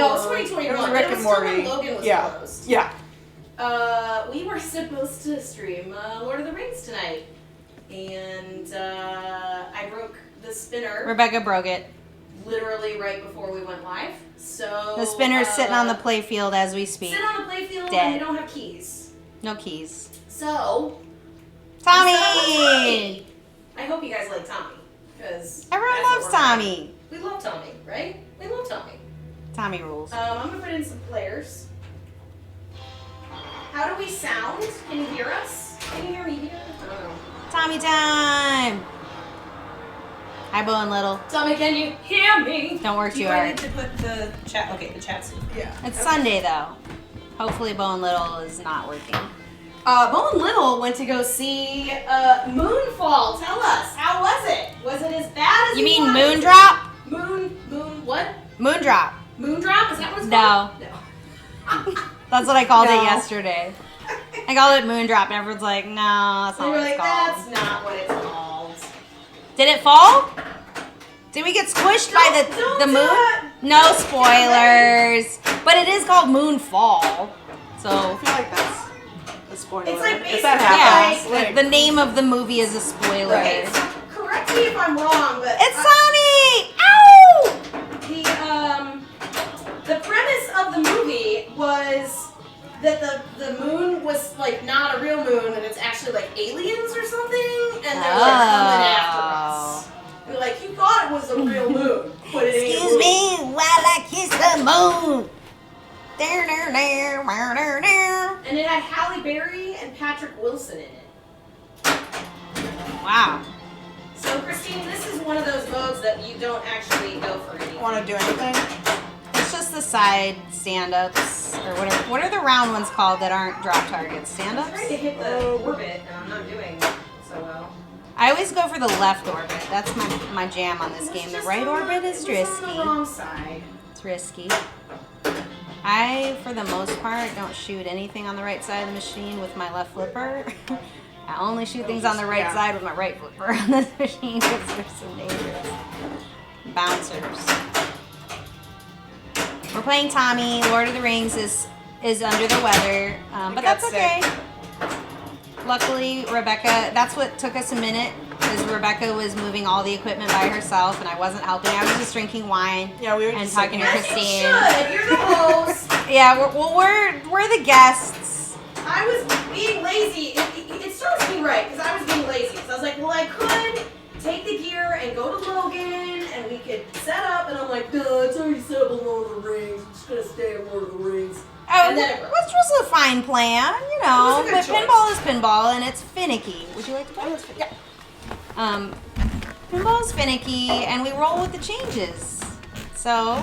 No, it was 2021. It was Rick and still Morty. when Logan was Yeah. closed. Yeah. We were supposed to stream Lord of the Rings tonight, and I broke the spinner. Rebecca broke it. Literally right before we went live. So The spinner's sitting on the playfield as we speak. Sitting on the playfield, Dead. and we don't have keys. No keys. So Tommy! I hope you guys like Tommy, because Everyone loves Tommy. We love Tommy, right? We love Tommy. Tommy rules. I'm gonna put in some players. How do we sound? Can you hear us? Can you hear me here? I don't know. Tommy time! Hi, Bo and Little. Tommy, can you hear me? Don't work too I hard. need to put the chat. Okay, the chat's. Yeah. It's Sunday, though. Hopefully, Bo and Little is not working. Bo and Little went to go see Moonfall. Tell us, how was it? Was it as bad as You mean wanted? Moondrop? Moon, what? Moondrop. Moondrop? Is that what it's No. called? No. That's what I called No. it yesterday. I called it Moondrop, and everyone's like, no, that's We not were what it's like, called. that's not what it's called. Did it fall? Did we get squished by Don't the do moon? it. No spoilers. But it is called Moonfall. So, I feel like that's a spoiler. It's like if that yeah, happens, like, the name of the movie is a spoiler. Okay, so correct me if I'm wrong, but It's Tommy! Ow! the premise of the movie was that the moon was like not a real moon, and it's actually like aliens or something, and they're like coming after us. And like, you thought it was a real moon, but it ain't. Excuse me while I kiss the moon. And it had Halle Berry and Patrick Wilson in it. Wow. So Christine, this is one of those modes that you don't actually go for anything. want to do anything? It's just the side stand-ups, or whatever. What are the round ones called that aren't drop targets? I'm trying Stand-ups? to hit the orbit, and I'm not doing so well. I always go for the left orbit. That's my jam on this game. The Just right on orbit the- is it was risky. on the wrong side. It's risky. I, for the most part, don't shoot anything on the right side of the machine with my left flipper. I only shoot things on the right Yeah. side with my right flipper on this machine because they're so dangerous. Bouncers. We're playing Tommy. Lord of the Rings is under the weather, but that's okay. Luckily, Rebecca, that's what took us a minute, because Rebecca was moving all the equipment by herself, and I wasn't helping. I was just drinking wine. Yeah, we were and just talking to As you Christine. should. You're the host. Yeah, we're the guests. I was being lazy. It serves me right, because I was being lazy. So I was like, well, I could take the gear and go to Logan, and we could set up. And I'm like, no, it's already set up on Lord of the Rings. I'm just going to stay at Lord of the Rings. Oh, And then it broke. which was a fine plan, you know. It was a good But choice. pinball is pinball, and it's finicky. Would you like to play? Yeah. Pinball is finicky, and we roll with the changes. So,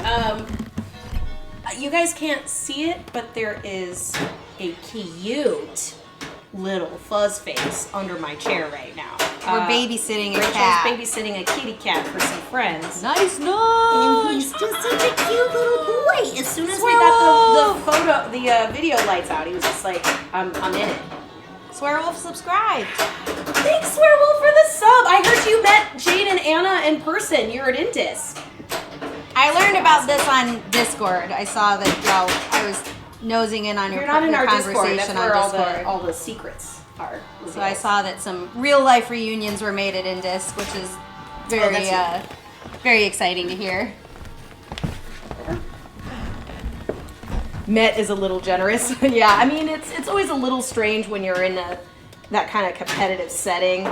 You guys can't see it, but there is a cute little fuzz face under my chair right now. we're babysitting a Rachel's cat. babysitting a kitty cat for some friends. Nice, And nice. he's just such a cute little boy. As soon as we got the video lights out, he was just like, I'm in it. Swearwolf subscribed. Thanks, Swearwolf, for the sub. I heard you met Jade and Anna in person. You're at Indis. I learned about this on Discord. I saw that y'all. I was nosing in on You're your, not in your our conversation Discord. That's on where Discord. all the secrets are. So I saw that some real life reunions were made at Indisc, which is very very exciting to hear. Met is a little generous. Yeah, I mean, it's always a little strange when you're in that kind of competitive setting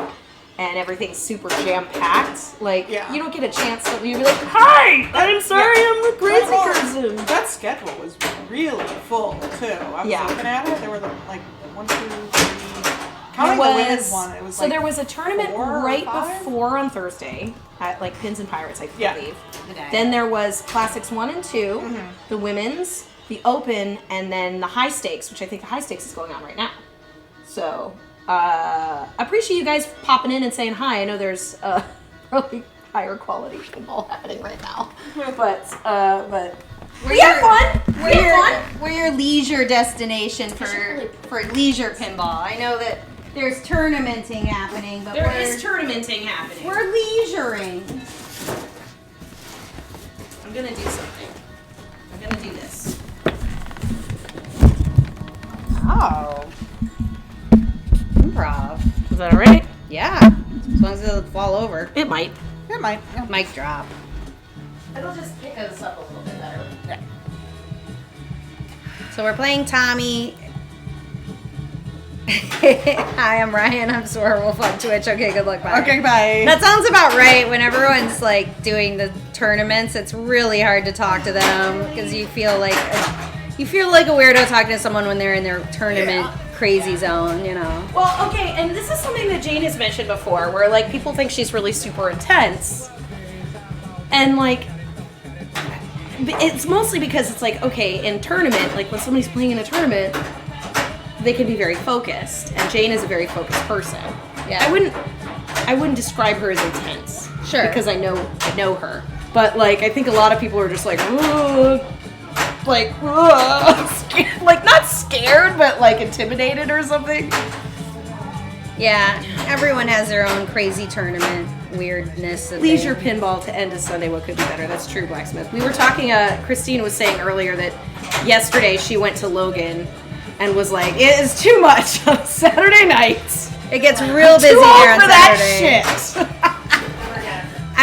and everything's super jam-packed. Like, Yeah. you don't get a chance to you'd be like, hi, I'm sorry, I'm the crazy person. That schedule was really full too. I was Yeah. looking at it. There were like 1, 2, 3. Counting the women's one, it was so like there was a tournament 4 or right 5? before on Thursday at like Pins and Pirates, I Yeah. believe. Then there was Classics 1 and 2, the women's, the Open, and then the high stakes, which I think the high stakes is going on right now. So I appreciate you guys popping in and saying hi. I know there's probably higher quality pinball happening right now, but we have fun. We have fun. We're your leisure destination Especially- for leisure pinball. I know that there's tournamenting happening, but There is tournamenting happening. we're leisuring. I'm gonna do something. I'm gonna do this. Oh. Improv. Is that all right? Yeah. As long as it doesn't fall over. It might. It might. Yeah. Mic drop. It'll just pick us up a little bit better. Yeah. So we're playing Tommy. Hi, I'm Ryan. I'm Swearwolf on Twitch. Okay, good luck. Bye. Okay, bye. That sounds about right. When everyone's like doing the tournaments, it's really hard to talk to them because you feel like a weirdo talking to someone when they're in their tournament crazy zone, you know. Well, okay, and this is something that Jane has mentioned before, where like people think she's really super intense, and like it's mostly because it's like, okay, in tournament, like when somebody's playing in a tournament, they can be very focused, and Jane is a very focused person. Yeah. I wouldn't describe her as intense. Sure. Because I know her. But like I think a lot of people are just like, ugh, like, ugh, like not scared, but like intimidated or something. Yeah, everyone has their own crazy tournament weirdness. Leisure pinball to end a Sunday. What could be better? That's true, Blacksmith. We were talking. Christine was saying earlier that yesterday she went to Logan and was like, "It is too much on Saturday nights. It gets real busy Too old here on for Saturday." that shit."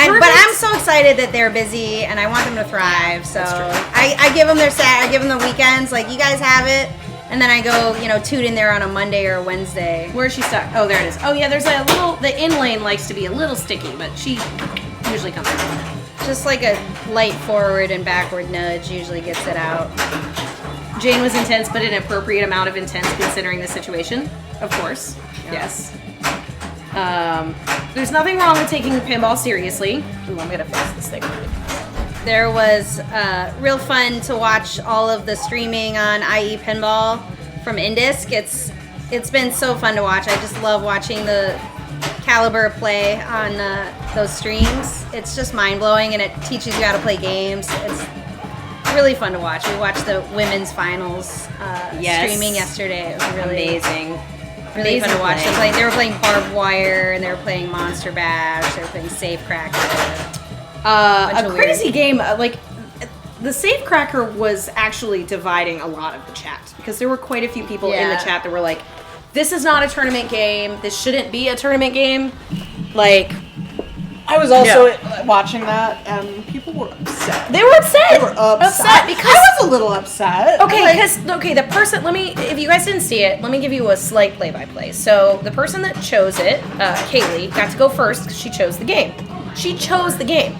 But I'm so excited that they're busy, and I want them to thrive. So I give them their I give them the weekends. Like, you guys have it, and then I go, toot in there on a Monday or a Wednesday. Where's she stuck? Oh, there it is. Oh yeah, there's a little. The in lane likes to be a little sticky, but she usually comes out. Just like a light forward and backward nudge usually gets it out. Jane was intense, but an appropriate amount of intense considering the situation. Of course. Yeah. Yes. There's nothing wrong with taking pinball seriously. Ooh, I'm gonna fix this thing. There was real fun to watch all of the streaming on IE Pinball from Indisc. It's been so fun to watch. I just love watching the caliber of play on those streams. It's just mind-blowing, and it teaches you how to play games. It's really fun to watch. We watched the women's finals streaming yesterday. It was really amazing. Really fun to watch. They were playing Barbed Wire, and they were playing Monster Bash. They were playing Safecracker. A crazy game. Like the Safecracker was actually dividing a lot of the chat because there were quite a few people in the chat that were like, "This is not a tournament game. This shouldn't be a tournament game." Like, I was also watching that, and people were upset. They were upset. They were upset because I was a little upset. Okay, because the person. If you guys didn't see it, let me give you a slight play-by-play. So the person that chose it, Kaylee, got to go first because she chose the game. She chose the game.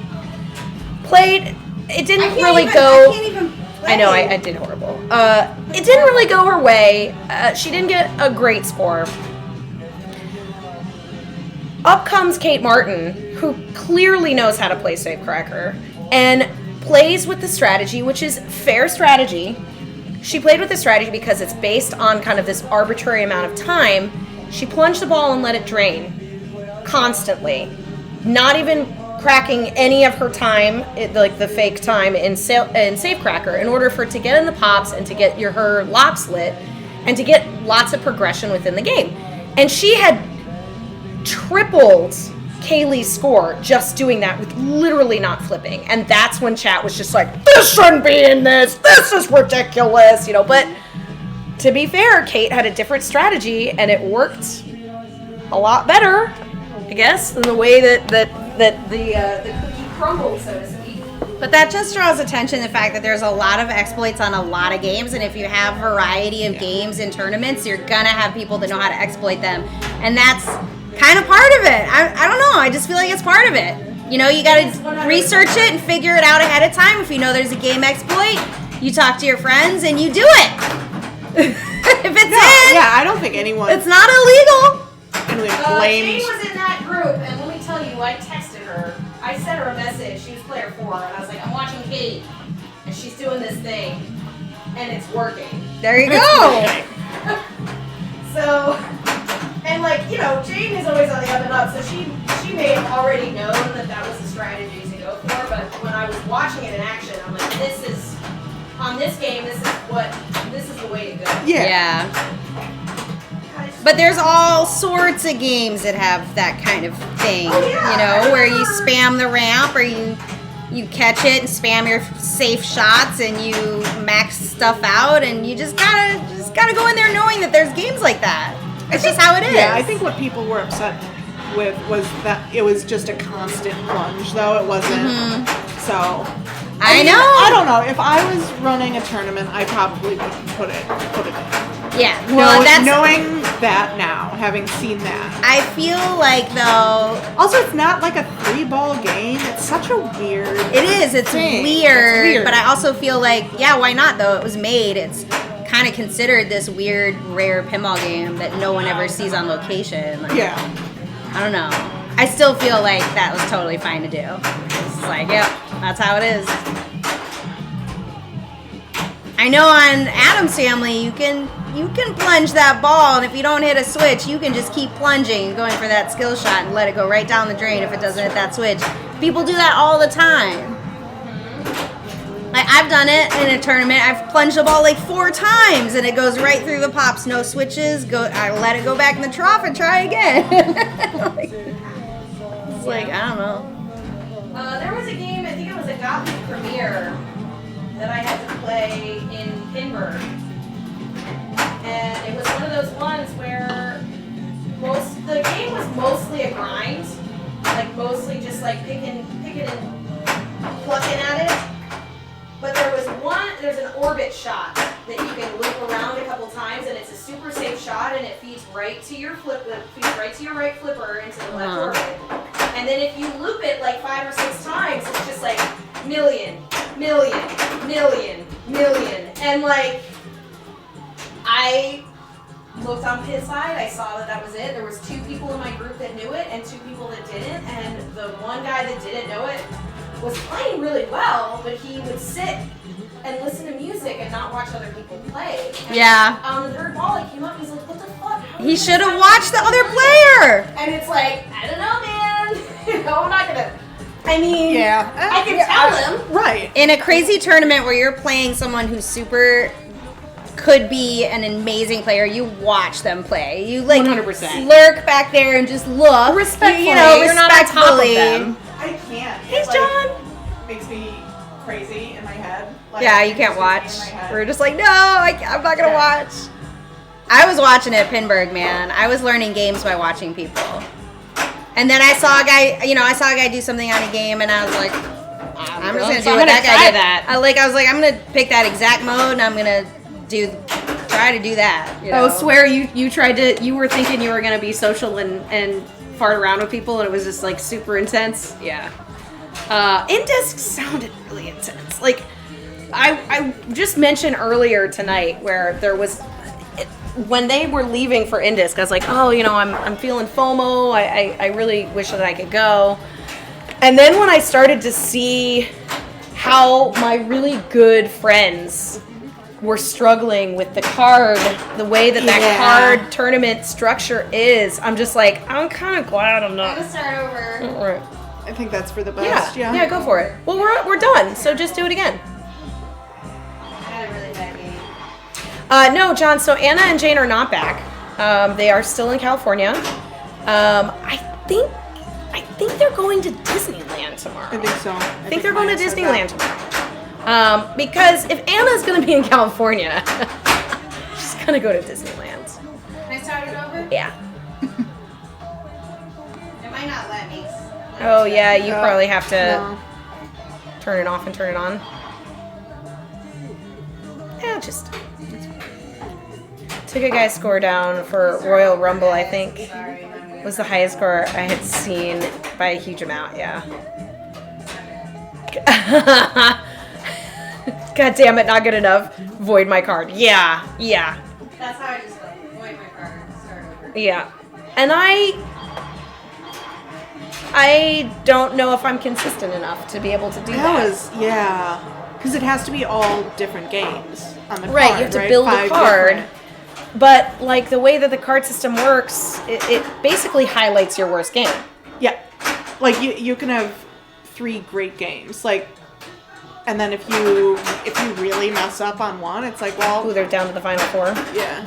Played. It didn't really go. I can't even play. I know. I did horrible. It didn't really go her way. She didn't get a great score. Up comes Kate Martin, who clearly knows how to play Safecracker, and plays with the strategy, which is fair strategy. She played with the strategy because it's based on kind of this arbitrary amount of time. She plunged the ball and let it drain constantly, not even cracking any of her time, like the fake time in Safecracker, in order for it to get in the pops and to get her lops lit and to get lots of progression within the game. And she had tripled Kaylee's score just doing that with literally not flipping. And that's when chat was just like, "This shouldn't be in this. This is ridiculous," But to be fair, Kate had a different strategy, and it worked a lot better, I guess, than the way that the cookie crumbled, so to speak. But that just draws attention to the fact that there's a lot of exploits on a lot of games, and if you have variety of games in tournaments, you're gonna have people that know how to exploit them, and that's kind of part of it. I don't know. I just feel like it's part of it. You gotta research it and figure it out ahead of time. If you know there's a game exploit, you talk to your friends and you do it. If it's in, I don't think anyone. it's not illegal. Blames. Jane was in that group, and let me tell you, I texted her. I sent her a message. She was player 4, and I was like, "I'm watching Kate, and she's doing this thing, and it's working." There you go. So, and Jane is always on the up and up, so she may have already known that was the strategy to go for. But when I was watching it in action, I'm like, "This is on this game. This is the way to go." Yeah. But there's all sorts of games that have that kind of thing, where you spam the ramp or you catch it and spam your safe shots and you max stuff out and you just gotta just gotta go in there knowing that there's games like that. It's just how it is. Yeah, I think what people were upset with was that it was just a constant plunge, though it wasn't. So I know. I don't know. If I was running a tournament, I probably wouldn't put it in. Yeah. Well, Knowing that now, having seen that. I feel like though. Also, it's not like a 3-ball game. It's such a weird. It is. It's thing. weird. But I also feel like, yeah, why not though? It was made. It's kind of considered this weird, rare pinball game that no one ever sees on location. Like, Yeah. I don't know. I still feel like that was totally fine to do. It's like, yep, that's how it is. I know on Adam's Family, you can plunge that ball, and if you don't hit a switch, you can just keep plunging, going for that skill shot, and let it go right down the drain if it doesn't hit that switch. People do that all the time. Like, I've done it in a tournament. I've plunged the ball like 4 times, and it goes right through the pops. No switches. I let it go back in the trough and try again. It's like, I don't know. There was a game, I think it was a Gottlieb Premiere, that I had to play in Pinburg. And it was one of those ones where the game was mostly a grind. Like, mostly just like picking and plucking at it. But there's an orbit shot that you can loop around a couple times, and it's a super safe shot, and it feeds right to your right flipper into the left orbit. And then if you loop it like 5 or 6 times, it's just like million. And like, I looked on his side, I saw that was it. There was 2 people in my group that knew it and 2 people that didn't, and the one guy that didn't know it was playing really well, but he would sit and listen to music and not watch other people play. And on the 3rd ball, he came up and he's like, what the fuck? He should have watched the other player! And it's like, I don't know, man. I'm not gonna... I mean, I can tell him. Right. In a crazy tournament where you're playing someone who's could be an amazing player, you watch them play. You like 100%. Lurk back there and just look. Respectfully. You're not on top of them. I can't. Hey, John. Makes me crazy in my head. Like, Yeah, you can't watch. We're just like, no, I'm not gonna watch. I was watching at Pinburg, man. I was learning games by watching people. And then I saw a guy do something on a game, and I was like, I'm just gonna do what that guy did. I was like, I'm gonna pick that exact mode, and I'm gonna try to do that. You know? Oh, swear you were thinking you were gonna be social and fart around with people, and it was just like super intense. Yeah. Indisc sounded really intense. Like, I just mentioned earlier tonight where there was, when they were leaving for Indisc, I was like, oh, I'm feeling FOMO. I really wish that I could go. And then when I started to see how my really good friends were struggling with the card, the way that card tournament structure is, I'm just like, I'm kind of glad I'm not. I'm gonna start over. All right. I think that's for the best. Yeah, go for it. Well, we're done, so just do it again. I had a really bad game. No, John, so Anna and Jane are not back. They are still in California. I think they're going to Disneyland tomorrow. I think so. I think they're going to Disneyland tomorrow. Because if Anna's going to be in California, she's going to go to Disneyland. Can I start it over? Yeah. It might not let me. Oh, yeah, you probably have to turn it off and turn it on. Yeah, just took a guy's score down for Royal Rumble, I think. Was the highest score I had seen by a huge amount, yeah. God damn it, not good enough. Void my card. Yeah. That's how I just void my card. Start over. Yeah. And I don't know if I'm consistent enough to be able to do that. Because it has to be all different games on the card, right, you have to build a card. Different. But, like, the way that the card system works, it basically highlights your worst game. Yeah. Like, you can have 3 great games. Like, and then if you really mess up on one, it's like, well... Ooh, they're down to the final 4. Yeah.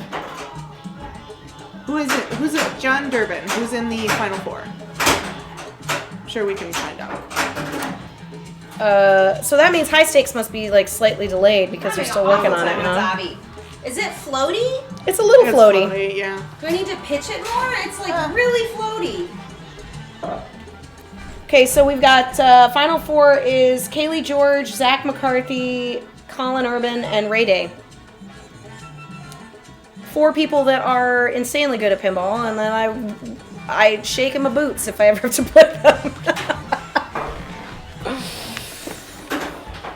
Who is it? Who's it? John Durbin. Who's in the final 4? I'm sure we can find out. So that means high stakes must be, like, slightly delayed because they're still working on it, huh? Is it floaty? It's a little It's floaty. yeah. Do I need to pitch it more? It's like really floaty. Okay, so we've got Final Four is Kaylee George, Zach McCarthy, Colin Urban, and Ray Day. 4 people that are insanely good at pinball, and then I shake in my boots if I ever have to play them.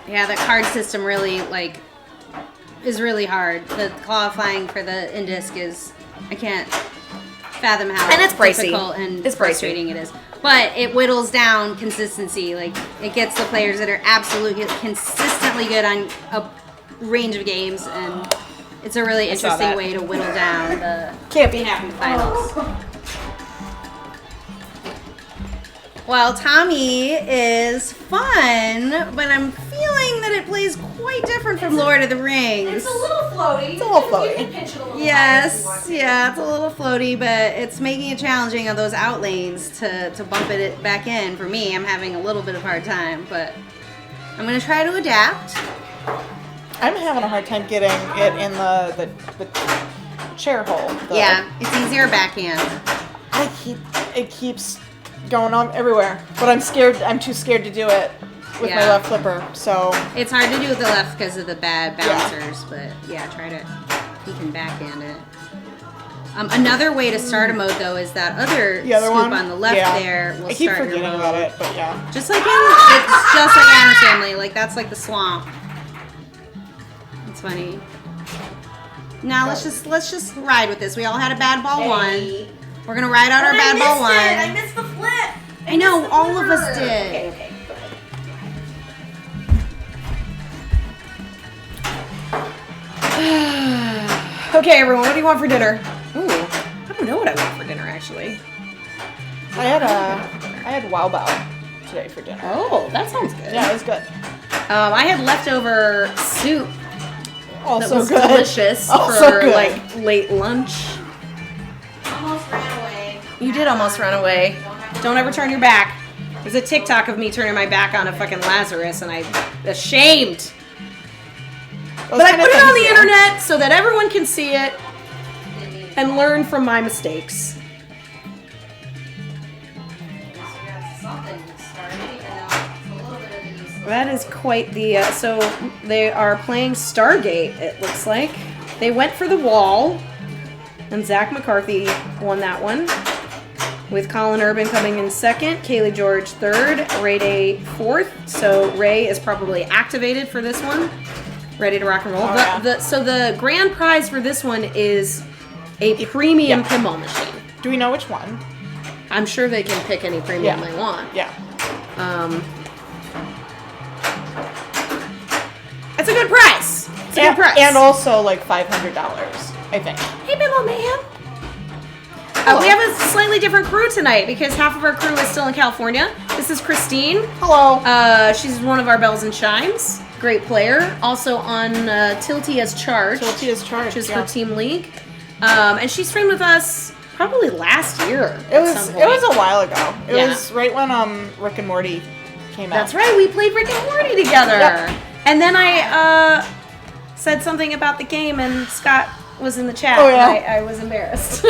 Yeah, the card system really is really hard. The qualifying for the Indisc is, I can't fathom how And it's pricey. difficult and It's pricey. frustrating it is. But it whittles down consistency. Like, it gets the players that are absolutely consistently good on a range of games, and it's a really saw interesting that. way to whittle down the Can't be happy. finals. Well, Tommy is fun, but I'm feeling that it plays quite different from Lord of the Rings. It's a little floaty. It's a little floaty. You can pinch it a little Yes, higher if you want. yeah, it's a little floaty, but it's making it challenging on those out lanes to bump it back in. For me, I'm having a little bit of a hard time, but I'm going to try to adapt. I'm having a hard time getting it in the chair hole. Yeah, it's easier backhand. It keeps going on everywhere, but I'm scared. I'm too scared to do it with my Yeah. left flipper. So It's hard to do with the left because of the bad bouncers, but yeah, you can backhand it. Another way to start a mode, though, is that other the other scoop one on the left there will I keep start your forgetting mode. about it, but yeah. Just like it's just like Adam's Family. Like, that's like the swamp. It's funny. Now let's just ride with this. We all had a bad ball one. We're gonna ride out our bad ball one. I missed the flip. I know, all of us did. Okay. Okay, everyone, what do you want for dinner? Ooh, I don't know what I want for dinner, actually. I had Wow Bao today for dinner. Oh, that sounds good. Yeah, it was good. I had leftover soup Also that was good. delicious Also for good. like late lunch. Almost ran away. You did almost run away. Don't ever turn your back. There's a TikTok of me turning my back on a fucking Lazarus, and I'm ashamed. But I put it on the internet so that everyone can see it and learn from my mistakes. That is quite the. So they are playing Stargate, it looks like. They went for the wall, and Zach McCarthy won that one, with Colin Urban coming in second, Kaylee George third, Ray Day fourth. So Ray is probably activated for this one, ready to rock and roll. Oh, yeah. So the grand prize for this one is a premium pinball machine. Do we know which one? I'm sure they can pick any premium Yeah. they want. Yeah. It's a good price. It's a good price. And also like $500, I think. Hey, pinball man. We have a slightly different crew tonight because half of our crew is still in California. This is Christine. Hello. She's one of our bells and chimes. Great player. Also on Tilty as Charge. Tilty as Charge, Which is yeah. her team league. And she streamed with us probably last year. It was a while ago. It Yeah. was right when Rick and Morty came out. That's right. We played Rick and Morty together. Yep. And then I said something about the game, and Scott was in the chat. Oh, yeah. And I was embarrassed.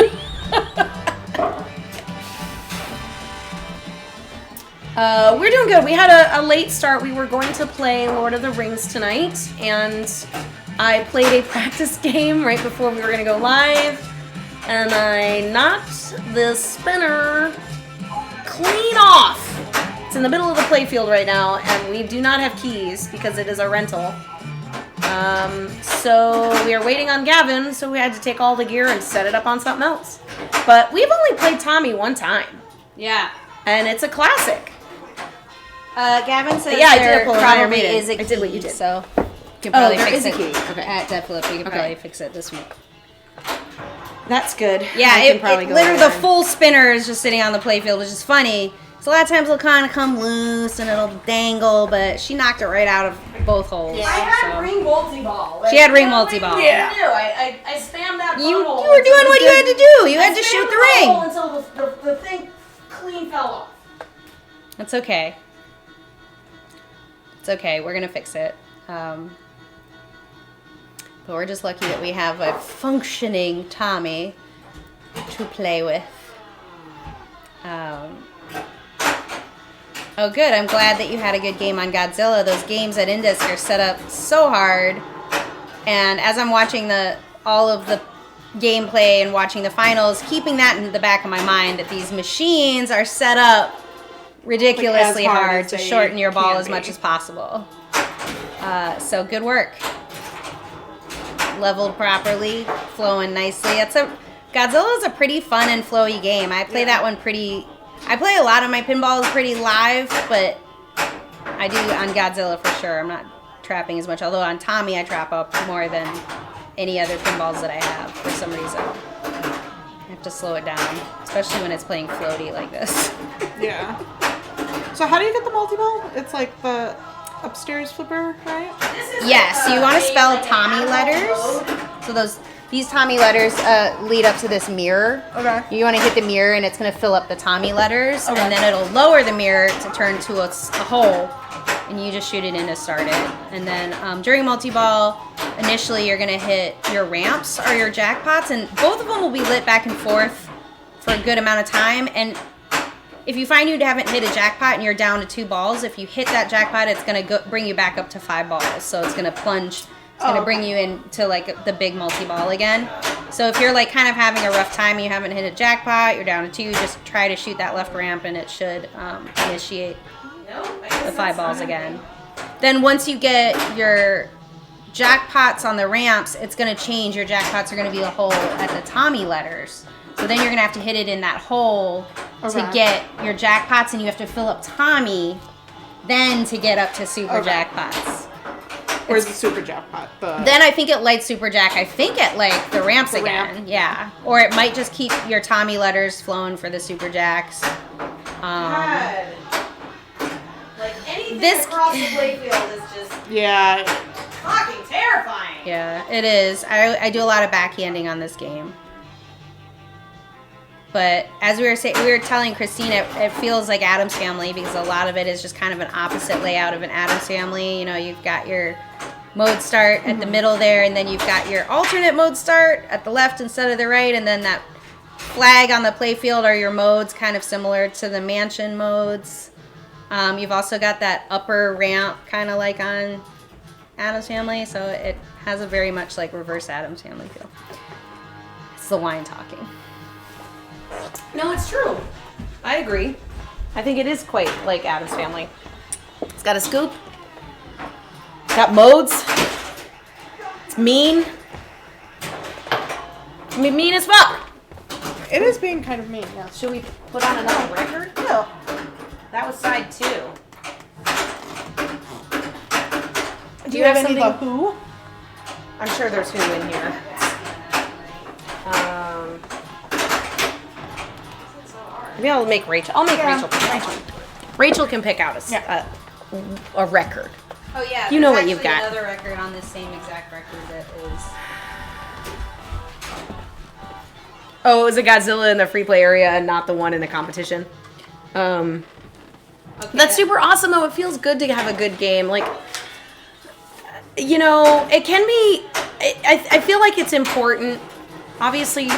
We're doing good. We had a late start. We were going to play Lord of the Rings tonight, and I played a practice game right before we were going to go live, and I knocked the spinner clean off. It's in the middle of the playfield right now, and we do not have keys because it is our rental. So we are waiting on Gavin, so we had to take all the gear and set it up on something else. But we've only played Tommy one time, Yeah. and it's a classic. Gavin says Yeah, I did there pull it on your probably meeting. is a key, I did what you did. so you can probably there fix is a it key. Okay. at Dead Flip. You can Okay. probably fix it this week. That's good. Yeah, I can probably go literally there. the full spinner is just sitting on the playfield, which is funny. So a lot of times it'll kind of come loose and it'll dangle, but she knocked it right out of both holes. I had so. ring multi-ball. She had ring multi-ball. Yeah. I spammed that You hole were doing until what the you had to do. You had to spammed shoot the hole ring. until the thing clean fell off. That's okay. It's okay. We're gonna fix it. But we're just lucky that we have a functioning Tommy to play with. Oh, good. I'm glad that you had a good game on Godzilla. Those games at Indisc are set up so hard. And as I'm watching all of the gameplay and watching the finals, keeping that in the back of my mind that these machines are set up ridiculously Like, as hard as to they shorten your ball can as much be. as possible. So good work. Leveled properly, flowing nicely. Godzilla is a pretty fun and flowy game. I play that one I play a lot of my pinballs pretty live, but I do on Godzilla for sure. I'm not trapping as much, although on Tommy I trap up more than any other pinballs that I have for some reason. I have to slow it down, especially when it's playing floaty like this. Yeah. So how do you get the multi-ball? It's like the upstairs flipper, right? Yes, you want to spell Tommy letters. So these Tommy letters lead up to this mirror. Okay. You want to hit the mirror and it's going to fill up the Tommy letters. Okay. And then it'll lower the mirror to turn to a hole. And you just shoot it in to start it. And then during multi-ball, initially you're going to hit your ramps or your jackpots. And both of them will be lit back and forth for a good amount of time. And if you find you haven't hit a jackpot and you're down to 2 balls, if you hit that jackpot, it's going to bring you back up to 5 balls. So it's going to plunge. It's going to bring you into like the big multi-ball again. So if you're like kind of having a rough time and you haven't hit a jackpot, you're down to 2, just try to shoot that left ramp and it should initiate the 5 balls again. Then once you get your jackpots on the ramps, it's going to change. Your jackpots are going to be a hole at the Tommy letters. So then you're going to have to hit it in that hole to get your jackpots, and you have to fill up Tommy then to get up to super jackpots. Where's the super jackpot? Then I think it lights super jack. I think it like the ramps again. Ramp. Yeah. Or it might just keep your Tommy letters flowing for the super jacks. God. Like anything This- across the playfield is just Yeah. fucking terrifying. Yeah, it is. I do a lot of backhanding on this game. But as we were telling Christine, it feels like Addams Family because a lot of it is just kind of an opposite layout of an Addams Family. You know, you've got your mode start at the middle there, and then you've got your alternate mode start at the left instead of the right, and then that flag on the playfield are your modes, kind of similar to the mansion modes. You've also got that upper ramp, kind of like on Addams Family, so it has a very much like reverse Addams Family feel. It's the wine talking. No, it's true. I agree. I think it is quite like Addams Family. It's got a scoop. It's got modes. It's mean. I mean, mean as fuck. It is being kind of mean, yeah. Should we put on another record? No. That was side 2. Do you have any something? The Who? I'm sure there's Who in here. Maybe I'll make Rachel. I'll make Rachel. Rachel can pick out a record. Oh yeah, You know what you've got. Another record on this same exact record that is. Oh, it was a Godzilla in the free play area and not the one in the competition. That's super awesome though. It feels good to have a good game. Like, you know, it can be. I feel like it's important. Obviously,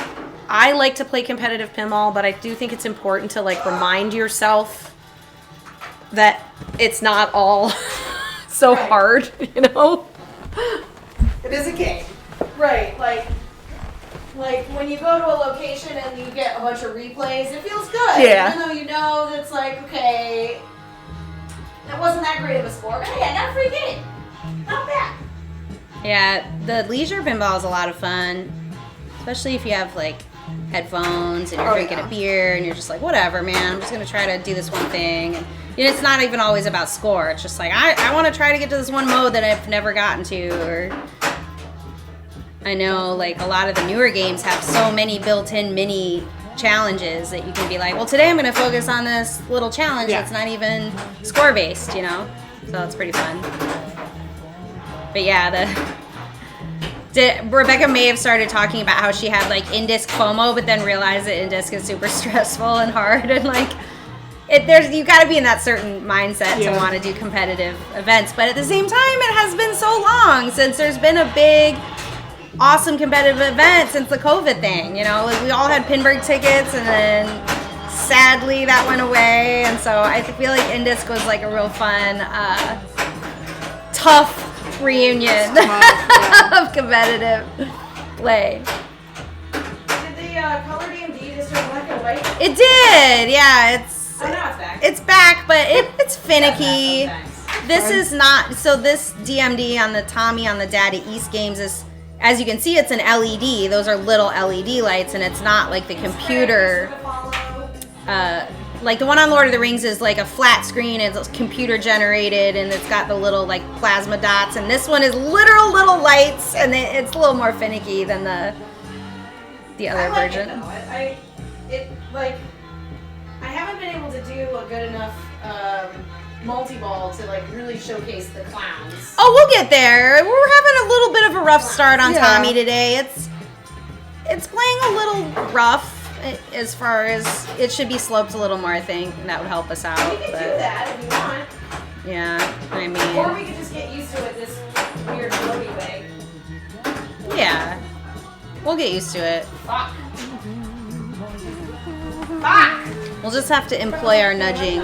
I like to play competitive pinball, but I do think it's important to like remind yourself that it's not all so hard, you know? It is a game. Right, like when you go to a location and you get a bunch of replays, it feels good. Yeah. Even though you know that it's like, okay, that wasn't that great of a score, but hey, I got a free game. Not bad. Yeah, the leisure pinball is a lot of fun, especially if you have like headphones and you're drinking a beer and you're just like, whatever, man, I'm just gonna try to do this one thing. And you know, it's not even always about score. It's just like I want to try to get to this one mode that I've never gotten to. Or I know like a lot of the newer games have so many built-in mini challenges that you can be like, well, today I'm gonna focus on this little challenge that's not even score based, you know. So it's pretty fun. But yeah, Rebecca may have started talking about how she had like Indisc FOMO, but then realized that Indisc is super stressful and hard, and like you got to be in that certain mindset to want to do competitive events. But at the same time, it has been so long since there's been a big awesome competitive event since the COVID thing. You know, like we all had Pinburg tickets, and then sadly that went away. And so I feel like Indisc was like a real fun, tough reunion of competitive play. Did the color DMD just turn black and white? It did, yeah. Oh, now it's back. It's back, but it's finicky. Sometimes. This is not, so this DMD on the Tommy on the Daddy East games is, as you can see, it's an LED. Those are little LED lights, and it's not like the computer. Like the one on Lord of the Rings is like a flat screen, it's computer generated, and it's got the little like plasma dots. And this one is literal little lights, and it's a little more finicky than the other version. I haven't been able to do a good enough multi-ball to like really showcase the clowns. Oh, we'll get there. We're having a little bit of a rough start on Tommy today. It's playing a little rough as far as it should be sloped a little more, I think, and that would help us out. We can do that if you want. Yeah, I mean. Or we could just get used to it this weird floaty way. Yeah, we'll get used to it. Fuck. Fuck! We'll just have to employ our nudging.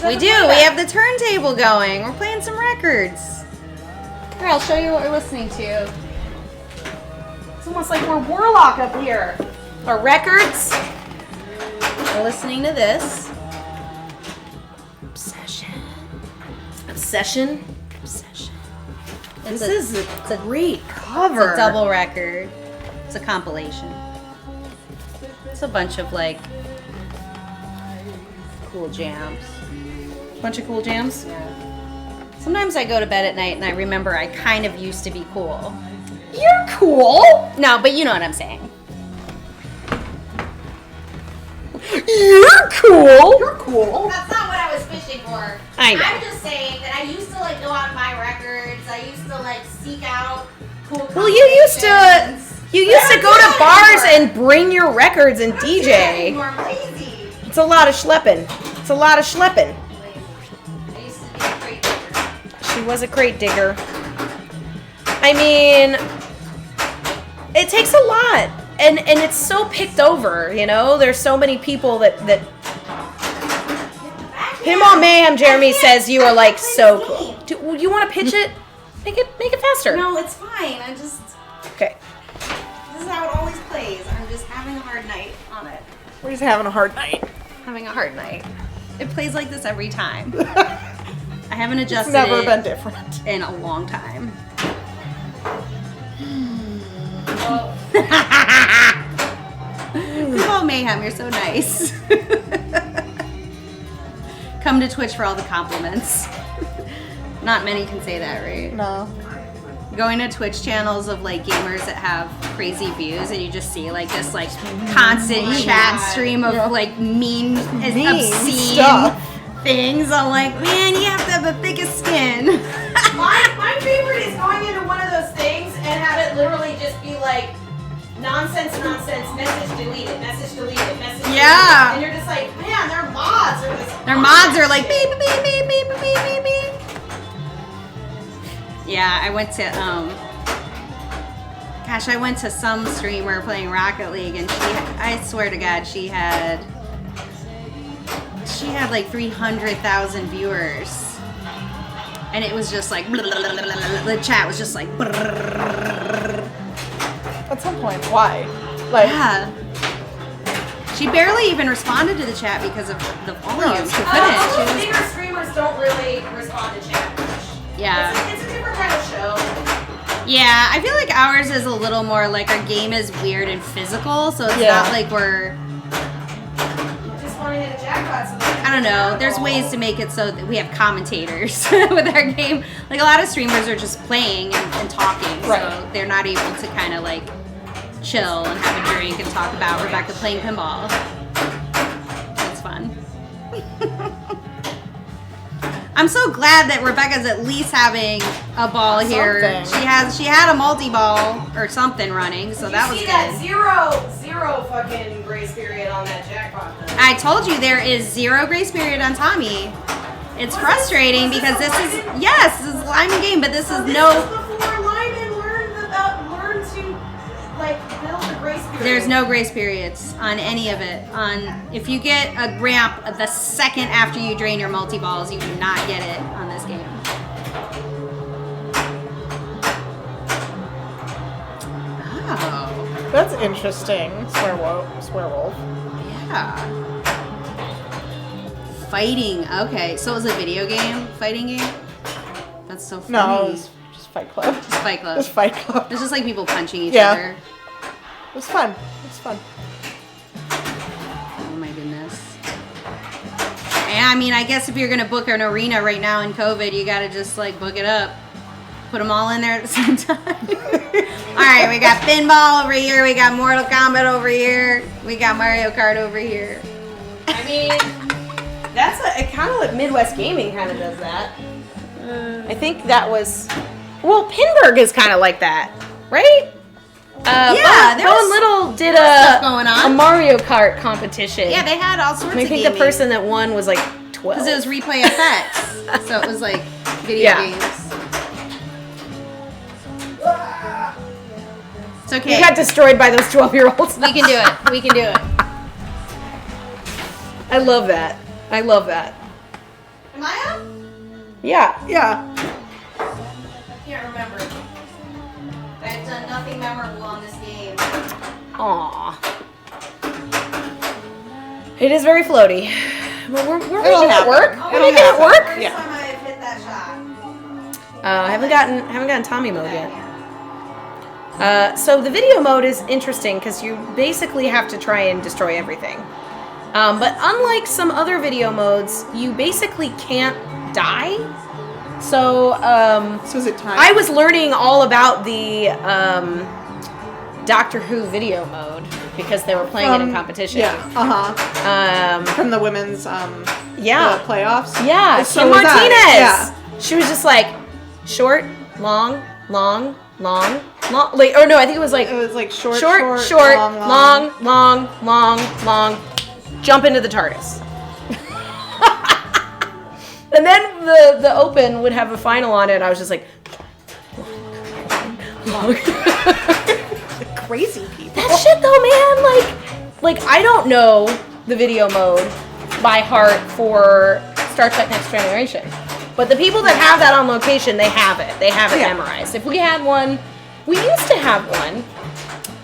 We do. We have the turntable going. We're playing some records. Here, I'll show you what we're listening to. It's almost like we're Warlock up here. Our records. We're listening to this. Obsession. Obsession? Obsession. This is a great cover. It's a double record. It's a compilation. It's a bunch of like cool jams. Bunch of cool jams? Yeah. Sometimes I go to bed at night and I remember I kind of used to be cool. You're cool! No, but you know what I'm saying. You're cool! You're cool. That's not what I was fishing for. I know. I'm just saying that I used to like go out and buy records. I used to like seek out cool. Well, you used to go to bars and bring your records and DJ. I'm lazy. It's a lot of schlepping. It's a lot of schlepping. I used to be a crate digger. She was a crate digger. I mean, it takes a lot. And it's so picked over, you know? There's so many people that Pinball Mayhem Jeremy says you are like so cool. You want to pitch it? Make it faster. No, it's fine. I just Okay. this is how it always plays. I'm just having a hard night on it. We're just having a hard night. Having a hard night. It plays like this every time. I haven't adjusted It's never it been different. in a long time. Oh, Mayhem, you're so nice. Come to Twitch for all the compliments. Not many can say that, right? No. Going to Twitch channels of like gamers that have crazy views, and you just see like this like constant chat stream of like mean and Mean obscene stuff. things. I'm like, man, you have to have the thickest skin. My favorite is going into one of those things and have it literally just be like nonsense, message deleted, message deleted, message deleted. Yeah. And you're just like, man, their mods are this. Their mods are like beep beep beep beep beep beep beep. Yeah, I went to I went to some streamer playing Rocket League, and I swear to God, she had like 300,000 viewers, and it was just like the chat was just like. At some point, why? Like, Yeah. She barely even responded to the chat because of the volume. She couldn't. She was, Bigger streamers don't really respond to chat much. yeah. It's a different kind of show. Yeah, I feel like ours is a little more like our game is weird and physical, so it's not like we're. Just want to hit a jackpot. So that I don't know. There's ways to make it so that we have commentators with our game. Like a lot of streamers are just playing and talking, so Right. they're not able to kind of like chill and have a drink and talk about Rebecca playing pinball. It's fun. I'm so glad that Rebecca's at least having a ball here. Something. She had a multi-ball or something running, so that was see good. that zero fucking grace period on that jackpot. Though. I told you there is 0 grace period on Tommy. It's frustrating because this is Lyman game, but this is no. Before There's no grace periods on any of it. If you get a ramp the second after you drain your multi-balls, you do not get it on this game. Oh. That's interesting. Swearwolf. Yeah. Fighting. Okay, so it was a video game? Fighting game? That's so funny. No, it was just Fight Club. Just Fight Club. Just Fight Club. It's just like people punching each Yeah. other. It was fun. It was fun. Oh my goodness. Yeah, I mean, I guess if you're gonna book an arena right now in COVID, you gotta just like book it up. Put them all in there at the same time. Alright, we got pinball over here, we got Mortal Kombat over here, we got Mario Kart over here. I mean, that's it kind of like Midwest Gaming kind of does that. I think that was, well, Pinburg is kind of like that, right? Yeah, there Bo was- and Little did stuff going on. a Mario Kart competition. Yeah, they had all sorts And I of think gaming. the person that won was like 12. Because it was Replay FX, so it was like video Yeah. games. It's okay. You got destroyed by those 12-year-olds. We can do it. We can do it. I love that. I love that. Am I up? Yeah. Yeah. I can't remember. I've done nothing memorable on this game. Aw. It is very floaty. But we're It'll making it happen. work. It'll We're making it happen. work. First Yeah. time I've hit that shot. I haven't gotten Tommy mode yet. So the video mode is interesting because you basically have to try and destroy everything. But unlike some other video modes, you basically can't die. So So is it time? I was learning all about the Doctor Who video mode because they were playing it in competition. Yeah. Uh-huh. From the women's Yeah. the playoffs. Yeah, So Kim was Martinez. that. She was just like short, long, long, long, long. Like, or no, I think it was like It was like short, short, long, long, long. Jump into the TARDIS. And then the Open would have a final on it. And I was just like, Crazy people. that shit though, man. Like I don't know the video mode by heart for Star Trek Next Generation, but the people that have that on location, they have it. They have it Yeah. memorized. If we had one, we used to have one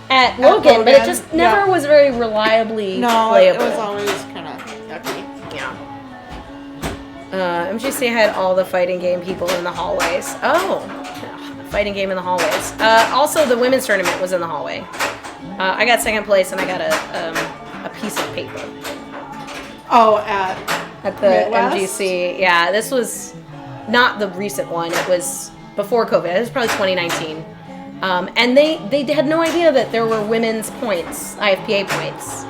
at Logan, but it just never was very reliably No, playable. it was always kind of yucky. Yeah. MGC had all the fighting game people in the hallways. Oh, fighting game in the hallways. Also, the women's tournament was in the hallway. I got second place, and I got a piece of paper Oh, at the Midwest? MGC. Yeah, this was not the recent one. It was before COVID. It was probably 2019. And they had no idea that there were women's points, IFPA points.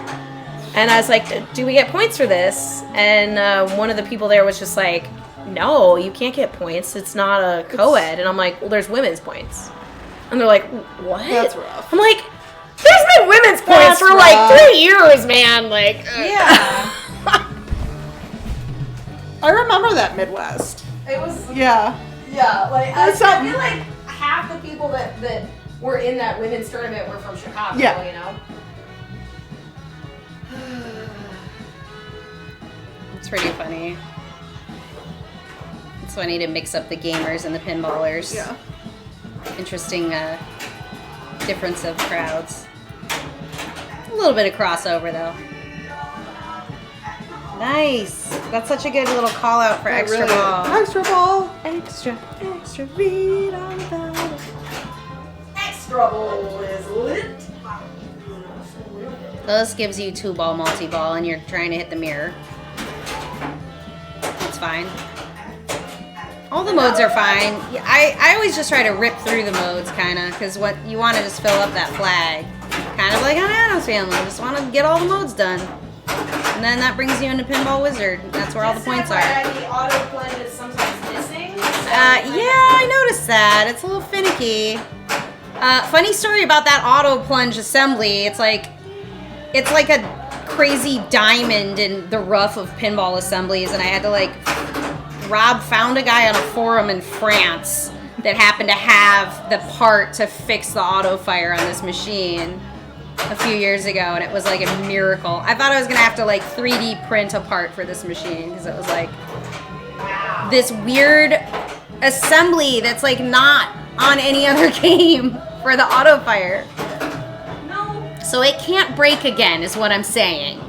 And I was like, do we get points for this? And one of the people there was just like, no, you can't get points. It's not a co-ed. And I'm like, well, there's women's points. And they're like, what? That's rough. I'm like, there's been women's points That's for rough. like 3 years, man. Like, Yeah. I remember that Midwest. it was, Yeah. yeah. Like, I feel like half the people that were in that women's tournament were from Chicago, Yeah. you know? It's pretty funny. It's funny to mix up the gamers and the pinballers. Yeah. Interesting difference of crowds. A little bit of crossover though. Nice. That's such a good little call out for extra Really- ball. Extra ball. Extra read all about it. Extra bowl is lit. This gives you 2-ball multi-ball and you're trying to hit the mirror. It's fine. All the modes are fine. Yeah, I always just try to rip through the modes, kind of, because what you want to just fill up that flag. Kind of like on Adam's Family. Just want to get all the modes done. And then that brings you into Pinball Wizard. That's where all the points are. The auto blend is sometimes missing. Yeah, I noticed that. It's a little finicky. Funny story about that auto plunge assembly. It's like a crazy diamond in the rough of pinball assemblies, and I had to Rob found a guy on a forum in France that happened to have the part to fix the auto fire on this machine. a few years ago, and it was like a miracle. I thought I was gonna have to like 3D print a part for this machine because it was like this weird assembly that's like not on any other game for the auto fire. No. So it can't break again, is what I'm saying.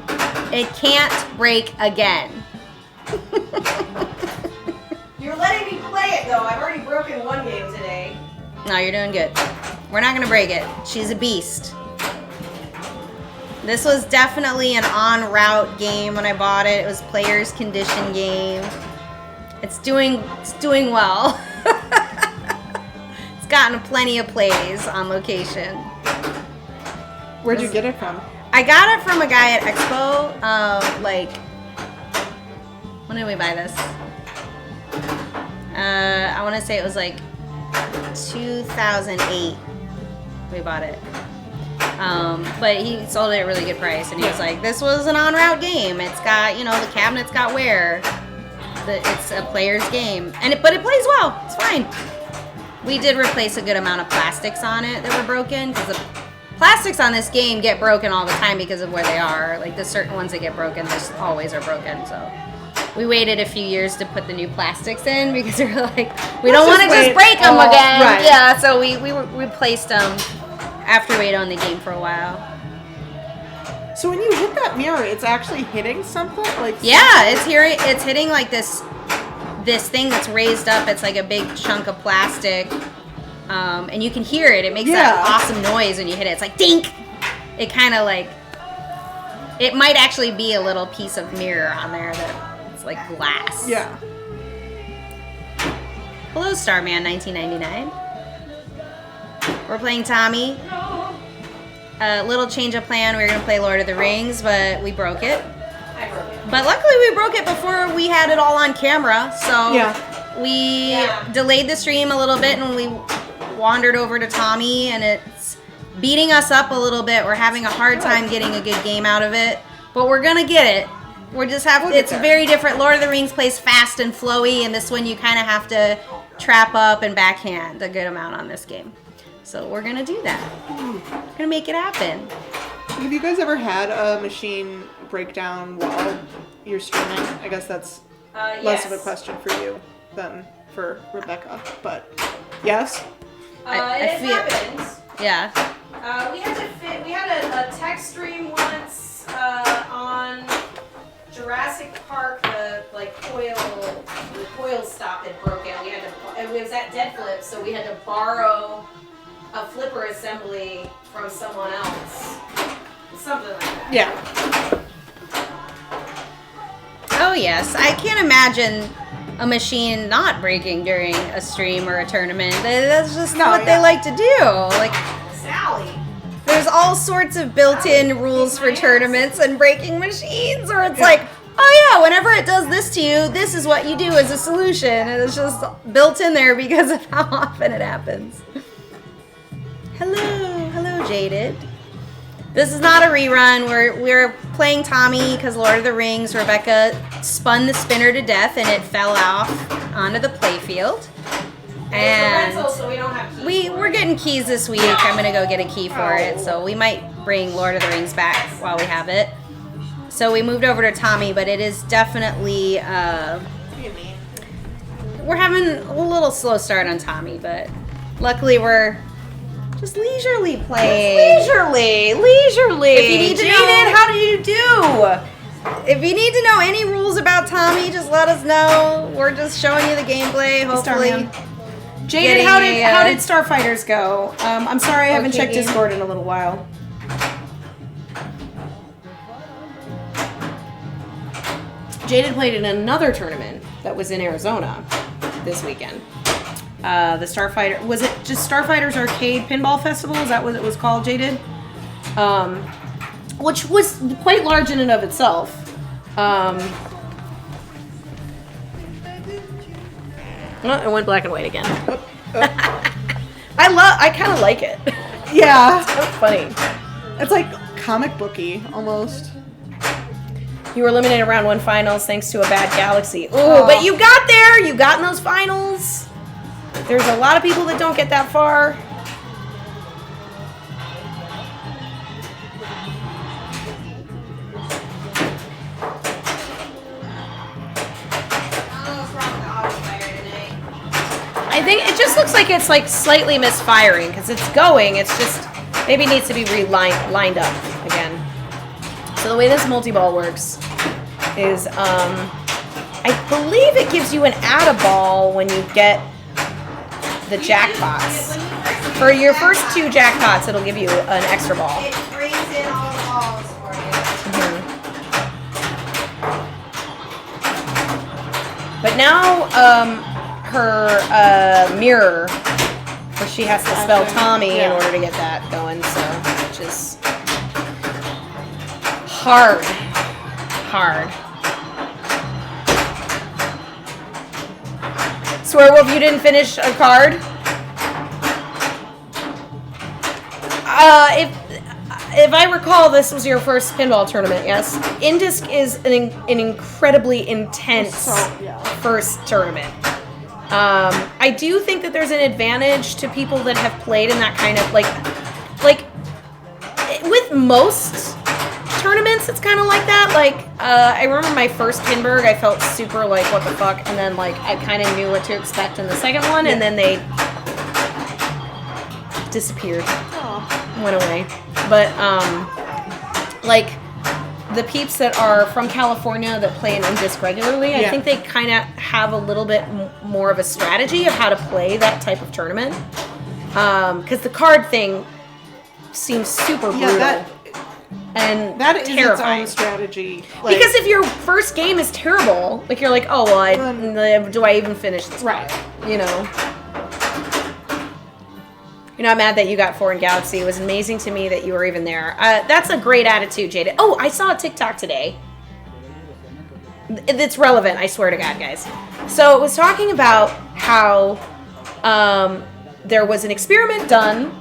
It can't break again. You're letting me play it though. I've already broken one game today. No, you're doing good. We're not gonna break it. She's a beast. This was definitely an en route game when I bought it. It was player's condition game. It's doing well. It's gotten plenty of plays on location. Where'd you get it from? I got it from a guy at Expo. When did we buy this? I want to say it was like 2008 we bought it. But he sold it at a really good price, and he was like, this was an en route game. It's got, you know, the cabinet's got wear. It's a player's game. But it plays well. It's fine. We did replace a good amount of plastics on it that were broken, because the plastics on this game get broken all the time because of where they are. Like, the certain ones that get broken, they just always are broken, so... We waited a few years to put the new plastics in because we were like, we don't want to just break them again. Right. Yeah, so we replaced them after we'd owned the game for a while. So when you hit that mirror, it's actually hitting something? Like Yeah, it's hitting like this thing that's raised up. It's like a big chunk of plastic, and you can hear it. It makes that awesome noise when you hit it. It's like dink. It kind of like, it might actually be a little piece of mirror on there that. Like glass. Yeah. Hello, Starman 1999. We're playing Tommy. A little change of plan. We were gonna play Lord of the Rings, but we broke it. I broke it. But luckily, we broke it before we had it all on camera. So we delayed the stream a little bit, and we wandered over to Tommy, and it's beating us up a little bit. We're having a hard time getting a good game out of it, but we're gonna get it. We're just it's very different. Lord of the Rings plays fast and flowy, and this one you kind of have to trap up and backhand a good amount on this game. So we're gonna do that. We're gonna make it happen. Have you guys ever had a machine breakdown while you're streaming? I guess that's less of a question for you than for Rebecca, but yes. I feel, happens. Yeah. We had a tech stream once on Jurassic Park. The coil stop had broken. It was at Dead Flip, so we had to borrow a flipper assembly from someone else. Something like that. Yeah. Oh yes, I can't imagine a machine not breaking during a stream or a tournament. That's just what they like to do. Like Sally. there's all sorts of built-in rules for tournaments and breaking machines, or it's like, oh yeah, whenever it does this to you, this is what you do as a solution, and it's just built in there because of how often it happens. Hello, Jaded. This is not a rerun. We're playing Tommy because Lord of the Rings. Rebecca spun the spinner to death, and it fell off onto the playfield. And rental, so we don't have keys. we're getting keys this week. I'm gonna go get a key for it, so we might bring Lord of the Rings back while we have it. So we moved over to Tommy, but it is definitely we're having a little slow start on Tommy, but luckily we're just leisurely playing. Leisurely. If you need to Jaden, how do you do? If you need to know any rules about Tommy, just let us know. We're just showing you the gameplay, hopefully. Jaden, how did Starfighters go? I'm sorry I haven't checked Discord in a little while. Jaden played in another tournament that was in Arizona this weekend. The Starfighter, was it just Starfighters Arcade Pinball Festival? Is that what it was called, Jaden? Which was quite large in and of itself. It went black and white again. I kind of like it. Yeah. It's so funny. It's like comic booky, almost. You were eliminated in round 1 finals thanks to a bad galaxy. Ooh, but you got there. You got in those finals. There's a lot of people that don't get that far. I think it just looks like it's like slightly misfiring because it's going. It's just maybe needs to be lined up again. So the way this multi-ball works is I believe it gives you an add-a-ball when you get the jackpots. For your first 2 jackpots, it'll give you an extra ball. It brings in all the balls for you. But now her mirror, where she has to spell Tommy in order to get that going, so which is hard. Swearwolf, you didn't finish a card? If I recall, this was your first pinball tournament, yes? Indisc is an incredibly intense first tournament. I do think that there's an advantage to people that have played in that kind of, like with most tournaments, it's kind of like that. Like, I remember my first Pinburg, I felt super like, what the fuck? And then, like, I kind of knew what to expect in the second one, and then they disappeared. Went away. But, like, the peeps that are from California that play in Indisc regularly, I think they kind of have a little bit more of a strategy of how to play that type of tournament. Because the card thing seems super brutal. And that is terrifying. its own strategy. Like, because if your first game is terrible, like, you're like, oh, well, do I even finish this? Right. You know? You're not mad that you got Foreign Galaxy. It was amazing to me that you were even there. That's a great attitude, Jada. Oh, I saw a TikTok today. It's relevant, I swear to God, guys. So it was talking about how there was an experiment done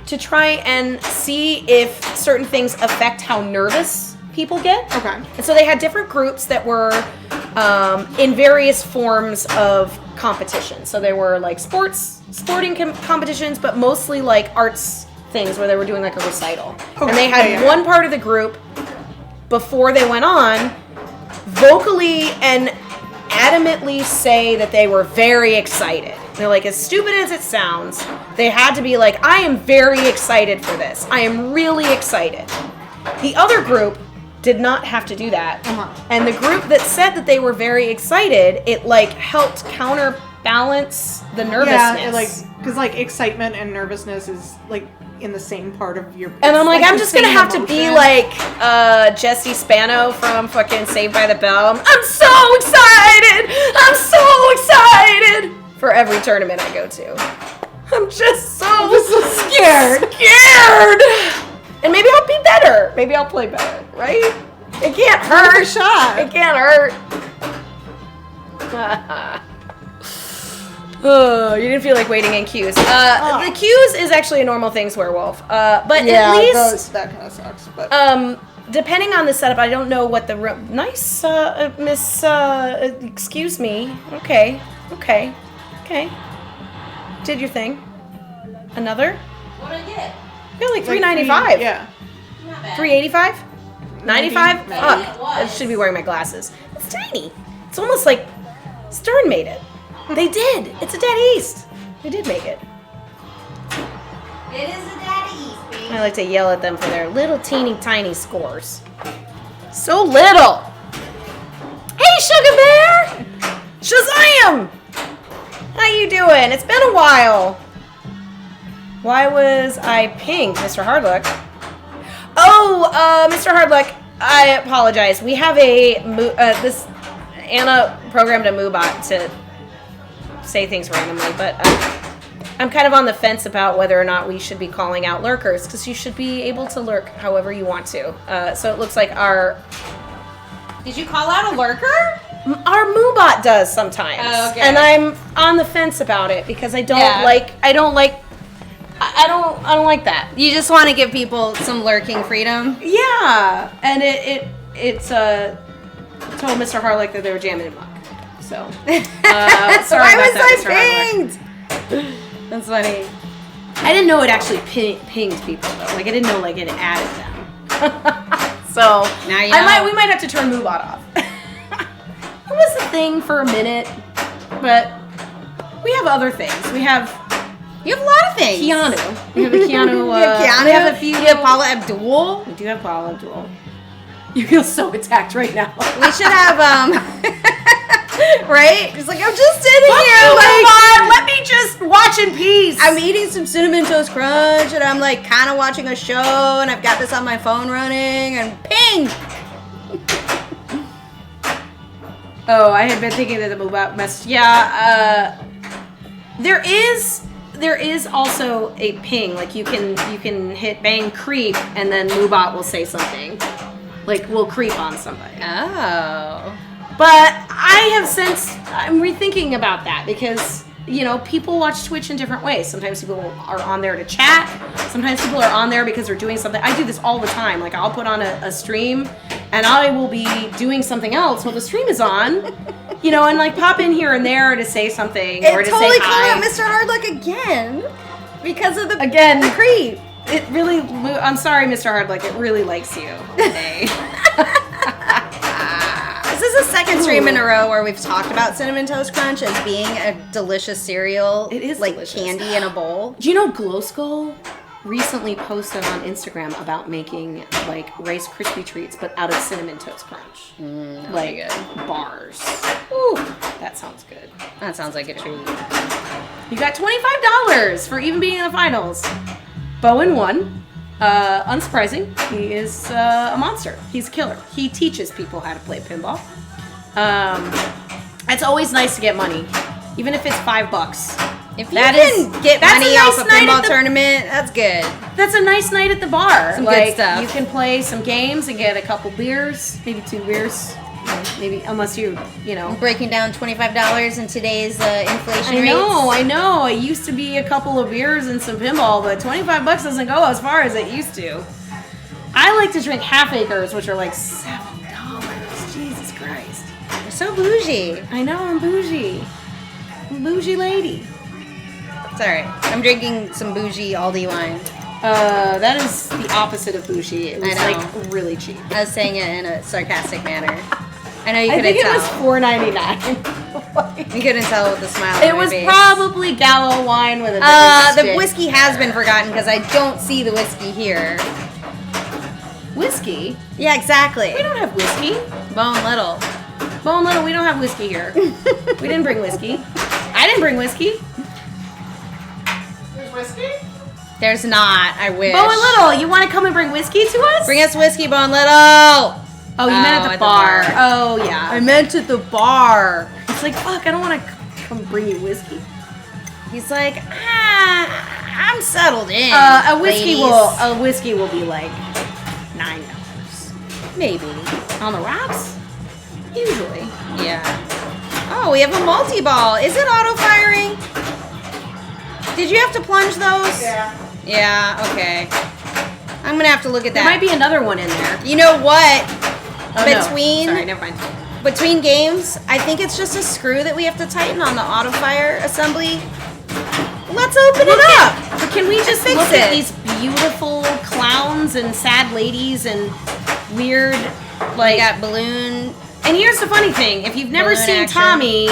to try and see if certain things affect how nervous people get. Okay. And so they had different groups that were in various forms of competition. So there were like sporting competitions, but mostly like arts things where they were doing like a recital. Okay. And they had one part of the group before they went on vocally and adamantly say that they were very excited. They're like, as stupid as it sounds, they had to be like, I am very excited for this. I am really excited. The other group did not have to do that. And the group that said that they were very excited, it like helped counterbalance the nervousness. Yeah, because like excitement and nervousness is like in the same part of your. And I'm like I'm just gonna have to be like Jesse Spano from fucking Saved by the Bell. I'm so excited! I'm so excited for every tournament I go to. I'm just so scared. And maybe I'll be better. Maybe I'll play better, right? It can't hurt. A shot. It can't hurt. Oh, you didn't feel like waiting in queues. The queues is actually a normal thing, Swearwolf. But at least that kind of sucks. But depending on the setup, I don't know what the nice Miss. Excuse me. Okay. Did your thing. Another? What did I get? Yeah, like $3.95. Yeah. Not bad. $3.85? $95? Maybe Fuck. it was. I should be wearing my glasses. It's tiny. It's almost like Stern made it. They did. It's a Dead East. They did make it. It is a Daddy East, baby. I like to yell at them for their little teeny tiny scores. So little. Hey, Sugar Bear! Shazam! How you doing? It's been a while. Why was I pinged, Mr. Hardluck? Oh, Mr. Hardluck, I apologize. We have this Anna programmed a MooBot to say things randomly, but I'm kind of on the fence about whether or not we should be calling out lurkers, because you should be able to lurk however you want to. So it looks like Did you call out a lurker? Our MooBot does sometimes. Oh, okay. And I'm on the fence about it because I don't like that. You just want to give people some lurking freedom? Yeah, and it's told Mr. Harlick that they were jamming him up. So, sorry Why about that, was Mr. I Harlick. pinged? That's funny. I didn't know it actually pinged people though. Like I didn't know like it added them. So now you know. We might have to turn MooBot off. It was a thing for a minute, but We have other things. We have You have a lot of things. Keanu. We have a Keanu. You have Keanu. We have a few. You have Paula Abdul. We do have Paula Abdul. You feel so attacked right now. We should have right? It's like I'm just sitting Fuck here, you, like Yvonne. Let me just watch in peace. I'm eating some Cinnamon Toast Crunch, and I'm like kind of watching a show, and I've got this on my phone running, and ping. Oh, I had been thinking that about message. Yeah, there is also a ping. Like you can hit bang creep, and then Moobot will say something. Like we'll creep on somebody. Oh. But I'm rethinking about that because, people watch Twitch in different ways. Sometimes people are on there to chat. Sometimes people are on there because they're doing something. I do this all the time. Like I'll put on a stream and I will be doing something else while the stream is on, and like pop in here and there to say something or to totally say hi. called out Mr. Hardluck again because of the creep. It really, I'm sorry, Mr. Hardluck, it really likes you today. This is the second stream in a row where we've talked about Cinnamon Toast Crunch as being a delicious cereal. It is like delicious. candy in a bowl. Do you know Glow Skull recently posted on Instagram about making like Rice Krispie treats but out of Cinnamon Toast Crunch? Like good. Bars. Ooh, that sounds good. That sounds like a treat. You got $25 for even being in the finals. Bowen won. Unsurprising. He is a monster. He's a killer. He teaches people how to play pinball. It's always nice to get money, even if it's $5. If you can get money off a pinball tournament, that's good. That's a nice night at the bar. Some good stuff. You can play some games and get a couple beers, maybe 2 beers. Maybe unless you breaking down $25 in today's inflation rates. I know. It used to be a couple of beers and some pinball, but $25 doesn't go as far as it used to. I like to drink half acres, which are like $7. Jesus Christ. You're so bougie. I know, I'm bougie. I'm a bougie lady. It's alright. I'm drinking some bougie Aldi wine. That is the opposite of bougie. It was like really cheap. I was saying it in a sarcastic manner. I know you couldn't tell. I think it was $4.99. You couldn't tell with the smile on my It was face. probably Gallo wine with a different the whiskey has been forgotten because I don't see the whiskey here. Whiskey? Yeah, exactly. We don't have whiskey. Bone Little. Bone Little, we don't have whiskey here. We didn't bring whiskey. I didn't bring whiskey. There's whiskey? There's not. I wish. Bone Little, you want to come and bring whiskey to us? Bring us whiskey, Bone Little. Oh, you meant at the bar. Oh, yeah. I meant at the bar. It's like, fuck, I don't want to come bring you whiskey. He's like, I'm settled in. A whiskey will be like $9. Maybe. On the rocks? Usually. Yeah. Oh, we have a multi-ball. Is it auto-firing? Did you have to plunge those? Yeah. Yeah, okay. I'm going to have to look at that. There might be another one in there. You know what? Oh, Between no. Sorry, never mind. Between games, I think it's just a screw that we have to tighten on the auto-fire assembly. Let's open it up. But can we just fix look it? at these beautiful clowns and sad ladies and weird, like... We got balloon. And here's the funny thing. If you've never Balloon seen action. Tommy...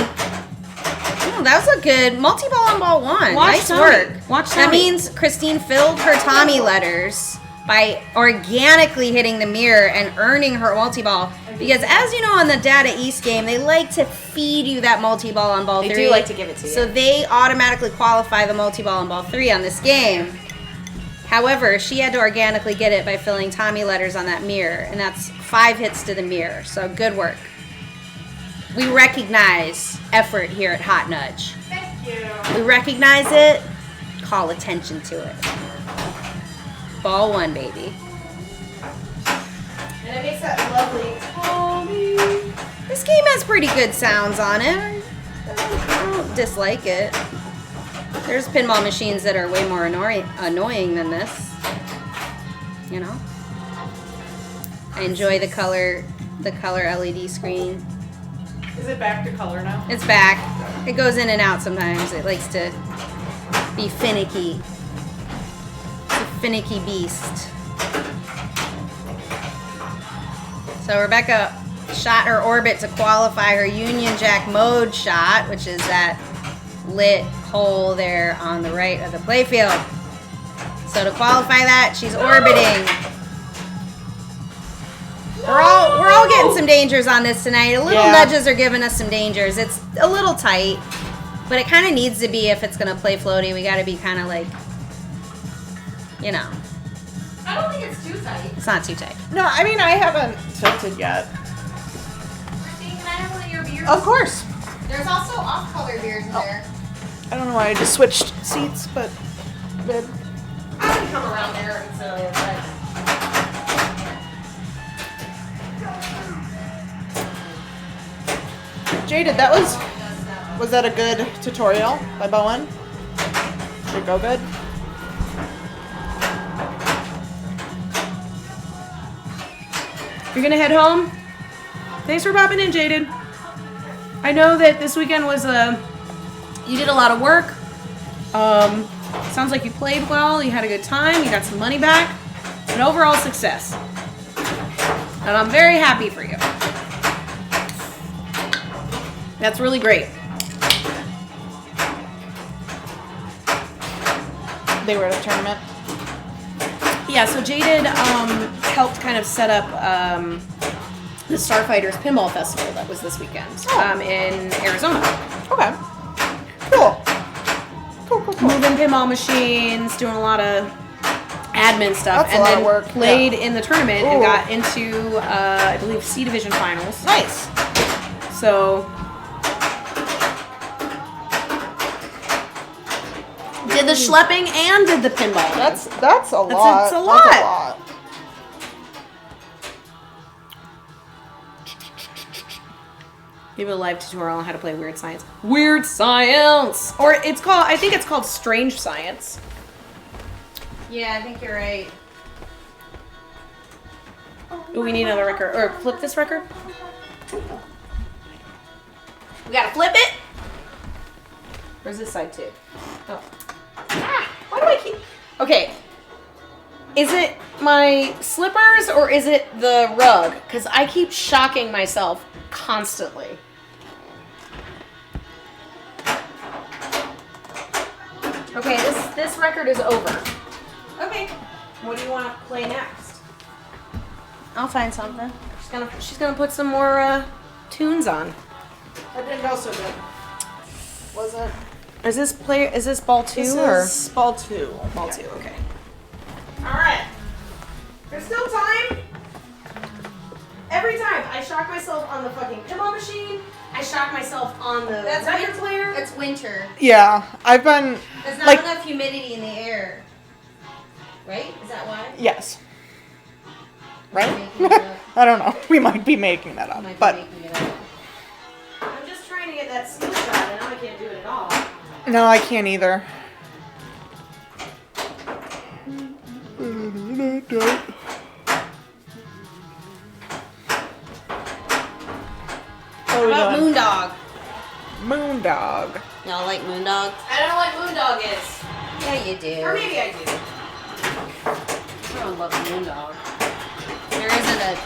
Oh, that was a good multi-ball on ball one. Watch nice Tommy. work. Watch That Tommy. means Christine filled her Tommy letters by organically hitting the mirror and earning her multi-ball. Because as you know on the Data East game, they like to feed you that multi-ball on ball 3. They do like to give it to you. So they automatically qualify the multi-ball on ball 3 on this game. However, she had to organically get it by filling Tommy letters on that mirror. And that's 5 hits to the mirror. So good work. We recognize effort here at Hot Nudge. Thank you. We recognize it. Call attention to it. Ball 1, baby. And it makes that lovely Tommy. This game has pretty good sounds on it. I don't dislike it. There's pinball machines that are way more annoying than this. You know? I enjoy the color LED screen. Is it back to color now? It's back. It goes in and out sometimes. It likes to be finicky. It's a finicky beast. So Rebecca shot her orbit to qualify her Union Jack mode shot, which is that lit hole there on the right of the playfield. So to qualify that, she's orbiting. We're all getting some dangers on this tonight. Little nudges are giving us some dangers. It's a little tight, but it kind of needs to be if it's going to play floaty. We got to be kind of like, you know. I don't think it's too tight. It's not too tight. No, I mean, I haven't tilted yet. Christine, can I have one of your beers? Of course. There's also off-color beers in there. I don't know why I just switched seats, but good. I can come around there and sell it, but... Jaded, was that a good tutorial by Bowen? Did it go good? You're gonna head home? Thanks for popping in, Jaded. I know that this weekend was you did a lot of work. Sounds like you played well, you had a good time, you got some money back. An overall success. And I'm very happy for you. That's really great. They were at a tournament. Yeah, so Jaded helped kind of set up the Starfighters Pinball Festival that was this weekend in Arizona. Okay. Cool. Cool. Moving pinball machines, doing a lot of admin stuff, That's and a lot then of work. played in the tournament and Ooh. got into, I believe, C Division finals. Nice. So, did the schlepping and did the pinball. That's a lot. It's a lot. That's a lot. Give a live tutorial on how to play Weird Science. Weird Science! Or I think it's called Strange Science. Yeah, I think you're right. Ooh, we need another record. Or flip this record. We gotta flip it? Where's this side too? Oh. Why do I keep... Okay. Is it my slippers or is it the rug? Because I keep shocking myself constantly. Okay, this record is over. Okay. What do you want to play next? I'll find something. She's gonna put some more tunes on. That didn't go so good. Was it? Is this ball 2 This or is ball 2. ball 2? Okay. All right. There's still time. Every time I shock myself on the fucking pinball machine, I shock myself on the record player. It's winter. Yeah, I've been There's not like enough humidity in the air. Right? Is that why? yes. Right? Making it up. I don't know. We might be making that up, Might be but making it up. I'm just trying to get that seal shot, and now I can't do it at all. no, I can't either. How about Moondog? Moondog. Y'all like Moondog? I don't know what Moondog is. Yeah, you do. Or maybe I do. Everyone loves Moondog. There isn't a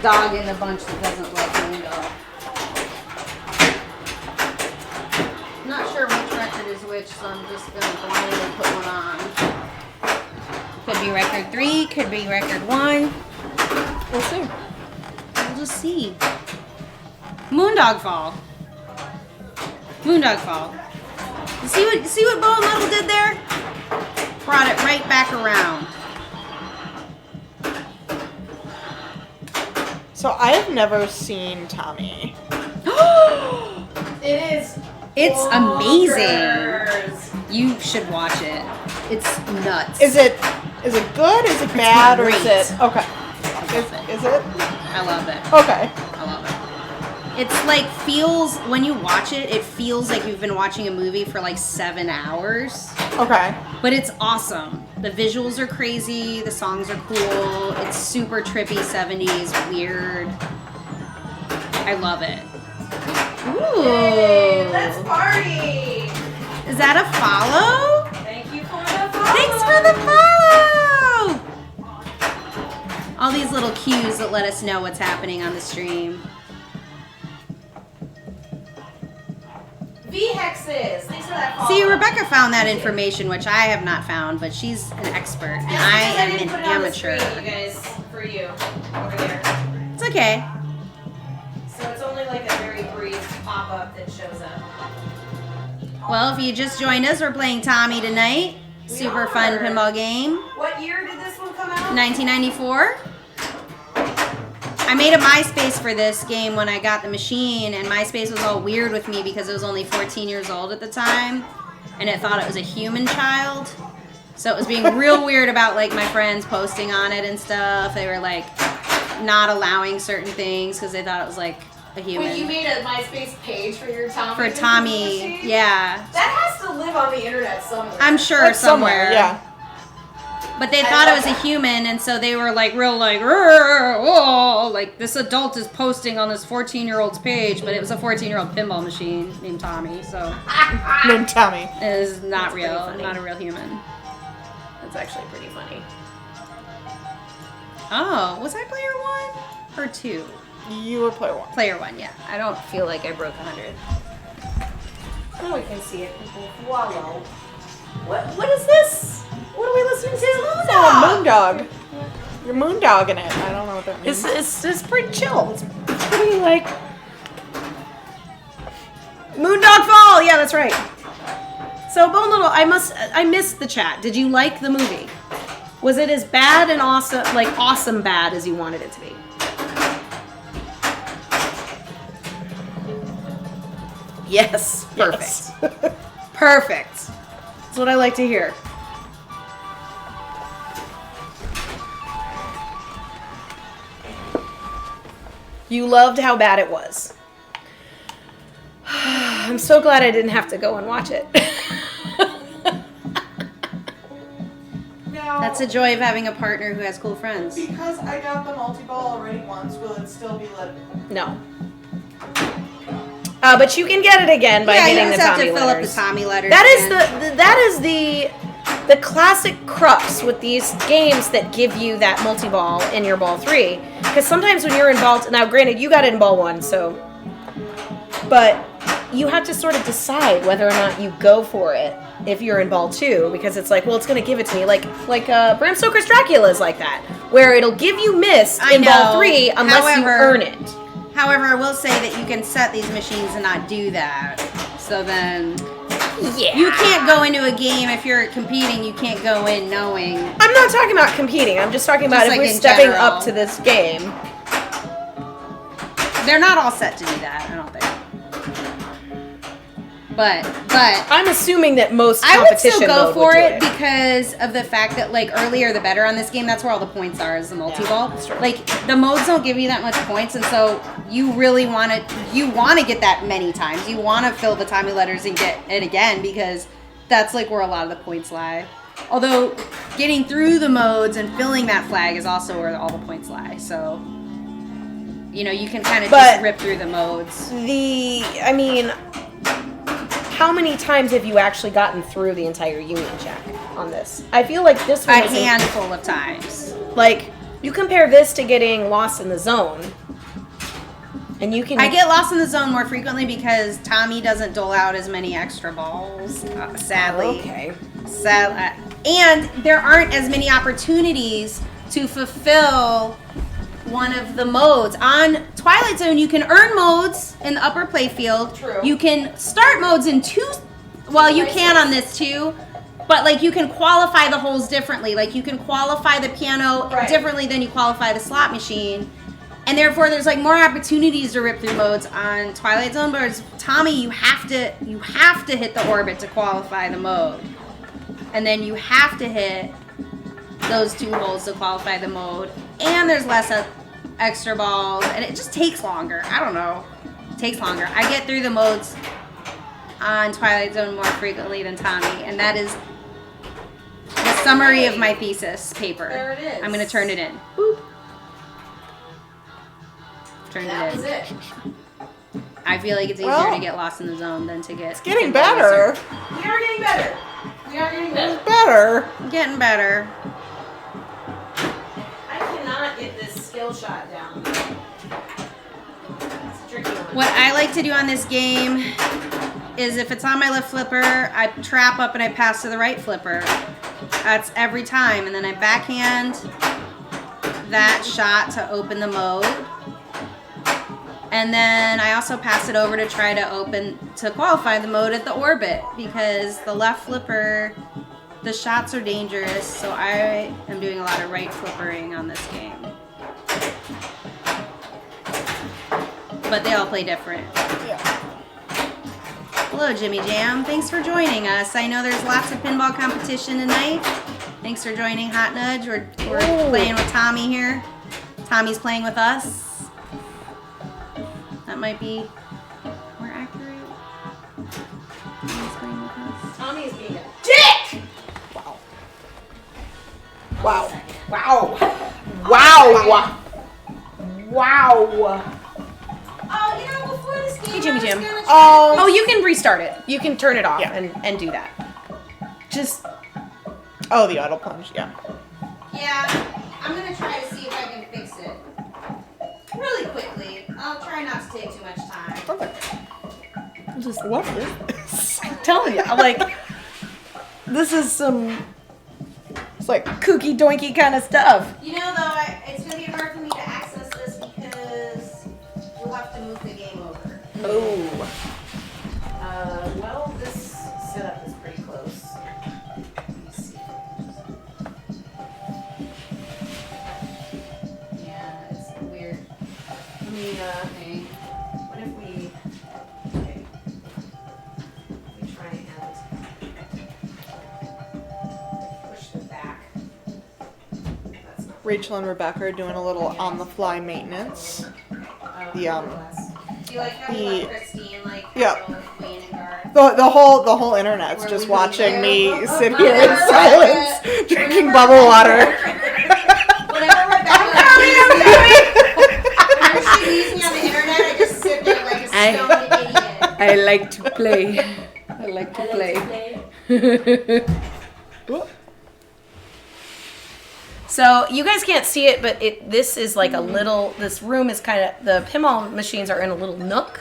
dog in the bunch that doesn't like Moondog. I'm not sure which record is which, so I'm just gonna blindly put one on. Could be record 3, could be record 1. We'll see. We'll just see. Moondog Fall. Moondog Fall. You see what Bo and Little did there? Brought it right back around. So I have never seen Tommy. It is. It's amazing. bonkers. You should watch it. It's nuts. Is it good? Is it bad? Or is great. it okay? Is it? I love it. Okay. I love it. It's like when you watch it, it feels like you've been watching a movie for like 7 hours. Okay. But it's awesome. The visuals are crazy. The songs are cool. It's super trippy 70s, weird. I love it. Ooh. Hey, let's party. Is that a follow? Thank you for the follow. Thanks for the follow! All these little cues that let us know what's happening on the stream. V-Hexes. Thanks for that See, Rebecca found that information, which I have not found, but she's an expert, and I am an amateur. You guys, for you, over there. It's okay. So it's only like a very brief pop-up that shows up. Well, if you just joined us, we're playing Tommy tonight. Super fun pinball game. What year did this one come out? 1994. I made a MySpace for this game when I got the machine, and MySpace was all weird with me because it was only 14 years old at the time, and it thought it was a human child. So it was being real weird about like my friends posting on it and stuff. They were like not allowing certain things because they thought it was like a human. Wait, you made a MySpace page for your Tommy? For Tommy, yeah. That has to live on the internet somewhere. I'm sure Like somewhere. Yeah. But they thought it was a human, and so they were like real like, oh, like this adult is posting on this 14-year-old's page, but it was a 14-year-old pinball machine named Tommy, so Named Tommy. it is not That's pretty real, funny. not a real human. That's actually pretty funny. Oh, was I player 1 or 2? You were player 1. Player 1, yeah. I don't feel like I broke 100. Oh, we can see it. Wallow. What is this? What are we listening to? Moondog. You're moondogging it. I don't know what that means. It's pretty chill. It's pretty like Moondog Fall. Yeah, that's right. So Bone Little, I missed the chat. Did you like the movie? Was it as bad and awesome, like awesome bad as you wanted it to be? Yes. Perfect. Yes. Perfect. That's what I like to hear. You loved how bad it was. I'm so glad I didn't have to go and watch it. Now, That's the joy of having a partner who has cool friends. because I got the multi-ball already once, will it still be lit? No. But you can get it again by Yeah, you getting just the have Tommy to fill up the letters. Tommy letters. That is the classic crux with these games that give you that multi-ball in your ball 3. Because sometimes when you're in ball, now granted you got it in ball 1, so, but you have to sort of decide whether or not you go for it if you're in ball 2, because it's like, well, it's going to give it to me. Like Bram Stoker's Dracula is like that, where it'll give you miss in ball 3 unless you earn it. However, I will say that you can set these machines and not do that. So then Yeah. you can't go into a game if you're competing. You can't go in knowing. I'm not talking about competing. I'm just talking about Just if like we're in stepping general. up to this game. They're not all set to do that, I don't think. But I'm assuming that most I would competition still go mode for would do it because of the fact that like earlier the better on this game. That's where all the points are, is the multi-ball. that's true. Like the modes don't give you that much points, and so you really want to get that many times. You want to fill the Tommy letters and get it again, because that's like where a lot of the points lie. Although getting through the modes and filling that flag is also where all the points lie. So you know, you can kind of just rip through the modes. I mean, how many times have you actually gotten through the entire Union Jack on this? I feel like this one A is handful of times. like, you compare this to getting lost in the zone, and you can. I get lost in the zone more frequently because Tommy doesn't dole out as many extra balls, sadly. Okay. And there aren't as many opportunities to fulfill one of the modes. On Twilight Zone, you can earn modes in the upper playfield. True. You can start modes in two. Well, you can on this too. But like you can qualify the holes differently. Like you can qualify the piano differently than you qualify the slot machine. And therefore there's like more opportunities to rip through modes on Twilight Zone, but as Tommy, you have to hit the orbit to qualify the mode. And then you have to hit those 2 holes to qualify the mode. And there's less extra balls, and it just takes longer. I don't know. It takes longer. I get through the modes on Twilight Zone more frequently than Tommy, and that is the summary of my thesis paper. There it is. I'm going to turn it in. Boop. Turn That it was in. it. I feel like it's easier Well, to get lost in the zone than to get... It's getting better. We are getting better. We are getting better. It's better. Getting better. I cannot get this skill shot down. It's a tricky one. What I like to do on this game is if it's on my left flipper, I trap up and I pass to the right flipper. That's every time. And then I backhand that shot to open the mode. And then I also pass it over to try to qualify the mode at the orbit, because the left flipper, the shots are dangerous, so I am doing a lot of right flippering on this game. But they all play different. Yeah. Hello, Jimmy Jam. Thanks for joining us. I know there's lots of pinball competition tonight. Thanks for joining Hot Nudge. We're playing with Tommy here. Tommy's playing with us. That might be more accurate. Tommy's playing with us. Tommy's being a dick! Wow. Wow. Wow. Wow. Oh, you know, before this game, Hey, Jimmy Jam. Oh, You can restart it. You can turn it off Yeah. and do that. Just Oh, the auto plunge. Yeah. Yeah, I'm gonna try to see if I can fix it really quickly. I'll try not to take too much time. Perfect. just What is this? I'm telling you, like this is some It's like kooky doinky kind of stuff. You know, though, it's gonna be hard for me to access this because we'll have to move the game over. Oh. Well, this setup is pretty close. Let me see. Yeah, it's weird. Let me, Okay. what if we, okay. Let me try and push this back. That's not. Rachel and Rebecca are doing a little on-the-fly maintenance. The Do you like how you The- let Christine, like, Yeah. handle Wayne and Garth? The whole internet's Where just we watching me go. sit here in silence, drinking bubble water. Whenever Rebecca leaves me on the internet, I just sit there like a stone idiot. I like to play. I like to play. So you guys can't see it, but this is like a little. This room is kind of, the pinball machines are in a little nook,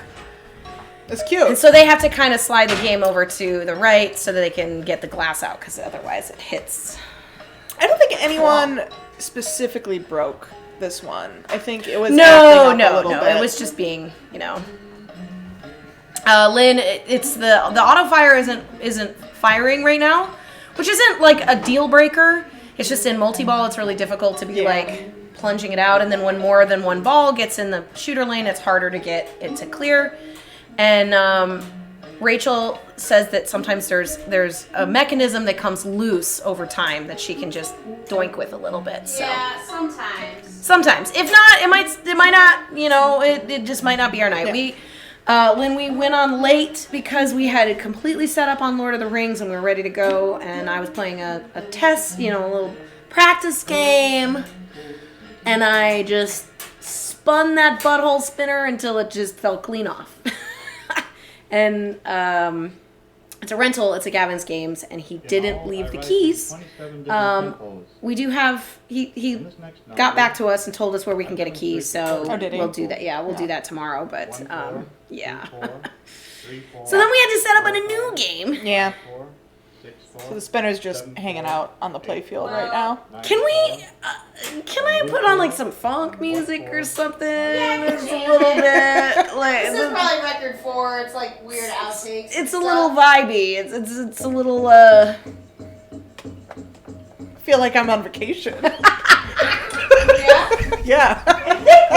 It's cute. and so they have to kind of slide the game over to the right so that they can get the glass out, because otherwise it hits. I don't think anyone specifically broke this one. I think it was No. acting up a little bit. It was just being, Lynn, it's the auto fire isn't firing right now, which isn't like a deal breaker. It's just in multi-ball, it's really difficult to be like plunging it out, and then when more than one ball gets in the shooter lane, it's harder to get it to clear. And Rachel says that sometimes there's a mechanism that comes loose over time that she can just doink with a little bit. So. Yeah, sometimes. Sometimes. If not, it might not, it just might not be our night. Yeah. Lynn, we went on late because we had it completely set up on Lord of the Rings and we were ready to go, and I was playing a test, a little practice game, and I just spun that butthole spinner until it just fell clean off. And it's a rental, it's a Gavin's Games, and he didn't leave the keys. We do have, he got back to us and told us where we can get a key, so Oh, did he? we'll do that. Yeah, we'll do that tomorrow, but yeah. So then we had to set up in a new game. Yeah. So the spinner's just hanging out on the playfield right now. Can I put on like some funk music or something? Just a little bit. Like, This is probably record 4. It's like weird outtakes. it's a little vibey. It's a little I feel like I'm on vacation. Yeah? Yeah.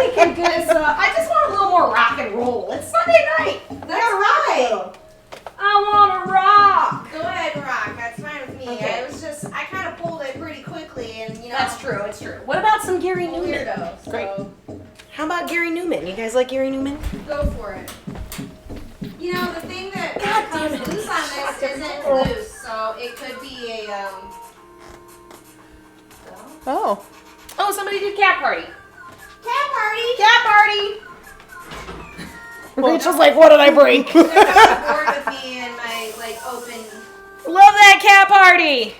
we can get some. I just want a little more rock and roll. It's Sunday night. That's right. I want to rock. Go ahead and rock. That's fine with me. Okay. I kind of pulled it pretty quickly, and That's true. It's true. What about some Gary Newman? Weirdo. So Great. How about Gary Newman? You guys like Gary Newman? go for it. The thing that God comes damn it. loose on this isn't loose, so it could be a Oh. Oh, somebody did cat party. cat party. Cat party. Rachel's like, what did I break? They're on board with me and my open. Love that cat party.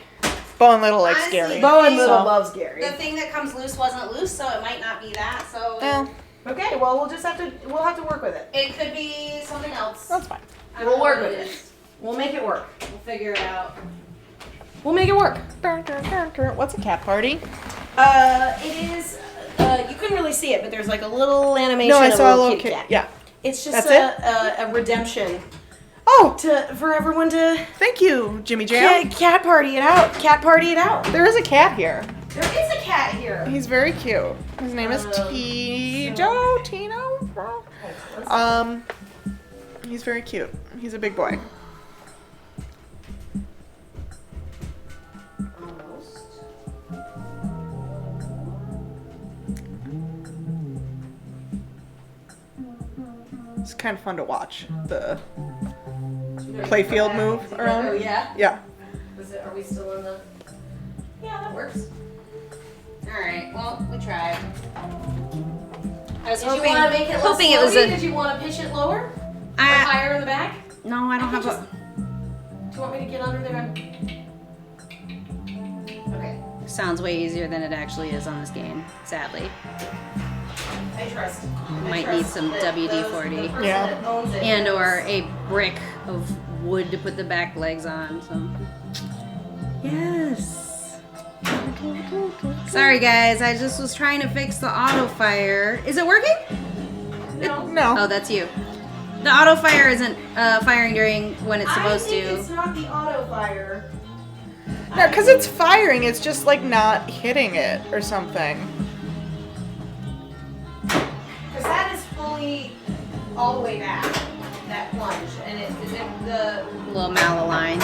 Bowen Little likes Honestly, Gary. Bowen So- Little loves Gary. The thing that comes loose wasn't loose, so it might not be that. So Well, Okay, well we'll have to work with it. it could be something else. that's fine. We'll work with it. We'll make it work. We'll figure it out. We'll make it work. What's a cat party? It is. You couldn't really see it, but there's like a little animation. No, I of saw a little kitty kid. cat. Yeah. It's just That's a redemption Oh, for everyone to thank you, Jimmy Jam. cat party it out. Cat party it out. There is a cat here. There is a cat here. He's very cute. His name is Tino. He's very cute. He's a big boy. It's kind of fun to watch the playfield move around. Oh yeah. Yeah. Are we still in the? Yeah, that works. All right. Well, we tried. I was hoping- Did you want to make it less hoping it was floaty? a- Did you want to pitch it lower? Or I- higher in the back? No, I don't have a. Do you want me to get under there? Okay. Sounds way easier than it actually is on this game. Sadly, I trust. might need some WD-40 the person Yeah. that owns it and knows. or a brick of wood to put the back legs on. So. Yes. Sorry guys, I just was trying to fix the auto fire. Is it working? Oh, No. that's you. The auto fire isn't firing during when it's supposed I think to. it's not the auto fire. No, because it's firing. It's just like not hitting it or something. Because that is fully all the way back, that plunge. And it is it the. A little malaligned.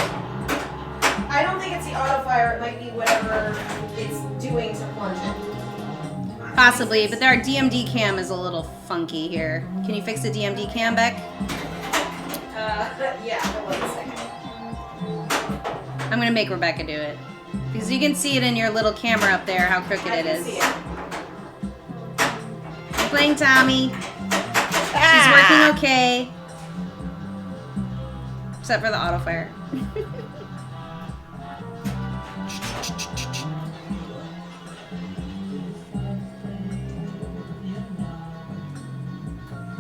I don't think it's the auto fire. It might be whatever it's doing to plunge it. Possibly, but our DMD cam is a little funky here. Can you fix the DMD cam, Beck? Yeah, hold on a second. I'm gonna make Rebecca do it. Because you can see it in your little camera up there how crooked I it can is. see it. I'm playing Tommy. She's working okay. Except for the auto fire.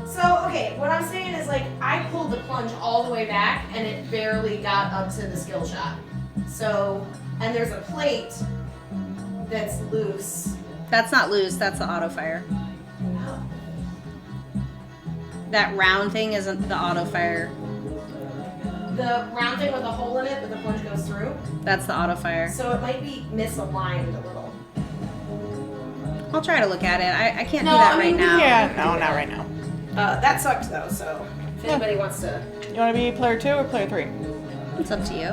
So, okay, what I'm saying is like I pulled the plunge all the way back and it barely got up to the skill shot. So, and there's a plate that's loose. That's not loose, that's the auto fire. That round thing isn't the auto fire. The round thing with a hole in it that the plunge goes through. That's the auto fire. So it might be misaligned a little. I'll try to look at it. I can't No, do that I mean, right now. Yeah, no, not right now. That sucked though, so if anybody wants to. You want to be player 2 or player 3? It's up to you.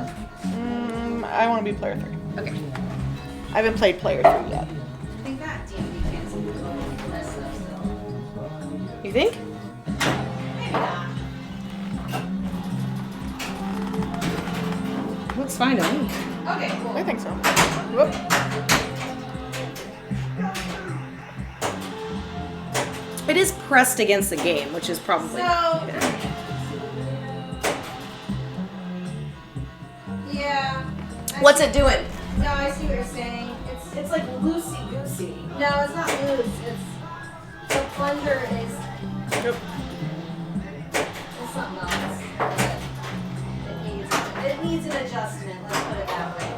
I want to be player 3. Okay. I haven't played player 3 yet. I think that DMD can's a little messed up still. You think? Maybe not. Looks fine to me. Okay, cool. I think so. Whoop. It is pressed against the game, which is probably. So, yeah. What's it doing? No, I see what you're saying. It's like loosey goosey. No, it's not loose. It's the plunger is Yep. it's something else. It needs an adjustment. Let's put it that way.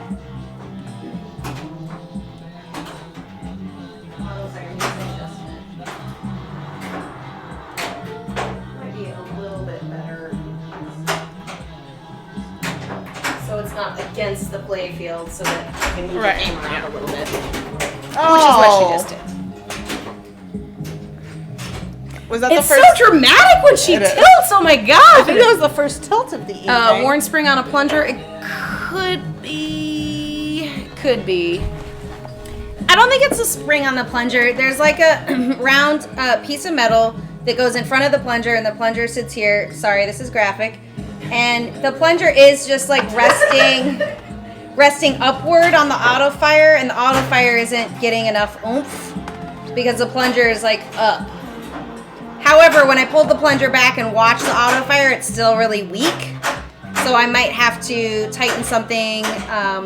Auto fire needs an adjustment. Might be a little bit better. So it's not against the play field, so that you can move Right, the game around yeah. a little bit. Oh. Which is what she just did. Was that It's the so first? dramatic when she It is. tilts. Oh my god! I think that was the first tilt of the evening. Warren spring on a plunger. It could be. Could be. I don't think it's a spring on the plunger. There's like a round piece of metal that goes in front of the plunger, and the plunger sits here. Sorry, this is graphic. And the plunger is just like resting upward on the auto fire, and the auto fire isn't getting enough oomph because the plunger is like up. However, when I pulled the plunger back and watched the auto fire, it's still really weak. So I might have to tighten something.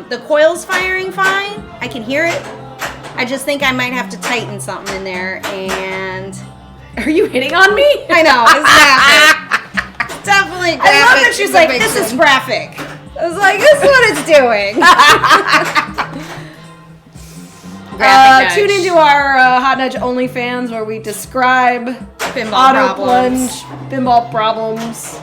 The coil's firing fine. I can hear it. I just think I might have to tighten something in there. And Are you hitting on me? I know, it's laughing. definitely graphic. I love that she's like, this is graphic. I was like, this is what it's doing. Tune into our Hot Nudge OnlyFans where we describe Pinball problems. plunge, pinball problems,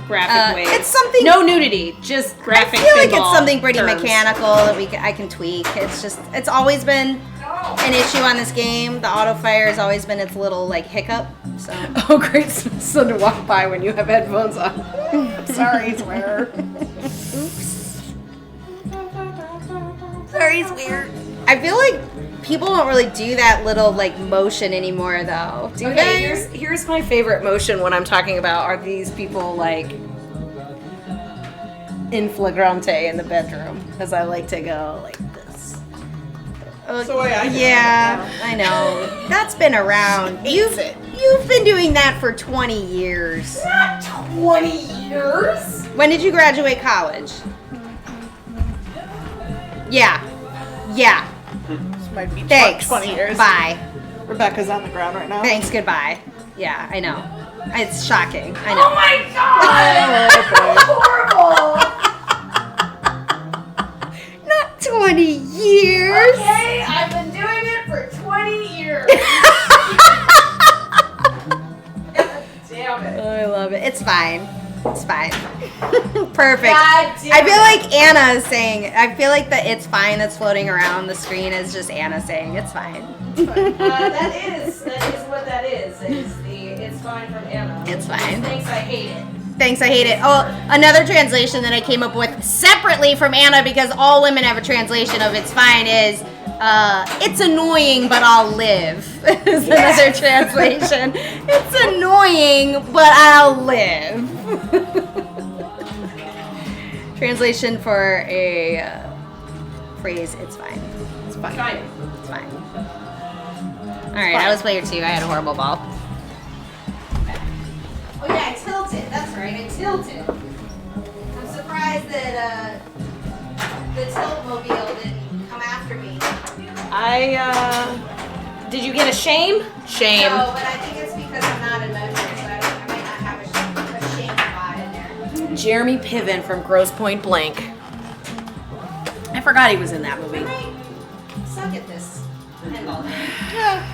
graphic ways. It's something. No nudity, just graphic. I feel like pinball it's something pretty terms. mechanical that I can tweak. It's always been an issue on this game. The auto fire has always been its little like hiccup. So. Oh, great son to walk by when you have headphones on. Sorry, swear. Oops. Sorry, swear. I feel like people don't really do that little like motion anymore, though. Do Okay, they? here's my favorite motion when I'm talking about are these people like in flagrante in the bedroom, because I like to go like this. So Yeah, I know. That's been around. You've been doing that for 20 years. Not 20 years. When did you graduate college? Yeah. This might be Thanks. 20 years. Bye. Rebecca's on the ground right now. Thanks, goodbye. Yeah, I know. It's shocking. I Oh know. my god! Horrible. Not 20 years. Okay, I've been doing it for 20 years. Damn it. Oh, I love it. It's fine. It's fine. Perfect. God damn I feel like Anna is saying. I feel like the "it's fine" that's floating around the screen is just Anna saying it's fine. That is what that is. It's fine from Anna. It's fine. Thanks, I hate it. Thanks, I hate it. Oh, another translation that I came up with separately from Anna because all women have a translation of "it's fine" is "it's annoying, but I'll live." Is another translation. It's annoying, but I'll live. Translation for a phrase: "It's fine." It's fine. Fine. It's fine. All right, I was player 2. I had a horrible ball. Oh yeah, I tilted. That's right, I tilted. I'm surprised that the tilt-mobile didn't come after me. Did you get a shame? Shame. No, but I think it's because I'm not a motor, so I might not have a shame spot in there. Jeremy Piven from Grosse Point Blank. I forgot he was in that movie. I might suck at this pinball. Yeah.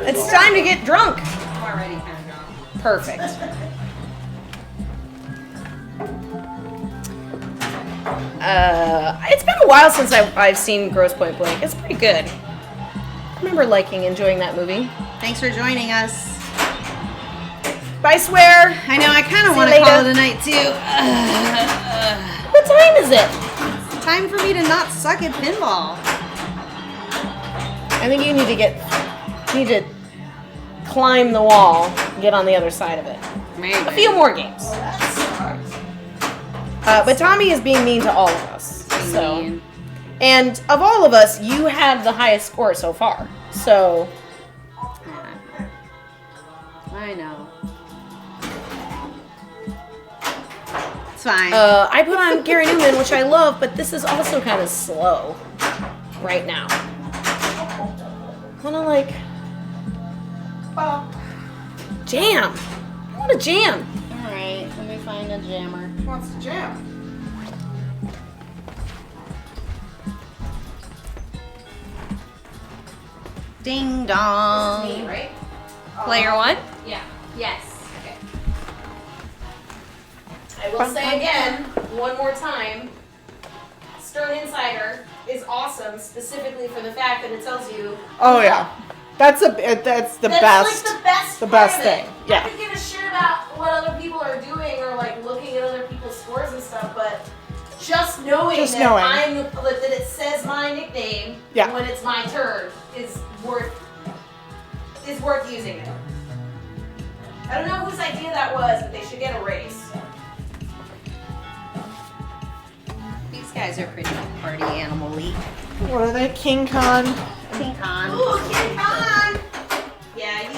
It's time to get drunk. I'm already kind of drunk. Perfect. It's been a while since I've seen Grosse Point Blank. It's pretty good. I remember enjoying that movie. Thanks for joining us. Bye, swear. I know, I kind of See want you to call it later. a night too. What time is it? Time for me to not suck at pinball. I think you need to climb the wall, get on the other side of it. Maybe. A few more games. But Tommy is being mean to all of us. So, Mean. and of all of us, you had the highest score so far. So, I know. It's fine. I put on Gary Newman, which I love, but this is also kind of slow right now. Wanna jam? I want to jam. Alright, let me find a jammer. Who wants to jam? Ding dong. Me, right? Player 1? Yeah. Yes. Okay. I will say again, one more time, Stern Insider is awesome, specifically for the fact that it tells you. Oh yeah, that's the best. That's like the best. the part best of thing. It. Yeah. I could give a shit about what other people are doing or like looking at other people's scores and stuff, but just knowing that that it says my nickname Yeah. when it's my turn is worth using it. I don't know whose idea that was, but they should get a raise. These guys are pretty party animal-y. What are they? King Kong. King Kong. Ooh, King Kong! Yeah, he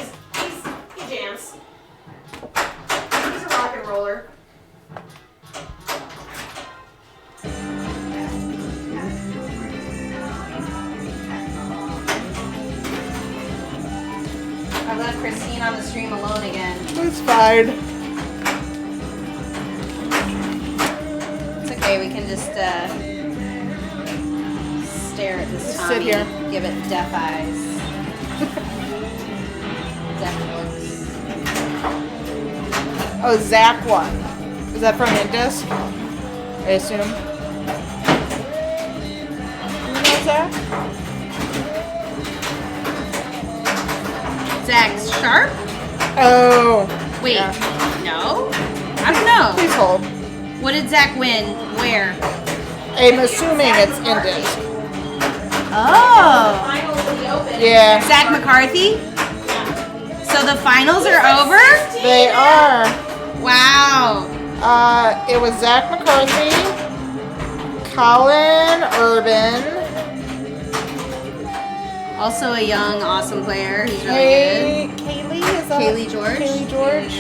jams. He's a rock and roller. I left Christine on the stream alone again. It's fine. okay. We can just stare at this Tommy. Sit here. Give it death eyes. Death looks. Oh, Zach won. Is that from Indus? I assume. You know Zach? Zach Sharp? Oh. Wait, Yeah. no? I don't know. Please hold. What did Zach win? Where? I'm assuming it's Indus. Oh. Finals of the Open. Yeah. Zach McCarthy? So the finals are over? They are. Wow. It was Zach McCarthy, Colin Urban, Also a young, awesome player who's really good. Kaylee, is that Kaylee George. Kaylee George.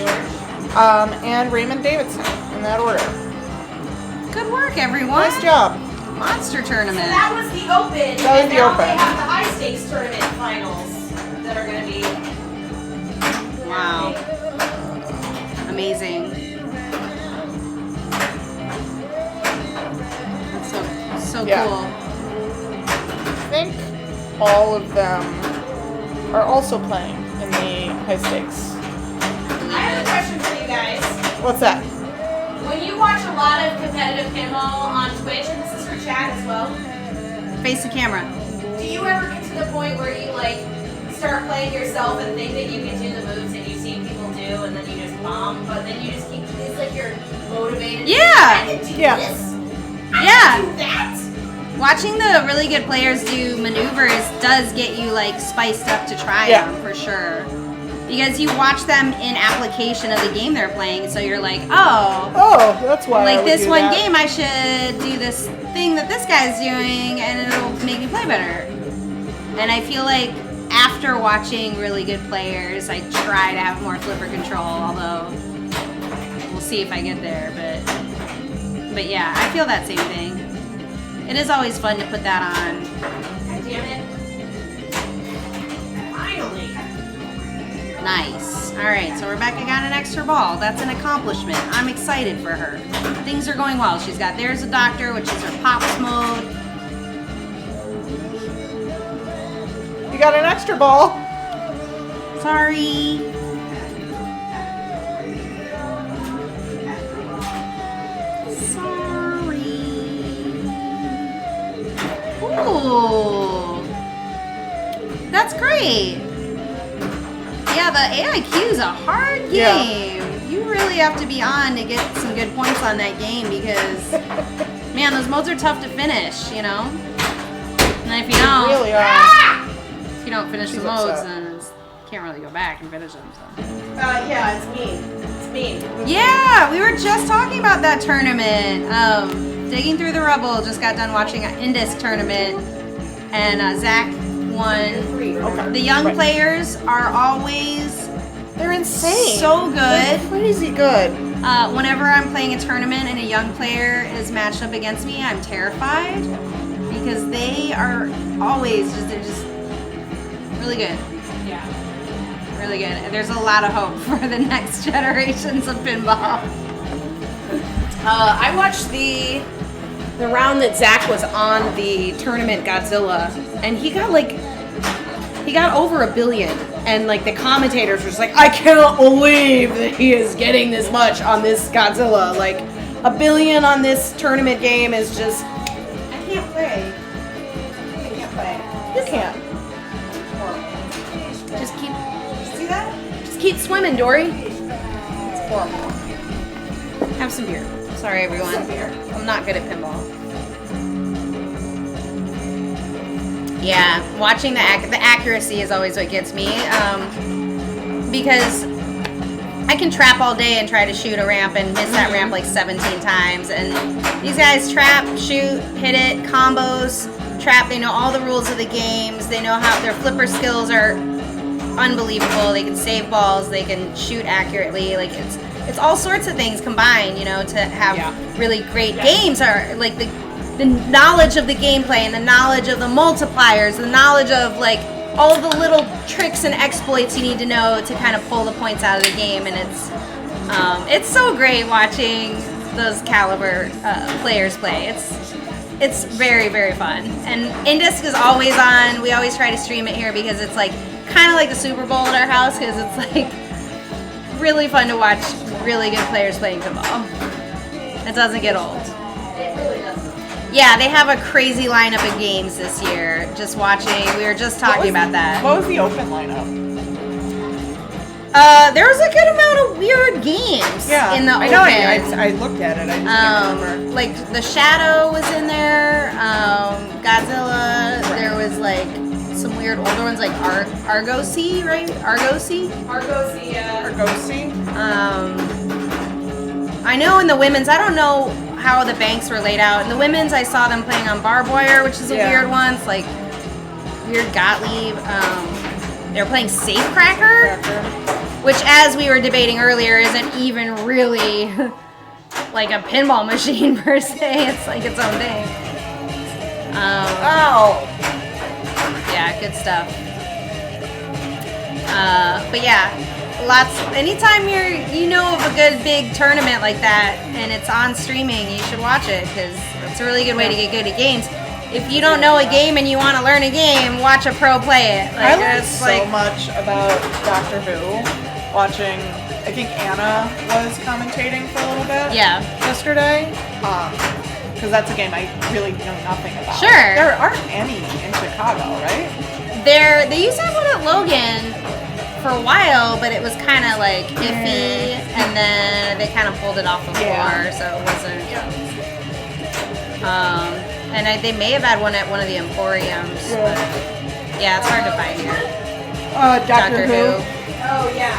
And Raymond Davidson, in that order. Good work, everyone. Nice job. Monster tournament. That was the Open. That was and the now Open. they have the high stakes tournament finals that are going to be. Wow. Amazing. That's so Yeah. cool. I think all of them are also playing in the high stakes. I have a question for you guys. What's that? When you watch a lot of competitive pinball on Twitch, and this is for chat as well, Face the camera. do you ever get to the point where you like start playing yourself and think that you can do the moves that you've seen people do, and then you just bomb, but then you just keep, it's like you're motivated. Yeah. I can do Yeah. this. I Yeah. can do that. Watching the really good players do maneuvers does get you like spiced up to try Yeah. them for sure. Because you watch them in application of the game they're playing, so you're like, oh, Oh, that's why I like would this do one that. game I should do this thing that this guy's doing and it'll make me play better. And I feel like after watching really good players, I try to have more flipper control, although we'll see if I get there, but yeah, I feel that same thing. It is always fun to put that on. God damn it. Finally. Nice. All right, so Rebecca got an extra ball. That's an accomplishment. I'm excited for her. Things are going well. She's got There's a Doctor, which is her pops mode. You got an extra ball. Sorry. Sorry. Ooh. That's great. Yeah, the AIQ is a hard game. Yeah. You really have to be on to get some good points on that game because, man, those modes are tough to finish, you know? And then if you don't, Really are. if you don't finish She's the modes, upset. then you can't really go back and finish them. So. Yeah, it's mean. It's mean. Yeah, we were just talking about that tournament. Digging Through the Rubble just got done watching an Indus tournament, and Zach won. Okay. The young Right. players are always They're insane. so good. They're crazy good. Whenever I'm playing a tournament and a young player is matched up against me, I'm terrified because they are always they're just really good. Yeah. Really good. And there's a lot of hope for the next generations of pinball. I watched the round that Zach was on the tournament Godzilla, and he got over 1 billion, and like the commentators were just like, I cannot believe that he is getting this much on this Godzilla. Like 1 billion on this tournament game is just, I can't play. I can't play. You can't. Just keep, see that? Just keep swimming, Dory. It's horrible. Have some beer. Sorry, everyone. Some beer. I'm not good at pinball. Yeah, watching the accuracy is always what gets me, because I can trap all day and try to shoot a ramp and miss that ramp like 17 times, and these guys trap, shoot, hit it, combos, trap. They know all the rules of the games. They know how their flipper skills are unbelievable. They can save balls. They can shoot accurately. Like it's all sorts of things combined, you know, to have really great games. Are like the knowledge of the gameplay and the knowledge of the multipliers, the knowledge of like all the little tricks and exploits you need to know to kind of pull the points out of the game. And it's so great watching those caliber players play. It's very, very fun. And Indisc is always on. We always try to stream it here because it's like kind of like the Super Bowl at our house because it's like really fun to watch really good players playing pinball. It doesn't get old. It really doesn't. Yeah, they have a crazy lineup of games this year. Just watching, we were just talking about that. What was the open lineup? There was a good amount of weird games in the open. I know. I looked at it. I just can't remember. Like the Shadow was in there. Godzilla. There was like some weird older ones like Argosy, right? Argosy. Yeah. Argosy. I know in the women's, I don't know how the banks were laid out. In the women's, I saw them playing on barbed wire, which is a weird one. It's like weird Gottlieb. They were playing Safecracker, which, as we were debating earlier, isn't even really like a pinball machine per se. It's like its own thing. Yeah, good stuff. But yeah, anytime you know of a good big tournament like that and it's on streaming, you should watch it because it's a really good way to get good at games. If you don't know a game and you want to learn a game, watch a pro play it. Like, I learned so much about Doctor Who watching. I think Anna was commentating for a little bit. Yesterday, because that's a game I really know nothing about. Sure. There aren't any in Chicago, right? They used to have one at Logan for a while, but it was kind of like iffy, and then they kind of pulled it off the floor, so it wasn't. And they may have had one at one of the Emporiums, but yeah, it's hard to find here. Doctor Who. Oh yeah.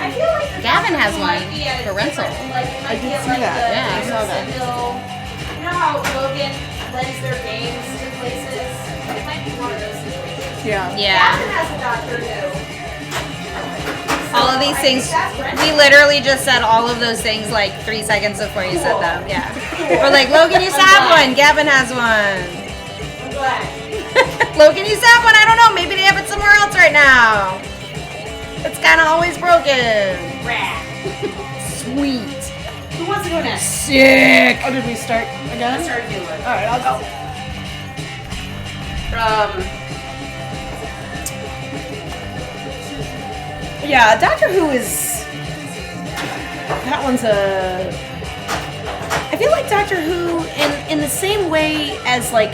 I feel like Gavin has one for rental. I did see that. Yeah, I saw that. You know how Logan lends their games to places? It might be one of those situations. Yeah. Gavin has a Doctor Who. All of these things, we literally just said all of those things like 3 seconds before you said them. Yeah. We're like, Logan used to have one. Gavin has one. I'm glad. Logan used to have one. I don't know. Maybe they have it somewhere else right now. It's kind of always broken. Rad. Sweet. Who wants to go next? Sick. Oh, did we start again? Let's start a new one. All right, I'll go. Yeah, Doctor Who is. That one's a. I feel like Doctor Who, in the same way as like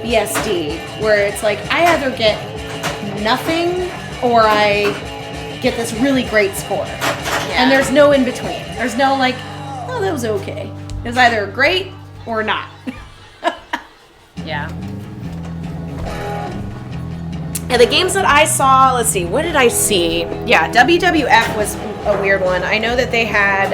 BSD, where it's like I either get nothing or I get this really great score, and there's no in between. There's no like, oh, that was okay. It's either great or not. Yeah. Yeah, the games that I saw, let's see, what did I see? Yeah, WWF was a weird one. I know that they had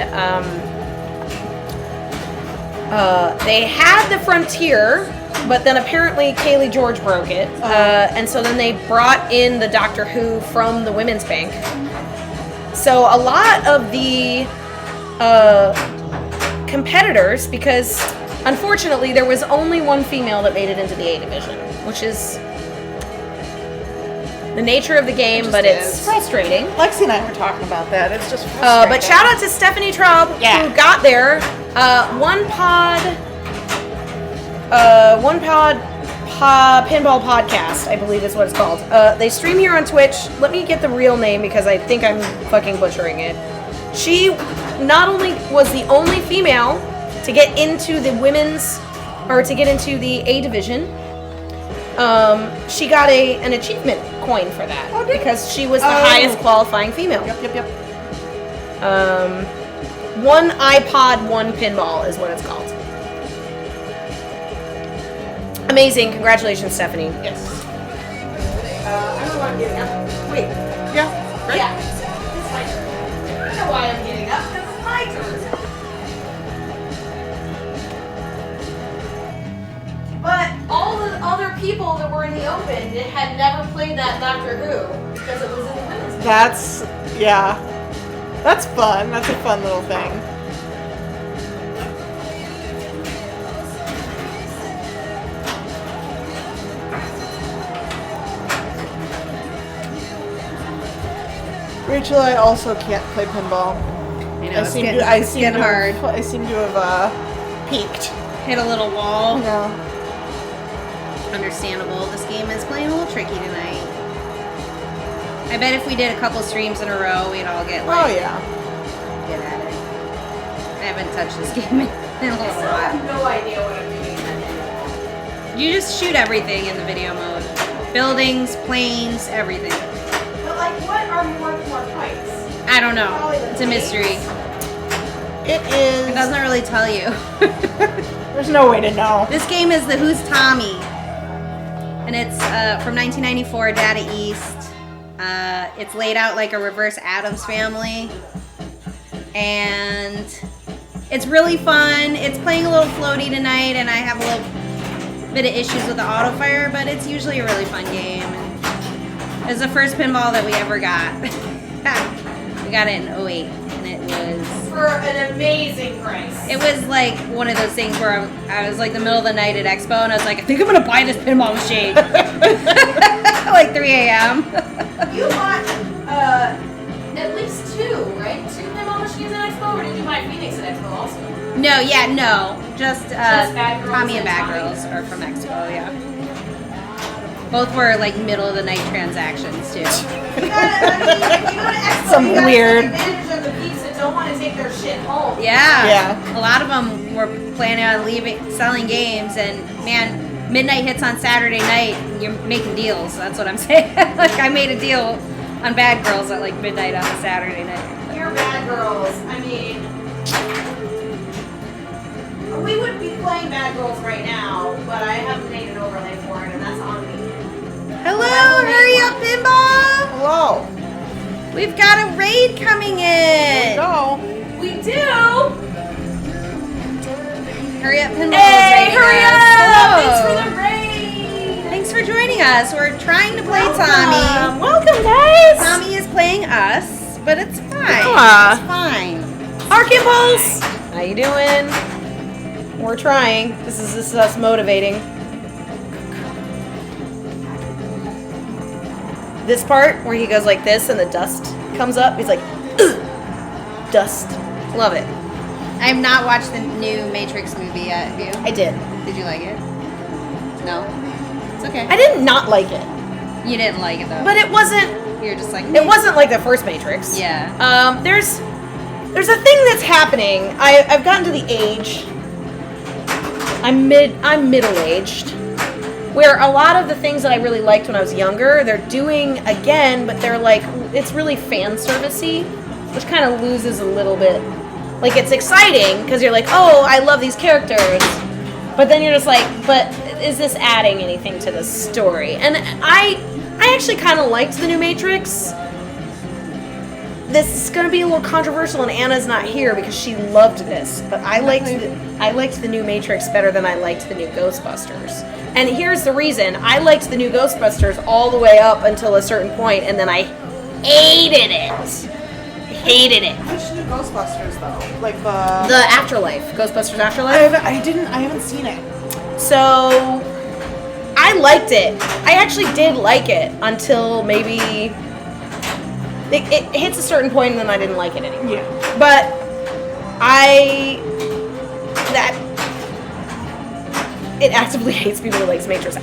the Frontier, but then apparently Kaylee George broke it. And so then they brought in the Doctor Who from the Women's Bank. So a lot of the competitors, because unfortunately there was only one female that made it into the A division, which is the nature of the game, but it's frustrating. Lexi and I were talking about that. It's just frustrating. But shout out to Stephanie Traub, who got there. One pod Pinball Podcast, I believe is what it's called. They stream here on Twitch. Let me get the real name because I think I'm fucking butchering it. She not only was the only female to get into the women's, or to get into the A division, she got an achievement coin for that because she was the highest qualifying female. Yep. One iPod, one pinball is what it's called. Amazing. Congratulations, Stephanie. Yes. I don't know why I'm getting up. Wait. Yeah. Right? Yeah. It's my turn. I don't know why I'm getting up because it's my turn. But all the other people that were in the open had never played that Doctor Who because it was in the women's. That's fun. That's a fun little thing. Rachel, I also can't play pinball. I know, I seem getting hard. I seem to have peaked. Hit a little wall. No. Understandable. This game is playing a little tricky tonight. I bet if we did a couple streams in a row, we'd all get like, yeah. Get at it. I haven't touched this game in a little while. I have no idea what I'm doing. You just shoot everything in the video mode. Buildings, planes, everything. But like, what are more fights? I don't know. It's a mystery. It is. It doesn't really tell you. There's no way to know. This game is the Who's Tommy? And it's from 1994, Data East. It's laid out like a reverse Addams Family. And it's really fun. It's playing a little floaty tonight, and I have a little bit of issues with the auto fire, but it's usually a really fun game. And it's the first pinball that we ever got. We got it in 08, and it was... For an amazing price. It was like one of those things where I was like the middle of the night at Expo, and I was like, I think I'm going to buy this pinball machine. Like 3 a.m. You bought at least 2, right? 2 pinball machines at Expo, or did you buy Phoenix at Expo also? No, just Bad Girls Tommy and Bad Tommy? Girls are from Expo, yeah. Both were like middle of the night transactions too. You gotta, if you go to Expo, Some you gotta weird- take advantage of the peeps that don't want to take their shit home. Yeah. A lot of them were planning on selling games, and man, midnight hits on Saturday night, and you're making deals. That's what I'm saying. Like I made a deal on Bad Girls at like midnight on a Saturday night. You're Bad Girls. I mean, we would be playing Bad Girls right now, but I haven't made an overlay for it, and that's on me. Hello, hurry up, pinball! Hello. We've got a raid coming in. Go. We do. Hurry up, pinball! Hey, hurry up! Hello. Thanks for the raid. Thanks for joining us. We're trying to play Tommy. Welcome, guys. Tommy is playing us, but it's fine. Yeah. It's fine. Arkin Balls. How you doing? We're trying. This is us motivating. This part where he goes like this and the dust comes up, he's like, ugh, dust. Love it. I have not watched the new Matrix movie yet. Have you? I did. Did you like it? No. It's okay. I did not like it, You didn't like it though. but it wasn't. You're just like. It wasn't like the first Matrix. Yeah. There's a thing that's happening. I've gotten to the age. I'm middle-aged, where a lot of the things that I really liked when I was younger, they're doing again, but they're like, it's really fan servicey, which kind of loses a little bit. Like, it's exciting because you're like, oh, I love these characters, but then you're just like, but is this adding anything to the story? And I actually kind of liked the new Matrix. This is going to be a little controversial, and Anna's not here because she loved this. But I liked the new Matrix better than I liked the new Ghostbusters. And here's the reason: I liked the new Ghostbusters all the way up until a certain point, and then I hated it. Hated it. Which new Ghostbusters though? Like the The Afterlife, Ghostbusters Afterlife. I haven't seen it. So I liked it. I actually did like it until maybe. It hits a certain point and then I didn't like it anymore. Yeah. But it actively hates people who likes Matrix.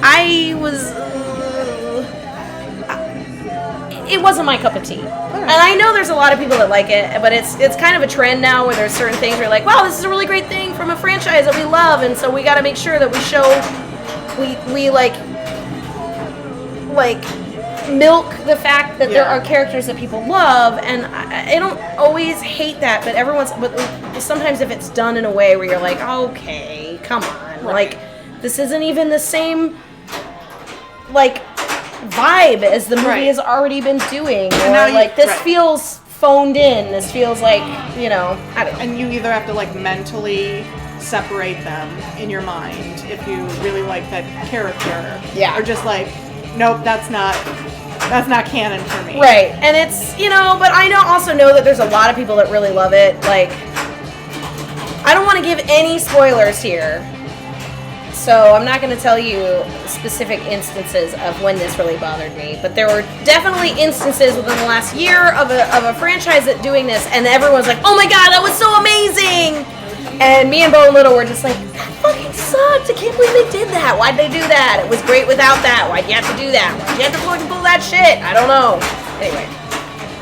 It wasn't my cup of tea. And I know there's a lot of people that like it, but it's kind of a trend now where there's certain things where you're like, wow, this is a really great thing from a franchise that we love, and so we got to make sure that we show, we like milk the fact that there are characters that people love, and I don't always hate that, but sometimes if it's done in a way where you're like, okay, come on, like this isn't even the same vibe as the movie has already been doing, or this feels phoned in. This feels like, I don't know. And you either have to mentally separate them in your mind if you really like that character, or just nope, that's not canon for me. Right. And it's, but I also know that there's a lot of people that really love it. I don't want to give any spoilers here. So I'm not going to tell you specific instances of when this really bothered me, but there were definitely instances within the last year of a franchise that doing this, and everyone's like, "Oh my god, that was so amazing!" And me and Bo and Little were just like, "That fucking sucked! I can't believe they did that. Why'd they do that? It was great without that. Why'd you have to do that? Why'd you have to fucking pull that shit? I don't know." Anyway,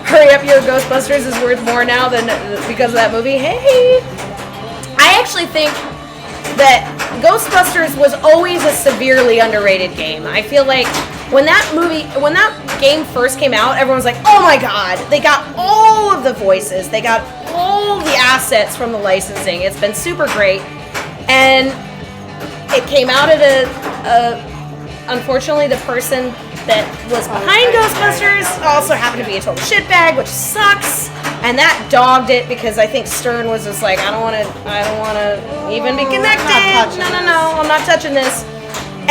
hurry up, your Ghostbusters is worth more now than because of that movie. Hey, I actually think that Ghostbusters was always a severely underrated game. I feel like when that game first came out, everyone's like, "Oh my god, they got all of the voices, they got all the assets from the licensing. It's been super great." And it came out at unfortunately, the person that was behind Ghostbusters also happened to be a total shitbag, which sucks. And that dogged it because I think Stern was just like, I don't want to even be connected. No, I'm not touching this.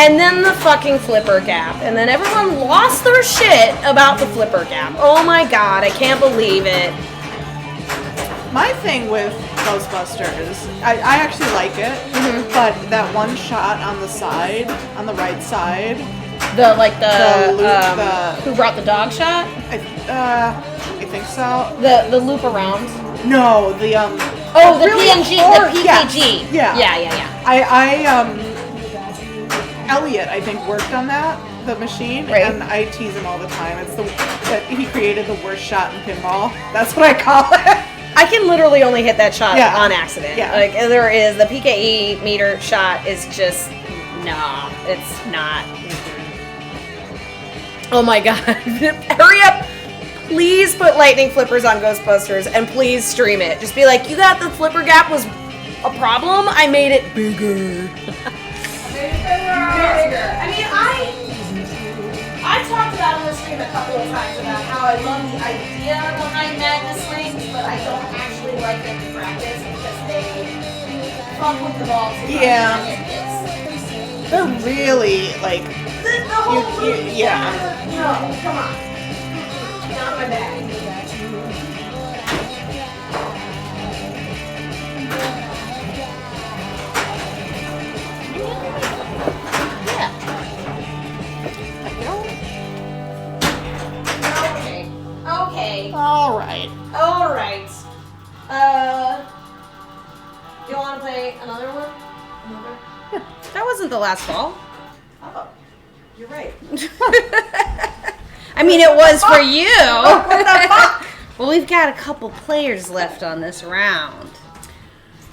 And then the fucking flipper gap. And then everyone lost their shit about the flipper gap. Oh my god, I can't believe it. My thing with Ghostbusters, I actually like it, but that one shot on the side, on the right side, who brought the dog shot? I think so. The loop around. No, the really PNG, the PKG. Yeah. Yeah. Elliot, I think, worked on the machine, right. And I tease him all the time. It's that he created the worst shot in pinball. That's what I call it. I can literally only hit that shot on accident. Yeah. Like, there is, the PKE meter shot is just, nah, it's not. Oh my god. Hurry up! Please put lightning flippers on Ghostbusters and please stream it. Just be like, you got the flipper gap was a problem? I made it bigger. I mean, I talked about on the stream a couple of times about how I love the idea behind Madness Rings, but I don't actually like them in practice because they fuck with the balls. Yeah. They're really, like, No, come on. Not my bag. Okay. All right. You want to play another one? That wasn't the last ball. Oh, you're right. I mean, it was for you. Well, we've got a couple players left on this round.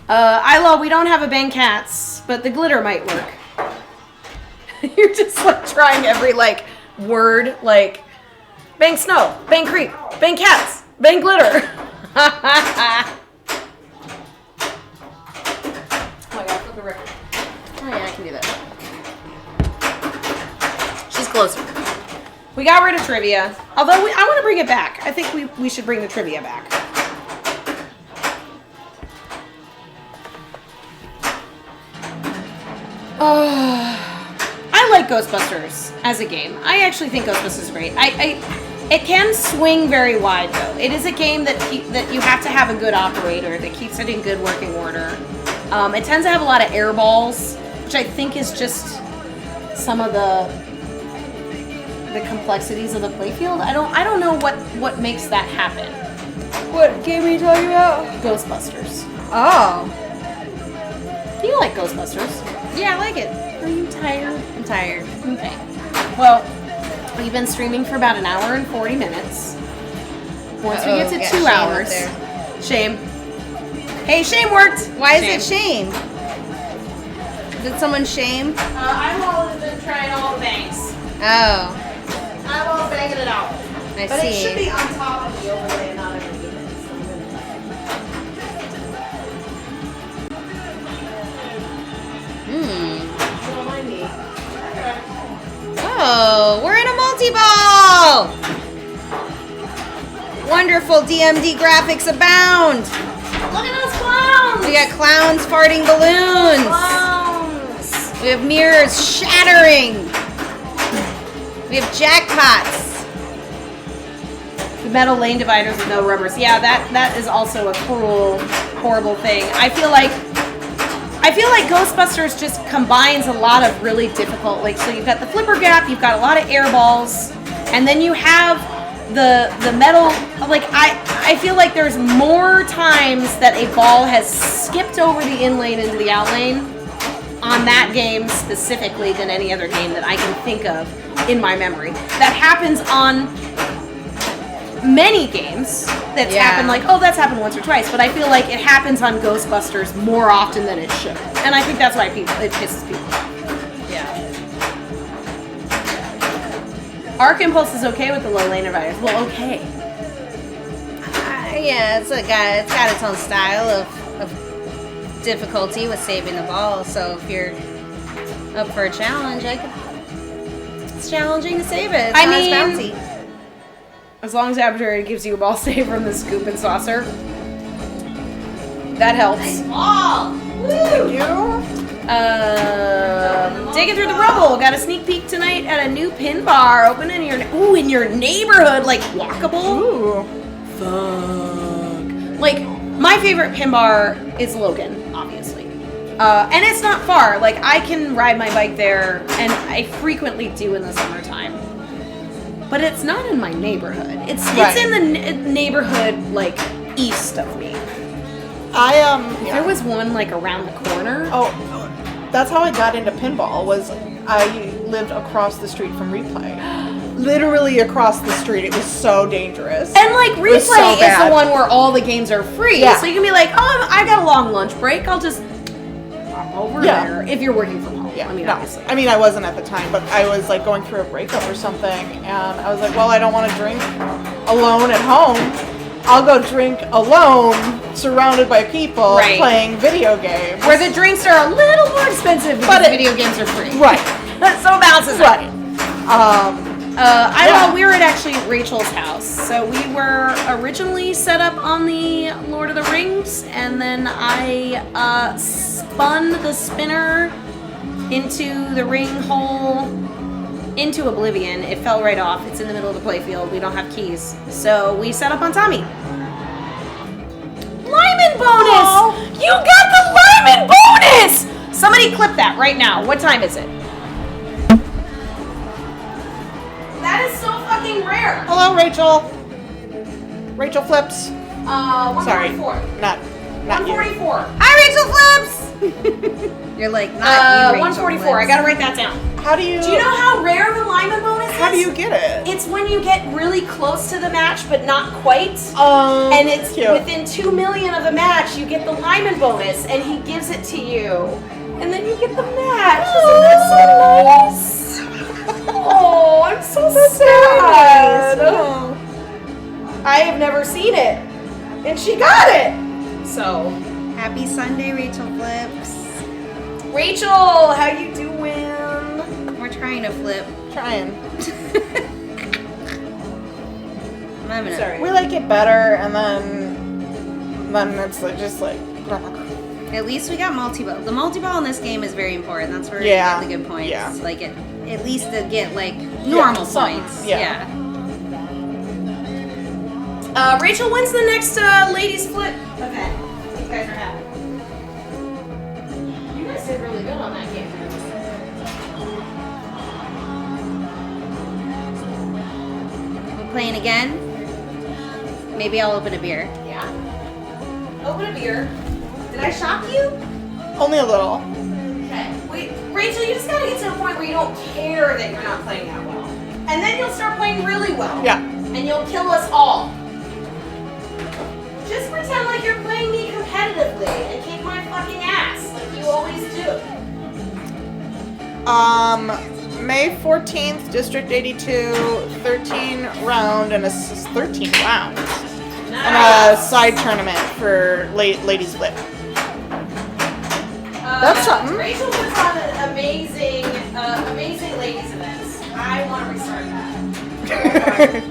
Isla, we don't have a bang cats, but the glitter might work. You're just like trying every word, like bang snow, bang creep, bang cats, bang glitter. Oh my god, flip the record. Oh yeah, I can do that. She's closer. We got rid of trivia, although I want to bring it back. I think we should bring the trivia back. I like Ghostbusters as a game. I actually think Ghostbusters is great. It can swing very wide though. It is a game that you have to have a good operator that keeps it in good working order. It tends to have a lot of air balls, which I think is just some of the complexities of the playfield. I don't know what makes that happen. What game are you talking about? Ghostbusters. Oh. You like Ghostbusters? Yeah, I like it. Are you tired? I'm tired. Okay. Well, we've been streaming for about an hour and 40 minutes. Once we get to 2 hours. Shame. Hey, shame worked. Why is it shame? Did someone shame? I've always been trying all the bangs. Oh. I'm all banging it out. I But see. it should be on top of the overlay and not underneath it. Don't mind me. Oh, we're in a multi-ball! Wonderful DMD graphics abound! Look at those clowns! We got clowns farting balloons! Clowns! We have mirrors shattering! We have jackpots! The metal lane dividers with no rubbers. Yeah, that is also a cruel, horrible thing. I feel like I feel like Ghostbusters just combines a lot of really difficult, like, so you've got the flipper gap, you've got a lot of air balls, and then you have the metal, like, I feel like there's more times that a ball has skipped over the in lane into the out lane on that game specifically than any other game that I can think of in my memory. That happens on many games that's happened, like, oh, that's happened once or twice, but I feel like it happens on Ghostbusters more often than it should. And I think that's why it pisses people off. Yeah. Arc Impulse is okay with the low lane dividers. Well, okay. Yeah, it's got its own style of difficulty with saving the ball. So if you're up for a challenge, it's challenging to save it. It's not as bouncy. As long as Arbitrary gives you a ball save from the scoop and saucer, that helps. Nice ball! Thank you. Digging through the rubble. Got a sneak peek tonight at a new pin bar open in your neighborhood, like walkable. Ooh. Fuck. Like, my favorite pin bar is Logan, obviously. And it's not far. Like, I can ride my bike there, and I frequently do in the summertime. But it's not in my neighborhood. It's in the neighborhood, like, east of me. There was one, like, around the corner. Oh, that's how I got into pinball, was I lived across the street from Replay. Literally across the street. It was so dangerous. And, like, Replay is the one where all the games are free. Yeah. So you can be like, oh, I got a long lunch break. I'll just pop over there if you're working from home. Yeah, I mean, no. obviously. I mean, I wasn't at the time, but I was, like, going through a breakup or something, and I was like, well, I don't want to drink alone at home. I'll go drink alone, surrounded by people, playing video games. Where the drinks are a little more expensive, but video games are free. Right. So it balances out. Right. We were actually at Rachel's house. So we were originally set up on the Lord of the Rings, and then I spun the spinner into the ring hole into oblivion. It fell right off. It's in the middle of the playfield. We don't have keys. So we set up on Tommy. Lyman bonus! Aww. You got the Lyman bonus! Somebody clip that right now. What time is it? That is so fucking rare. Hello, Rachel. Rachel Flips. 144. Sorry, not 144. Hi, Rachel Flips! You're like, not you, Rachel 144. Flips. I gotta write that down. How do you... Do you know how rare the Lyman bonus is? How do you get it? It's when you get really close to the match, but not quite. And it's cute. Within 2 million of a match, you get the Lyman bonus, and he gives it to you. And then you get the match. Isn't that so nice? Oh, I'm so sad. Oh. I have never seen it. And she got it. So, happy Sunday, Rachel Flips. Rachel, how you doing? We're trying to flip. Trying. Sorry. We like it better, and then it's like, just like... At least we got multi-ball. The multi-ball in this game is very important. That's where you get the good points. Yeah. Like, at least to get, like, normal points. Yeah. Rachel, when's the next ladies flip event? You guys are having. You guys did really good on that game. We're playing again. Maybe I'll open a beer. Yeah. Open a beer. Did I shock you? Only a little. Okay. Wait, Rachel, you just gotta get to a point where you don't care that you're not playing that well. And then you'll start playing really well. Yeah. And you'll kill us all. Just pretend like you're playing me competitively and kick my fucking ass like you always do. May 14th, District 82, 13 round and a 13 round. Nice. And a side tournament for ladies flip. That's something. Rachel puts on amazing ladies events. I want to restart that.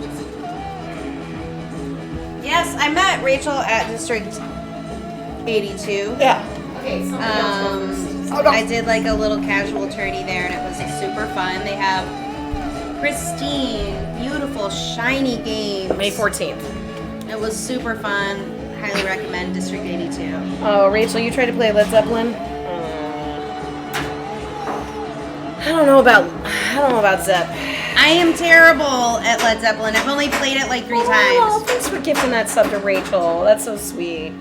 Yes, I met Rachel at District 82. Yeah. Okay, somebody else go first. I did like a little casual tourney there, and it was super fun. They have pristine, beautiful, shiny games. May 14th. It was super fun. Highly recommend District 82. Oh, Rachel, you tried to play Led Zeppelin? I don't know about Zepp. I am terrible at Led Zeppelin. I've only played it like 3 Oh, times. thanks for gifting that sub to Rachel. That's so sweet.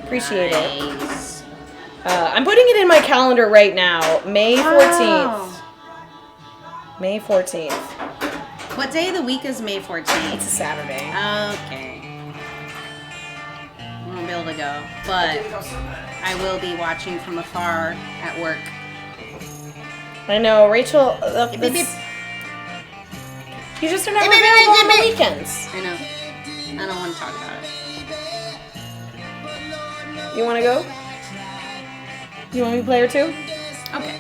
Appreciate it. Nice. I'm putting it in my calendar right now. May 14th. May 14th. What day of the week is May 14th? It's a Saturday. Okay. I won't be able to go, but I will be watching from afar at work. I know, Rachel. Beep, beep, beep. You just are never available on the weekends. I know. I don't want to talk about it. You want to go? You want me to play her too? Okay.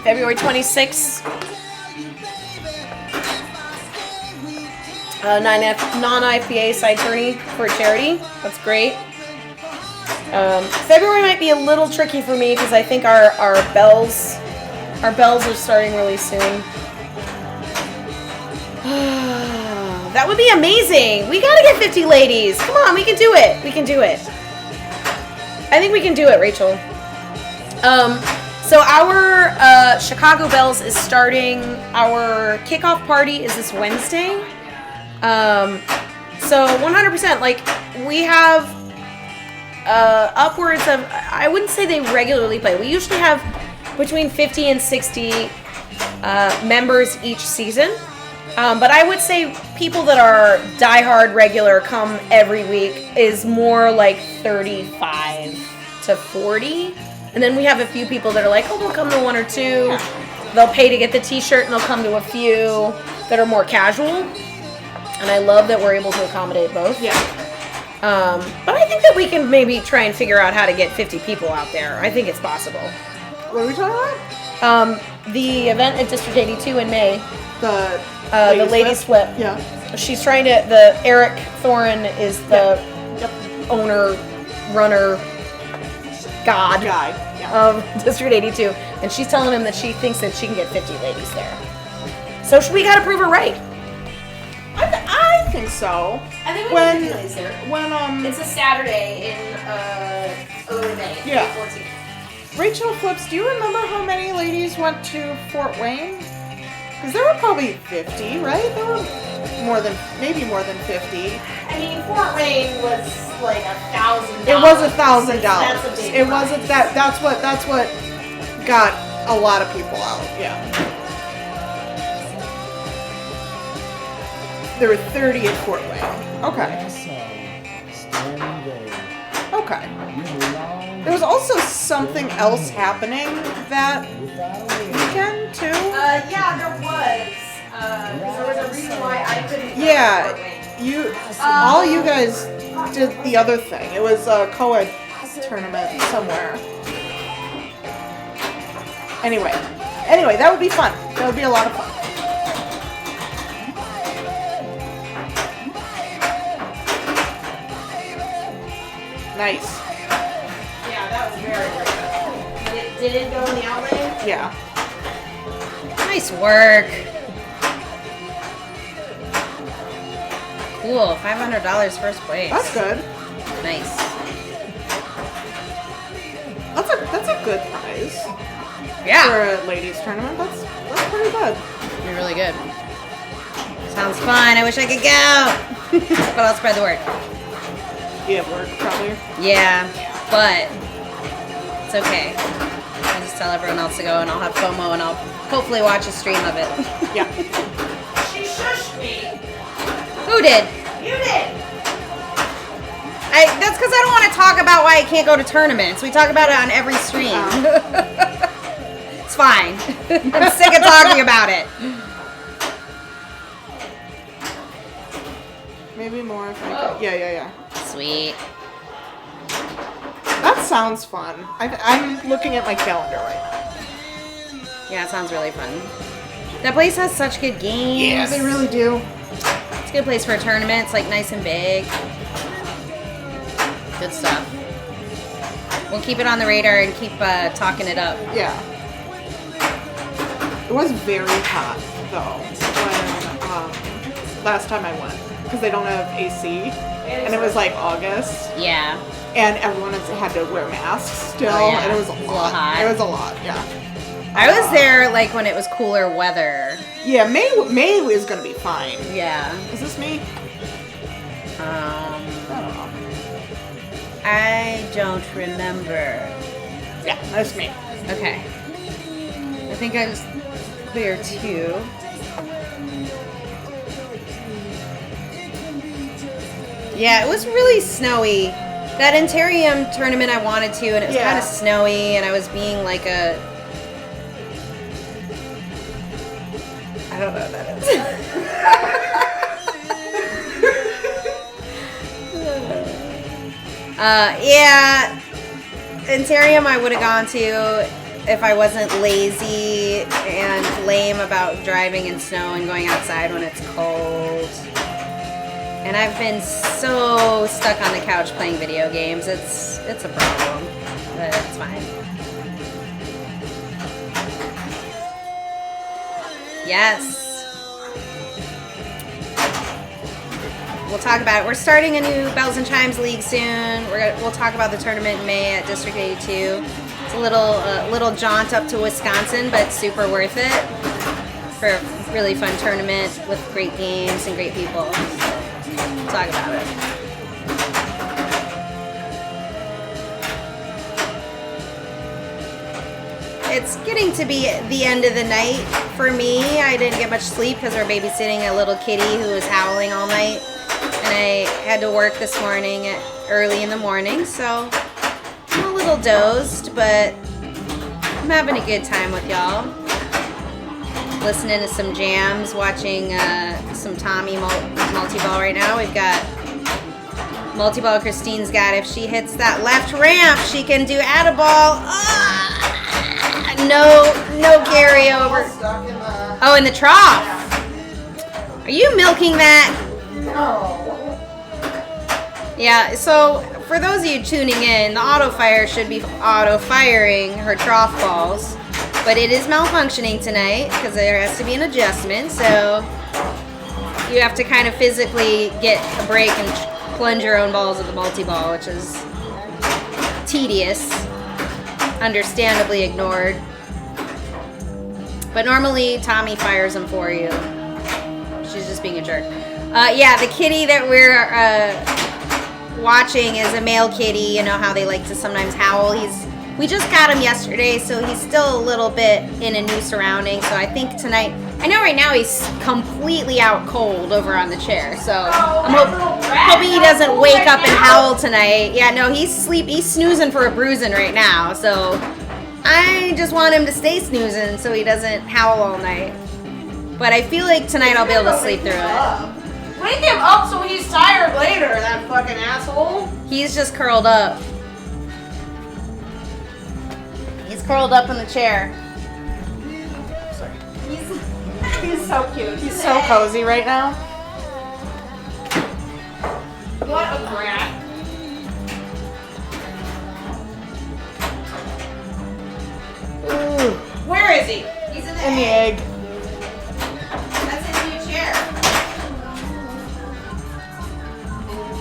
February 26th. Non-IPA side tourney for charity. That's great. February might be a little tricky for me because I think our bells are starting really soon. That would be amazing. We gotta get 50 ladies. Come on, we can do it. We can do it. I think we can do it, Rachel. So our Chicago Bells is starting. Our kickoff party is this Wednesday. So 100%, like, we have upwards of, I wouldn't say they regularly play. We usually have between 50 and 60 members each season. But I would say people that are diehard regular come every week is more like 35 to 40. And then we have a few people that are like, oh, they'll come to 1 or 2. Yeah. They'll pay to get the t-shirt and they'll come to a few that are more casual. And I love that we're able to accommodate both. Yeah. But I think that we can maybe try and figure out how to get 50 people out there. I think it's possible. What are we talking about? The event at District 82 in May. The ladies flip. Yeah. She's trying to, Eric Thorin is the owner, runner, god of District 82. And she's telling him that she thinks that she can get 50 ladies there. So we gotta prove her right. I think so. I think we can get 50 ladies there. When It's a Saturday in early May. Yeah. May 14th. Rachel Flips, do you remember how many ladies went to Fort Wayne? Because there were probably 50, right? There were maybe more than 50. I mean, Fort Wayne was like $1,000. It was $1,000. That's a big It wasn't that. That's what got a lot of people out. Yeah. There were 30 at Fort Wayne. Okay. Okay. There was also something else happening that weekend too. Yeah, there was. There was a reason why I couldn't. Yeah, all you guys did the other thing. It was a co-ed tournament somewhere. Anyway, that would be fun. That would be a lot of fun. Nice. Yeah, that was very good. Did it go in the outlay? Yeah. Nice work. Cool. $500 first place. That's good. Nice. That's a good prize. Yeah. For a ladies tournament, that's pretty good. You're really good. Sounds fun. I wish I could go. But I'll spread the word. You have work, probably. Yeah, but it's okay. I'll just tell everyone else to go and I'll have FOMO and I'll hopefully watch a stream of it. Yeah. She shushed me. Who did? You did. That's because I don't want to talk about why I can't go to tournaments. We talk about it on every stream. It's fine. I'm sick of talking about it. Maybe more if I could. Yeah. Sweet. That sounds fun. I'm looking at my calendar right now. Yeah, it sounds really fun. That place has such good games. Yeah, they really do. It's a good place for a tournament. It's like nice and big. Good stuff. We'll keep it on the radar and keep talking it up. Yeah. It was very hot though when last time I went, because they don't have AC, and it was like August. Yeah. And everyone had to wear masks still, and it was a lot. Hot. It was a lot, yeah. I was there like when it was cooler weather. Yeah, May is gonna be fine. Yeah. Is this me? I don't know. I don't remember. Yeah, that's me. Okay. I think I was clear too. Yeah, it was really snowy. That Interium tournament I wanted to, and it was kind of snowy, and I was being like a... I don't know what that is. Yeah, Interium I would have gone to if I wasn't lazy and lame about driving in snow and going outside when it's cold. And I've been so stuck on the couch playing video games. It's a problem, but it's fine. Yes. We'll talk about it. We're starting a new Bells and Chimes League soon. We'll talk about the tournament in May at District 82. It's a little jaunt up to Wisconsin, but super worth it for a really fun tournament with great games and great people. We'll talk about it. It's getting to be the end of the night for me. I didn't get much sleep because we're babysitting a little kitty who was howling all night. And I had to work this morning early in the morning, so I'm a little dozed, but I'm having a good time with y'all. Listening to some jams, watching some Tommy multi-ball right now. We've got multi-ball Christine's got. If she hits that left ramp, she can do add-a-ball. No carryover. Oh, in the trough. Are you milking that? No. Yeah, so for those of you tuning in, the auto fire should be auto firing her trough balls, but it is malfunctioning tonight because there has to be an adjustment, so you have to kind of physically get a break and plunge your own balls at the multi-ball, which is tedious, understandably ignored. But normally Tommy fires them for you. She's just being a jerk. Yeah, the kitty that we're watching is a male kitty. You know how they like to sometimes howl. We just got him yesterday, so he's still a little bit in a new surrounding. So I think tonight, I know right now he's completely out cold over on the chair. So I'm hoping he doesn't wake up and howl tonight. Yeah, no, he's snoozing for a bruising right now. So I just want him to stay snoozing so he doesn't howl all night. But I feel like tonight I'll be able to sleep through it. Wake him up so he's tired later, that fucking asshole. He's just curled up. He's curled up in the chair. Sorry. He's so cute. He's so cozy right now. What a brat. Ooh. Where is he? He's in the In the egg. egg. That's his new chair.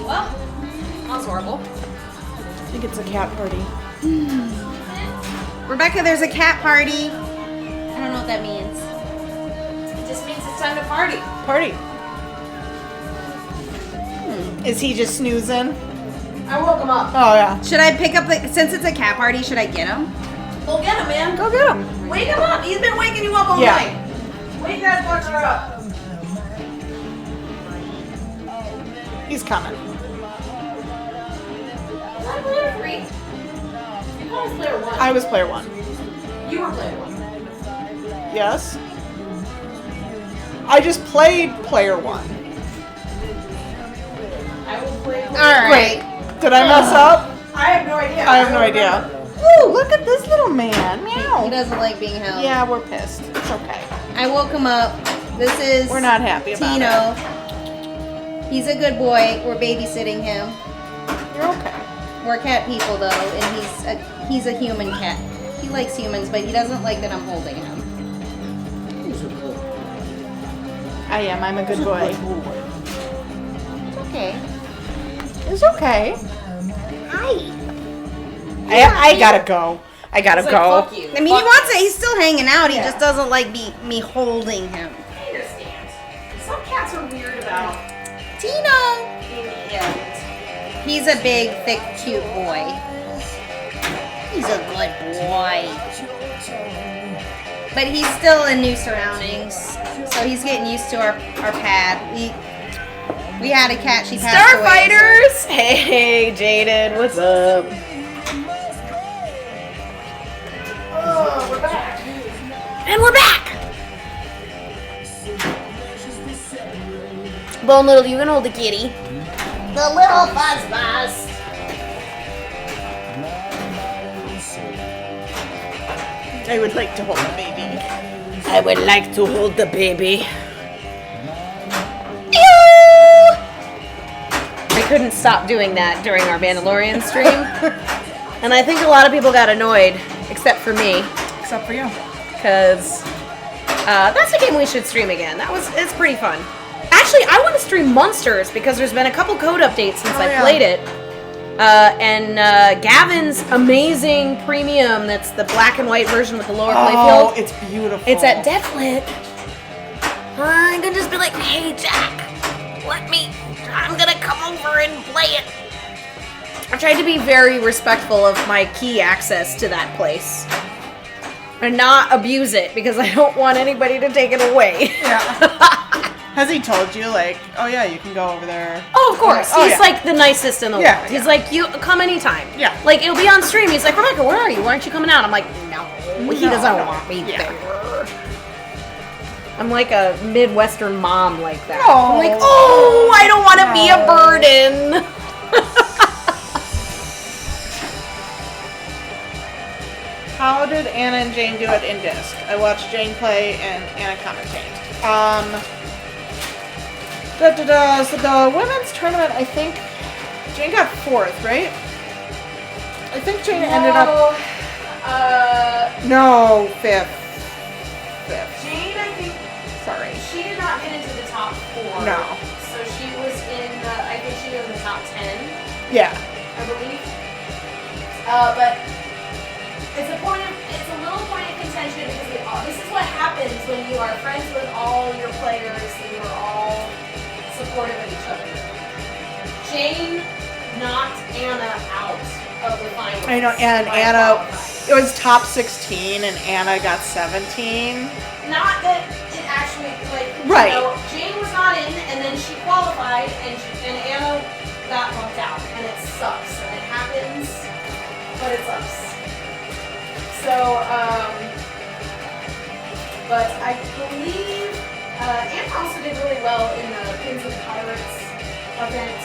Well, that was horrible. I think it's a cat party. Rebecca, there's a cat party. I don't know what that means. It just means it's time to party. Party. Is he just snoozing? I woke him up. Oh, yeah. Should I pick up since it's a cat party, should I get him? Go get him, man. Go get him. Wake him up. He's been waking you up all Yeah. night. Wake that fucker up. He's coming. Was I player 3? I was player 1. I was player 1. You were player 1. Yes. I just played player 1. I will play. All right. Wait, did I mess up? I have no idea. I have no idea. Ooh, look at this little man. He Meow. doesn't like being held. Yeah, we're pissed. It's okay. I woke him up. This is We're not happy about Tino. He's a good boy. We're babysitting him. it. You're okay. We're cat people though, and he's a human cat. He likes humans, but he doesn't like that I'm holding him. I am. I'm a good boy. okay. It's okay. Hi. I gotta go. I gotta go. Fuck you. I mean, he wants it. He's still hanging out. He just doesn't like me holding him. I understand. Some cats are weird about Tino. being held. He's a big, thick, cute boy. He's a good boy. But he's still in new surroundings, so he's getting used to our pad. We had a cat. She passed away. Starfighters! Hey, Jaden, what's up? Oh, we're back. And we're back! Bone Little, you can hold the kitty. The little buzz. I would like to hold the baby. I would like to hold the baby. I couldn't stop doing that during our Mandalorian stream. And I think a lot of people got annoyed, except for me. Except for you. Because that's a game we should stream again. It's pretty fun. Actually, I want to stream Monsters because there's been a couple code updates since I played it. And Gavin's amazing premium, that's the black and white version with the lower playfield. Oh, it's beautiful. It's at Deathlit. I'm gonna just be like, hey Jack, I'm gonna come over and play it. I tried to be very respectful of my key access to that place. And not abuse it because I don't want anybody to take it away. Yeah. Has he told you, like, oh yeah, you can go over there? Oh, of course. Oh, He's like the nicest in the world. He's like, you come anytime. Yeah. Like, it'll be on stream. He's like, Rebecca, where are you? Why aren't you coming out? I'm like, no. He doesn't want me there. I'm like a Midwestern mom like that. I'm like, oh, I don't want to be a burden. How did Anna and Jane do it in disc? I watched Jane play and Anna commentate. So the women's tournament, I think Jane got 4th, right? I think Jane ended up. No, 5th. Jane, I think. Sorry. She did not get into the top 4. No. So she was I think she was in the top 10. Yeah. I believe. But it's a little point of contention because this is what happens when you are friends with all your players and you are all supportive of each other. Jane knocked Anna out of the finals. I know, and Anna, it was top 16 and Anna got 17. Not that it actually, like, right. You know, Jane was not in, and then she qualified, and Anna got bumped out, and it sucks, and it happens, but it sucks. So, but I believe Anna also did really well in the Pins and Pirates event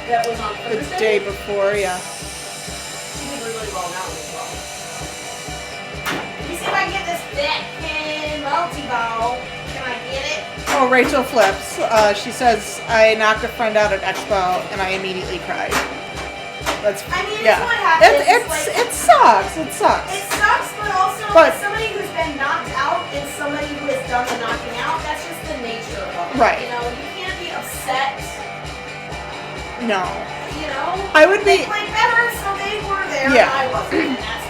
that was on Thursday. The day before, yeah. She did really well in that one as well. Let me see if I can get this Batman multi-ball. Can I get it? Oh, Rachel flips. She says, I knocked a friend out at Expo and I immediately cried. That's, I mean, it's what happens. It sucks. It sucks. It sucks, but also as somebody who's been knocked out and somebody who has done the knocking out, that's just the nature of it. Right. You know, you can't be upset. No. You know? I would be. They played better, so they were there, yeah. and I wasn't. And that's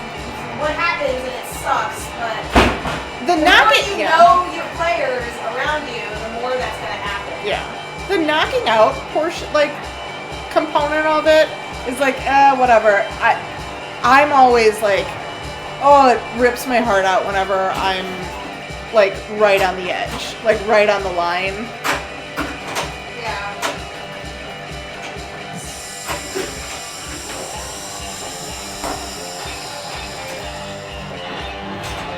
what happens, and it sucks, but the more you know your players around you, the more that's going to happen. Yeah. The knocking out portion, like, component of it is like, whatever. I'm always like, oh, it rips my heart out whenever I'm, like, right on the edge. Like, right on the line. Yeah.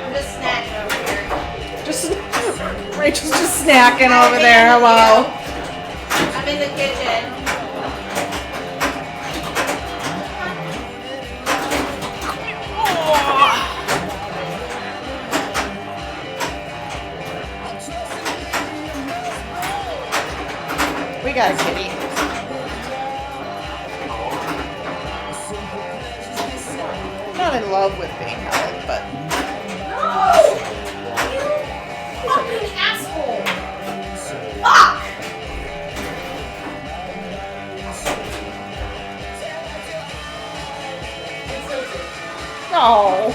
I'm just snacking over here. Rachel's just snacking over there. Hello. I'm in the kitchen. We got a kitty. Not in love with being held, but. No! You fucking asshole! Fuck! Oh.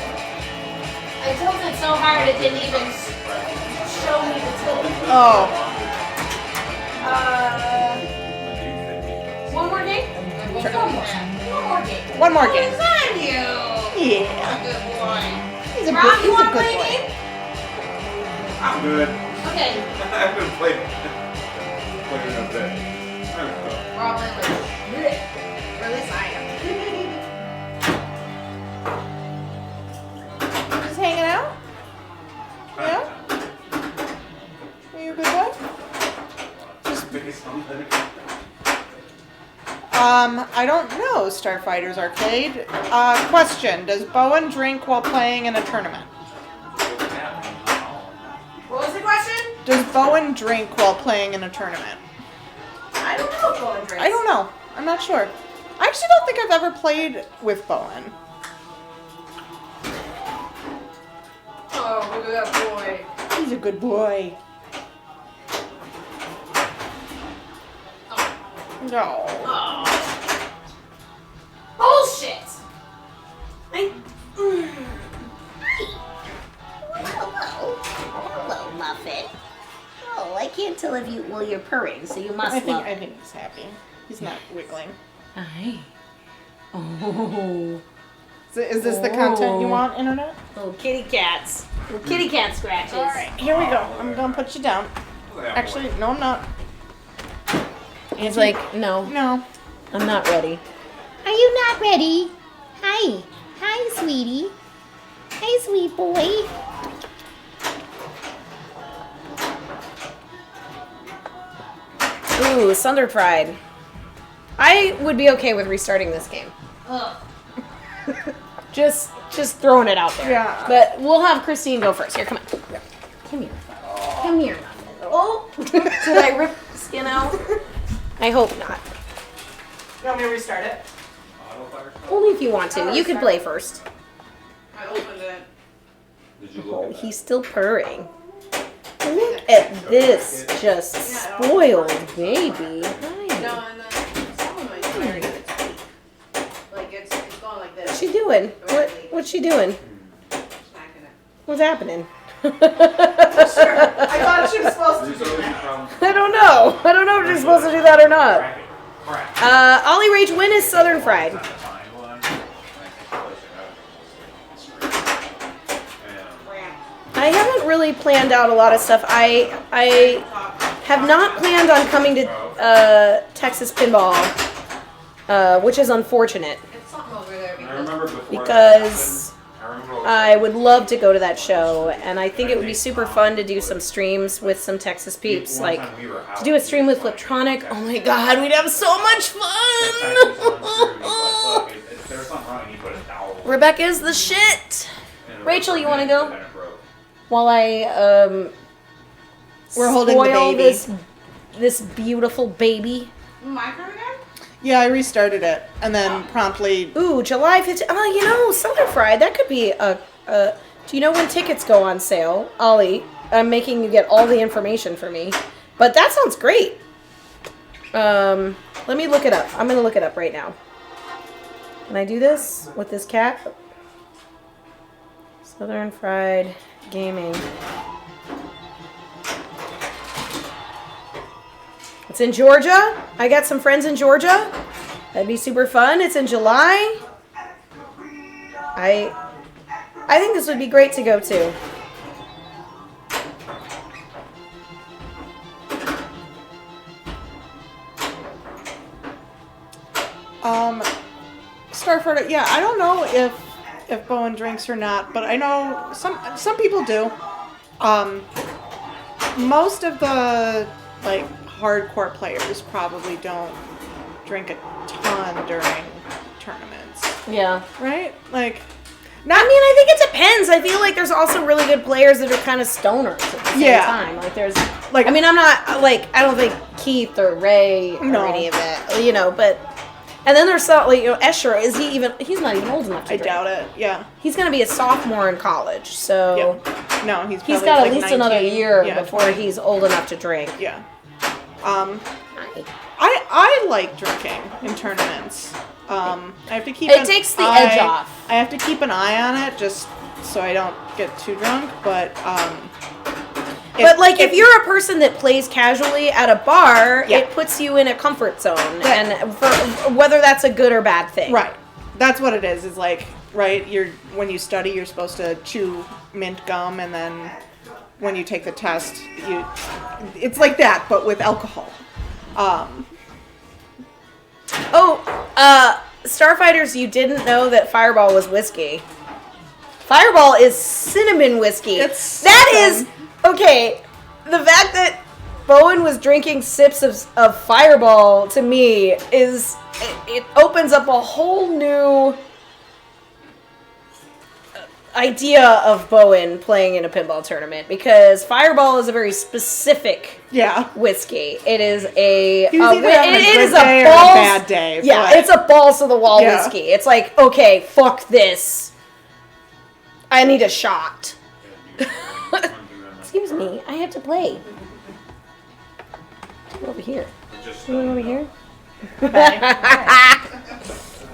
I tilted so hard it didn't even show me the tilt. Oh. One more game? Sure. One more game. One more game. What's on you? Yeah. Good boy. He's a Rob, good, you he's want a to play good a boy. game? I'm good. Okay. I haven't played in a bit. We're all playing with it. Or at least I am. Just hanging out? Yeah? Are you a good boy? I don't know, Starfighters Arcade. Question, does Bowen drink while playing in a tournament? What was the question? Does Bowen drink while playing in a tournament? I don't know if Bowen drinks. I don't know. I'm not sure. I actually don't think I've ever played with Bowen. Oh, look at that boy. He's a good boy. No. Oh. Bullshit! Hello, Muffet. Oh, I can't tell if you. Well, you're purring, so you must I love think he's happy. He's not wiggling. Hi. Oh. Is this the content you want, Internet? Little kitty cats. Little kitty cat scratches. All right, here we go. I'm gonna put you down. Actually, no, I'm not. He's like, no, No. I'm not ready. Are you not ready? Hi. Hi, sweetie. Hi, sweet boy. Ooh, Sunder Pride. I would be okay with restarting this game. Ugh. Just throwing it out there. Yeah. But we'll have Christine go first. Here, come on. Come here. Come here. Oh, did I rip skin out? I hope not. You want me to restart it? Only if you want to. You can play first. I opened it. Oh, he's still purring. Look at this just spoiled baby. Hi. No, and then some of my tired of its feet. Like it's going like this. What's she doing? What's she doing? Smacking it. What's happening? I thought she was supposed to do that. I don't know. I don't know if you're supposed to do that or not. Ollie Rage win is Southern Fried. I haven't really planned out a lot of stuff. I have not planned on coming to Texas Pinball, which is unfortunate It's something over there because I would love to go to that show, and I think it would be super fun to do some streams with some Texas peeps. Like, to do a stream with Fliptronic, oh my god, we'd have so much fun! Rebecca's the shit! Rachel, you want to go? While I, We're holding the spoil baby. this beautiful baby. My turn again? Yeah, I restarted it and then promptly. Ooh, July 15th. Oh, you know, Southern Fried. That could be a. Do you know when tickets go on sale? Ollie, I'm making you get all the information for me. But that sounds great. Let me look it up. I'm going to look it up right now. Can I do this with this cat? Southern Fried Gaming. It's in Georgia. I got some friends in Georgia. That'd be super fun. It's in July. I think this would be great to go to. Starford, yeah, I don't know if Bowen drinks or not, but I know some people do. Most of the like hardcore players probably don't drink a ton during tournaments, Yeah. right? Like, I mean, I think it depends. I feel like there's also really good players that are kind of stoners at the same Yeah. time. Like there's, Like- I mean, I'm not like I don't think Keith or Ray or No. any of it, you know. But and then there's some, like, you know, Escher. Is he even? He's not even old enough to I drink. doubt it. Yeah. He's gonna be a sophomore in college, so Yeah. No, he's he's probably got at like least 19. another year Yeah, before he's old enough to drink. Yeah. Hi. I like drinking in tournaments. I have to keep. It takes the edge off. I have to keep an eye on it just so I don't get too drunk. But if you're a person that plays casually at a bar, it puts you in a comfort zone, and for whether that's a good or bad thing. Right. That's what it is. Is like right. When you study, you're supposed to chew mint gum, and then when you take the test, it's like that, but with alcohol. Starfighters, you didn't know that Fireball was whiskey. Fireball is cinnamon whiskey. Okay, the fact that Bowen was drinking sips of Fireball, to me, it opens up a whole new idea of Bowen playing in a pinball tournament, because Fireball is a very specific whiskey. It is a bad day. Yeah, it's a balls to the wall whiskey. It's like, okay, fuck this. I need a shot. Excuse me, I have to play. Over here. You want over here?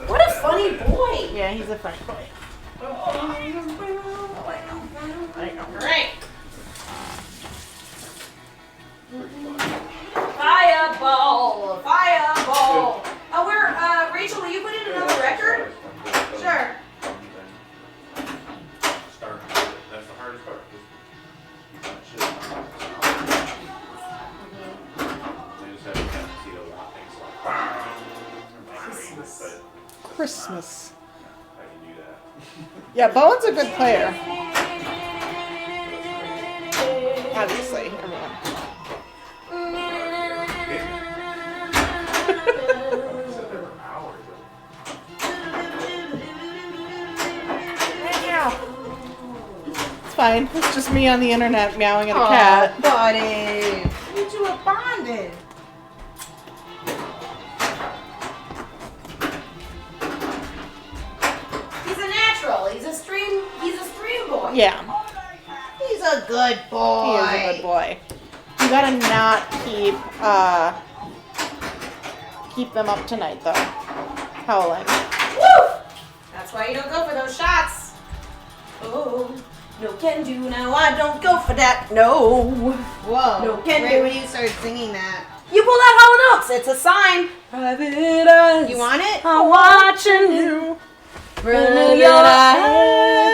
What a funny boy. Yeah, he's a funny boy. Alright. Fireball! Fireball! Oh, Rachel, will you put in another record? Sure. Start. That's the hardest part. They just have a tendency to lock things like Christmas. I can do that. Yeah, Bowen's a good player. Obviously, everyone. It's fine. It's just me on the internet meowing at a cat. Buddy. You two are bonded. He's a natural. He's a stream boy. Yeah. He's a good boy. He is a good boy. You gotta not keep them up tonight, though. Howling. Woo! That's why you don't go for those shots. Oh, no can do now. I don't go for that. No. Whoa. No can right do. when you started singing that. You pull out Hollow Notes. It's a sign. Private eyes. You want it? I'm watching you. From your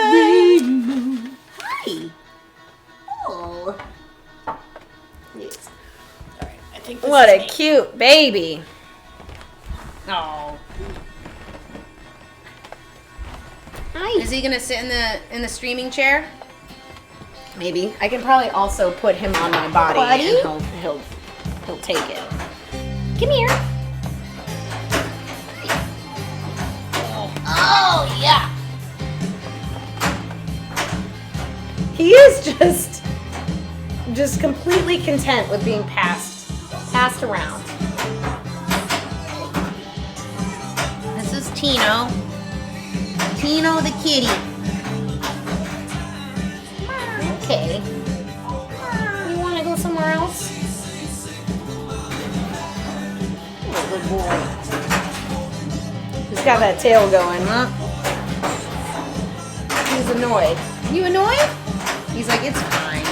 every move. Hi. Oh. Yes. Alright, I think What a cute baby. Oh. Hi. Is he gonna sit in the streaming chair? Maybe. I can probably also put him on my body Buddy? and he'll take it. Come here. Oh yeah. He is just completely content with being passed around. This is Tino. Tino the kitty. Okay. You want to go somewhere else? Oh, good boy. He's got that tail going. Huh? He's annoyed. You annoyed? He's like, it's fine.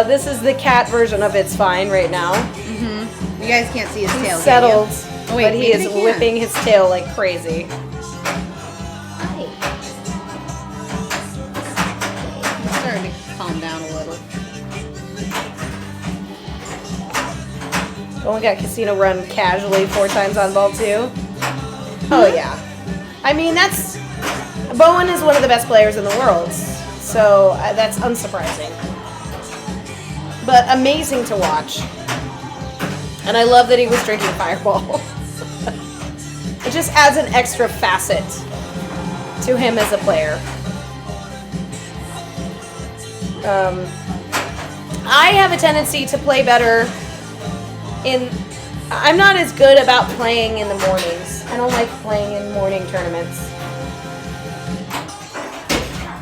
This is the cat version of It's Fine right now. Mm-hmm. You guys can't see his He's tail. settled, Oh, wait, but he maybe is they can. whipping his tail like crazy. Hi. He's starting to calm down a little. Only got Casino Run casually 4 times on ball 2. Oh yeah. I mean, Bowen is one of the best players in the world, so that's unsurprising. But amazing to watch. And I love that he was drinking Fireball. It just adds an extra facet to him as a player. I have a tendency to play better I'm not as good about playing in the mornings. I don't like playing in morning tournaments.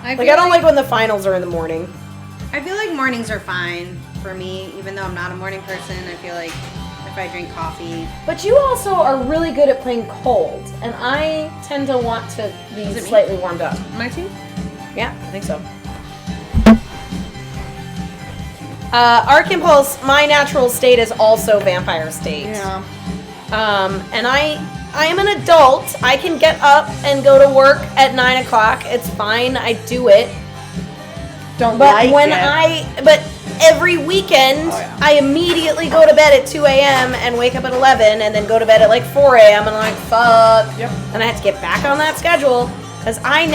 I don't like when the finals are in the morning. I feel like mornings are fine for me, even though I'm not a morning person. I feel like if I drink coffee. But you also are really good at playing cold, and I tend to want to be slightly warmed up. My tea? Yeah, I think so. Arc Impulse, my natural state is also vampire state. Yeah. And I am an adult. I can get up and go to work at 9 o'clock. It's fine. I do it. Don't But like when it. but every weekend, I immediately go to bed at 2 a.m. and wake up at 11 and then go to bed at like 4 a.m. and I'm like, fuck. Yep. And I have to get back on that schedule. Because I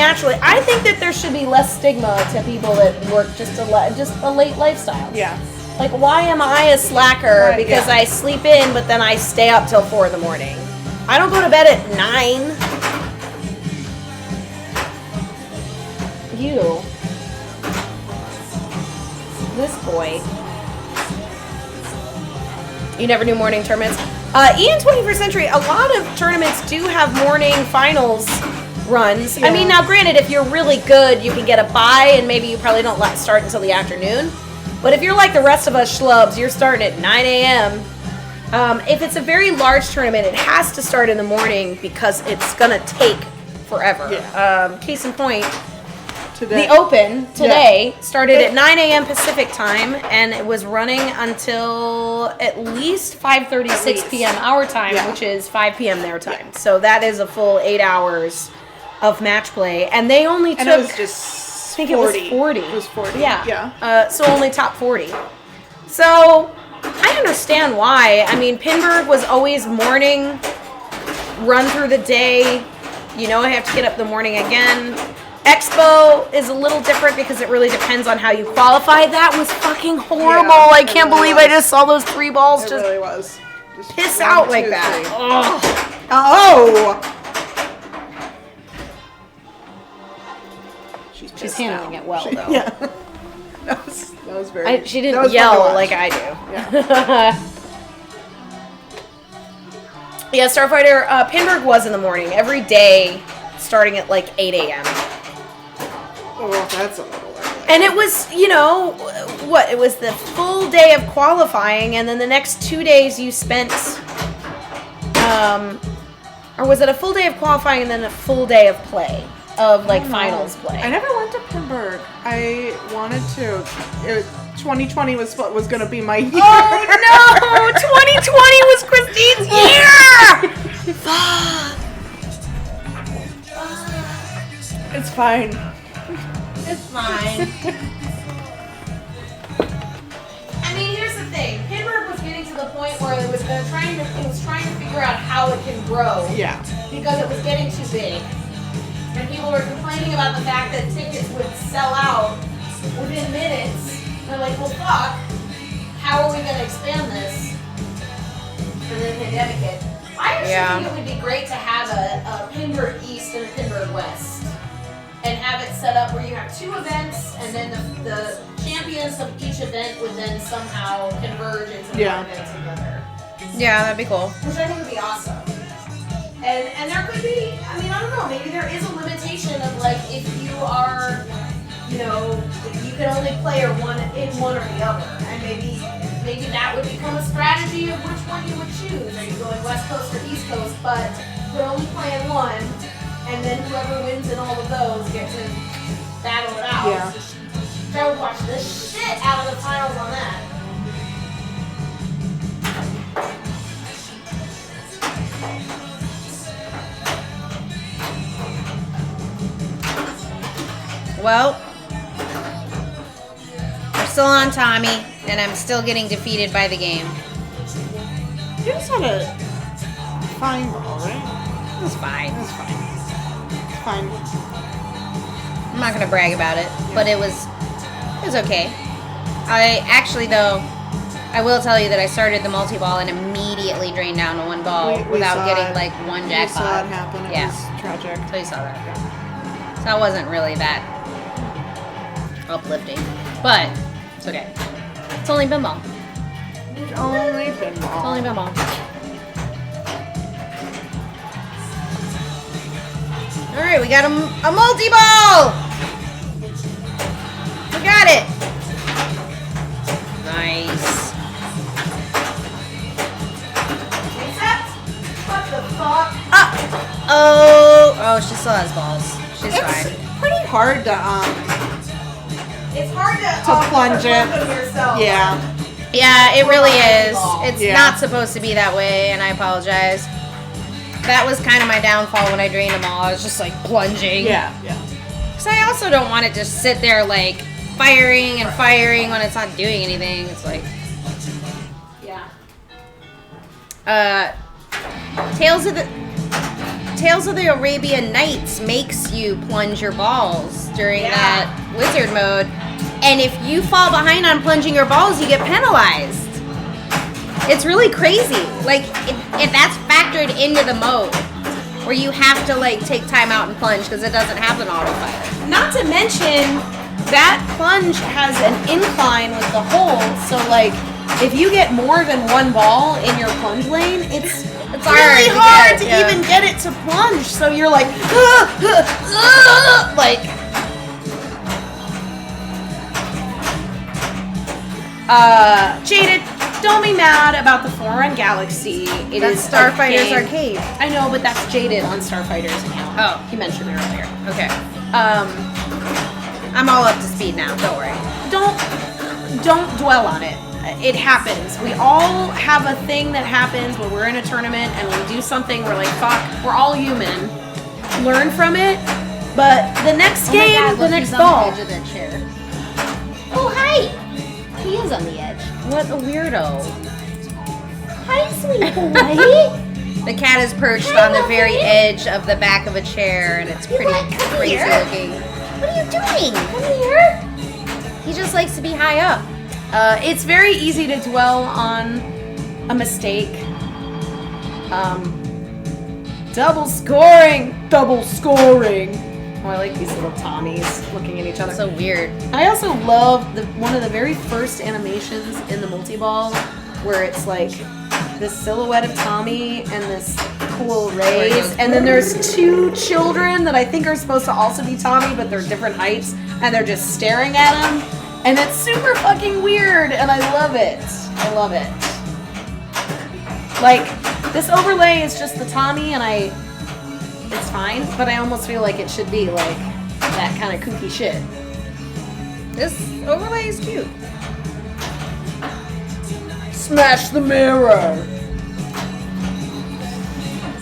think that there should be less stigma to people that work just a late lifestyle. Yeah. Like, why am I a slacker? Right, Because yeah. I sleep in, but then I stay up till 4 in the morning. I don't go to bed at 9. You. This boy. You never do morning tournaments? Ian 21st Century, a lot of tournaments do have morning finals runs. Yeah. I mean, now granted, if you're really good, you can get a bye, and maybe you probably don't start until the afternoon. But if you're like the rest of us schlubs, you're starting at 9 a.m. If it's a very large tournament, it has to start in the morning because it's going to take forever. Yeah. Case in point, Today. the Open today started at 9 a.m. Pacific time, and it was running until at least 5:36 p.m. our time, which is 5 p.m. their time. Yeah. So that is a full 8 hours of match play, and they only took. And it was just I think it was 40. It was 40. Yeah. Yeah. So only top 40. So I understand why. I mean, Pinburg was always morning, run through the day. You know, I have to get up in the morning again. Expo is a little different because it really depends on how you qualify. That was fucking horrible. Yeah, I can't believe I just saw those 3 balls It just really was. Just piss 1, out 2, like 3. that. Ugh. Oh! She's She's handling it well, though. Yeah. That was very. She that didn't was fun to yell watch. like I do. Yeah. Yeah, Starfighter, Pinburg was in the morning every day, starting at like 8 a.m. Oh, that's a little early. And it was, you know, it was the full day of qualifying, and then the next 2 days you spent, or was it a full day of qualifying and then a full day of play, of like finals play? I never went to Pinburg. I wanted to. 2020 was going to be my year. Oh no! 2020 was Christine's year! It's fine. It's fine. I mean, here's the thing. Pinburg was getting to the point where it was trying to figure out how it can grow. Yeah. Because it was getting too big. And people were complaining about the fact that tickets would sell out within minutes. They're like, well, fuck. How are we going to expand this? And then the pandemic hit. I actually think it would be great to have a Pinburg East and a Pinburg West. And have it set up where you have 2 events, and then the champions of each event would then somehow converge into one event together. Yeah, that'd be cool. Which I think would be awesome. And there could be, I mean, I don't know, maybe there is a limitation of like if you are, you know, you can only play one or the other. And maybe that would become a strategy of which one you would choose. Are you going West Coast or East Coast? But you're only playing one, and then whoever wins in all of those get to battle it out. Yeah. I would watch the shit out of the finals on that. Well, we're still on Tommy, and I'm still getting defeated by the game. You just had a fine ball, right? It was fine. It was fine. Fine. I'm not gonna brag about it, but it was okay. I actually, though, I will tell you that I started the multi-ball and immediately drained down to 1 ball We without saw getting it. like 1 We jackpot. saw it happen. It Yeah. was tragic. So you saw that. So it wasn't really that uplifting, but it's okay. It's only pinball. Only It's pinball. only pinball. All right, we got a multi-ball. We got it. Nice. No, she still has balls. She's fine. Pretty hard to It's hard to plunge it. yourself. Yeah. Yeah, it really is. It's Yeah. not supposed to be that way, and I apologize. That was kind of my downfall when I drained them all. I was just like plunging. Yeah. Because I also don't want it to sit there like firing and firing when it's not doing anything. It's like, Tales of the Arabian Nights makes you plunge your balls during that wizard mode. And if you fall behind on plunging your balls, you get penalized. It's really crazy. Like, if that's factored into the mode, where you have to, like, take time out and plunge because it doesn't happen auto-fire. Not to mention, that plunge has an incline with the hole, so, like, if you get more than one ball in your plunge lane, it's really hard to even get it to plunge. So you're like, like. Jaded, don't be mad about the Forerun Galaxy. It That's is Starfighter's Arcade. I know, but that's Jaded on Starfighter's account. Oh. He mentioned it earlier. Okay. I'm all up to speed now. Don't worry. Don't dwell on it. It happens. We all have a thing that happens when we're in a tournament and we do something, we're like, fuck, we're all human. Learn from it. But the next game, the next ball. On the edge of that chair. Oh, hi! He is on the edge. What a weirdo. Hi, sweet boy. The cat is perched on the very edge of the back of a chair, and it's pretty crazy looking. What are you doing? Come here. He just likes to be high up. It's very easy to dwell on a mistake. Double scoring. Oh, I like these little Tommies looking at each other. So weird. I also love one of the very first animations in the multi-ball where it's like this silhouette of Tommy and this cool rays, and then there's two children that I think are supposed to also be Tommy, but they're different heights, and they're just staring at him, and it's super fucking weird, and I love it. I love it. Like, this overlay is just the Tommy, and it's fine, but I almost feel like it should be like that kind of kooky shit. This overlay is cute. Smash the mirror.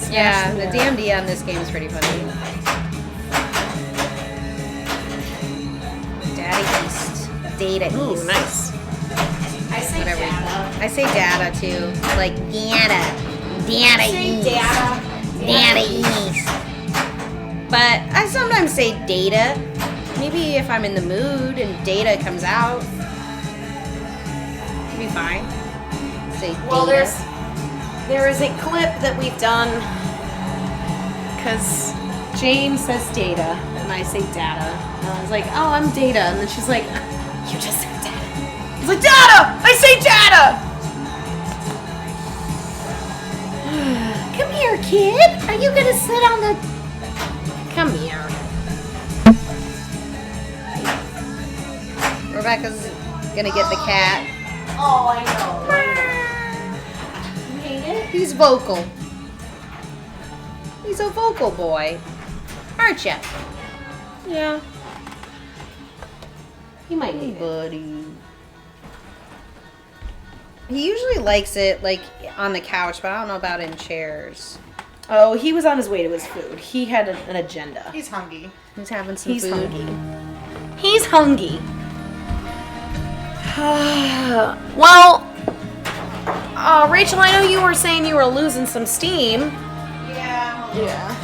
Yeah, the DMD on this game is pretty funny. Data East. Data Ooh, East. nice. I say Whatever. data. I say data too. Like data. Data Say East. data. Data East. But I sometimes say data. Maybe if I'm in the mood and data comes out. It'll be fine. Say data. Well, there is a clip that we've done because Jane says data and I say data. And I was like, oh, I'm data. And then she's like, you just said data. I was like, data! I say data! Come here, kid. Are you going to sit on the... Come here. Rebecca's gonna get the cat. Oh, I know. You hate it? He's vocal. He's a vocal boy. Aren't ya? Yeah. He might Hey, hate it. buddy. He usually likes it, like, on the couch, but I don't know about in chairs. Oh, he was on his way to his food. He had an agenda. He's hungry. He's having some He's food. hungry. He's hungry. Well, Rachel, I know you were saying you were losing some steam. Yeah.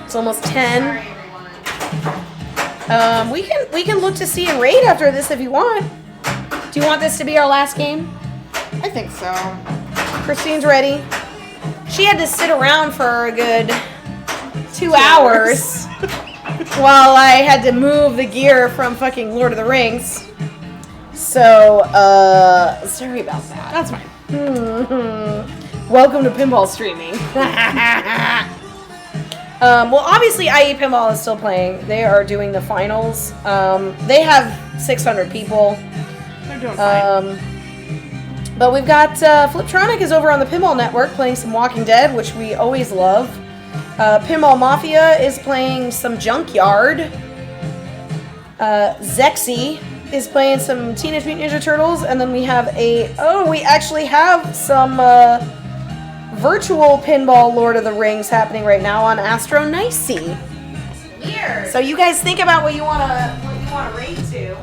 It's almost 10. Sorry, everyone. We can look to see a raid after this if you want. Do you want this to be our last game? I think so. Christine's ready. She had to sit around for a good 2 hours while I had to move the gear from fucking Lord of the Rings. So, sorry about that. That's fine. Welcome to pinball streaming. Well, obviously, IE Pinball is still playing. They are doing the finals. They have 600 people. They're doing fine. But we've got Fliptronic is over on the Pinball Network playing some Walking Dead, which we always love. Pinball Mafia is playing some Junkyard. Zexy is playing some Teenage Mutant Ninja Turtles, and then we have we actually have some virtual pinball Lord of the Rings happening right now on Astro Nicey. Weird. So you guys think about what you wanna rate to.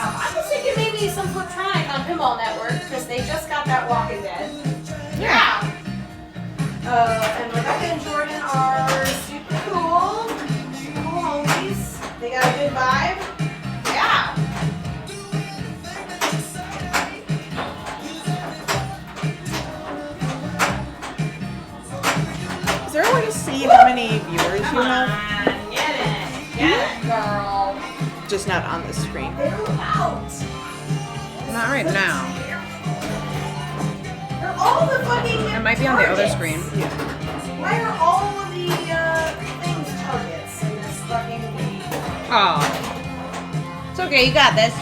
I was thinking maybe some Fliptronic on Pinball Network because they just got that Walking Dead. Yeah. And Rebecca and Jordan are super cool homies. They got a good vibe. Yeah. Is there a way to see how many viewers you have? Get it, girl. Just not on the screen. They're out. Not right now. They're all the fucking. It might be on the other targets. screen. Why are all of the things targets in this fucking game? Oh. It's okay, you got this.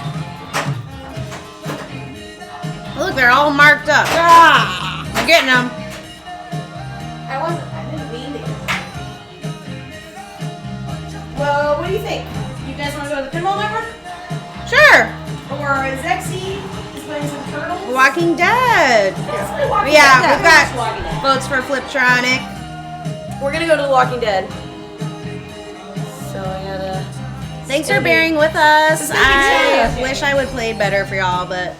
Look, they're all marked up. Ah! You're getting them. I didn't mean to. Well, what do you think? You guys want to go to the Pinball Network? Sure. Or Zexy is playing some Turtles? Walking Dead. Let's play Walking Yeah, Dead. we've Let's got watch Walking Dead. votes for Fliptronic. We're gonna go to The Walking Dead. So I gotta. Thanks for bearing with us. It's gonna be I good. wish I would played better for y'all, but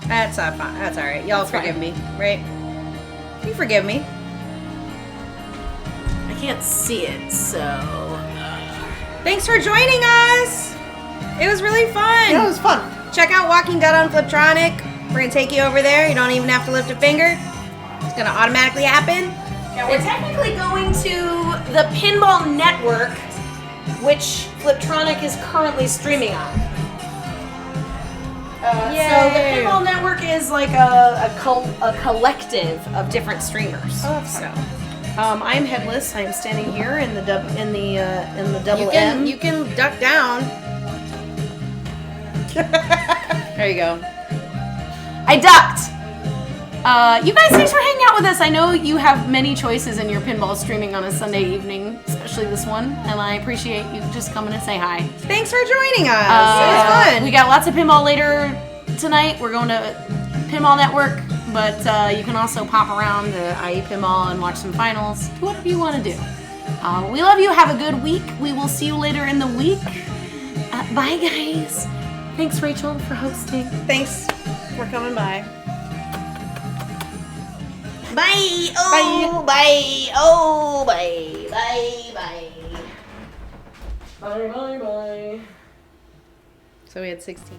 that's not fine. That's all right. Y'all That's forgive fine. me, right? You forgive me. I can't see it, so. Thanks for joining us. It was really fun. Yeah, it was fun. Check out Walking Dead on Fliptronic. We're gonna take you over there. You don't even have to lift a finger. It's gonna automatically happen. Yeah, we're technically going to the Pinball Network, which Fliptronic is currently streaming on. So the Yay. Pinball Network is like a collective of different streamers. Oh, that's so, fun. I'm headless. I am standing here in the double M. You can duck down. There you go. I ducked. You guys, thanks for hanging out with us. I know you have many choices in your pinball streaming on a Sunday evening, especially this one, and I appreciate you just coming to say hi. Thanks for joining us. It was fun. We got lots of pinball later tonight. We're going to Pinball Network, but you can also pop around to IE Pinball and watch some finals. Do whatever you want to do. We love you. Have a good week. We will see you later in the week. Bye, guys. Thanks, Rachel, for hosting. Thanks for coming by. Bye. Oh, bye. Oh, bye. Bye, bye. Bye, bye, bye. So we had 16.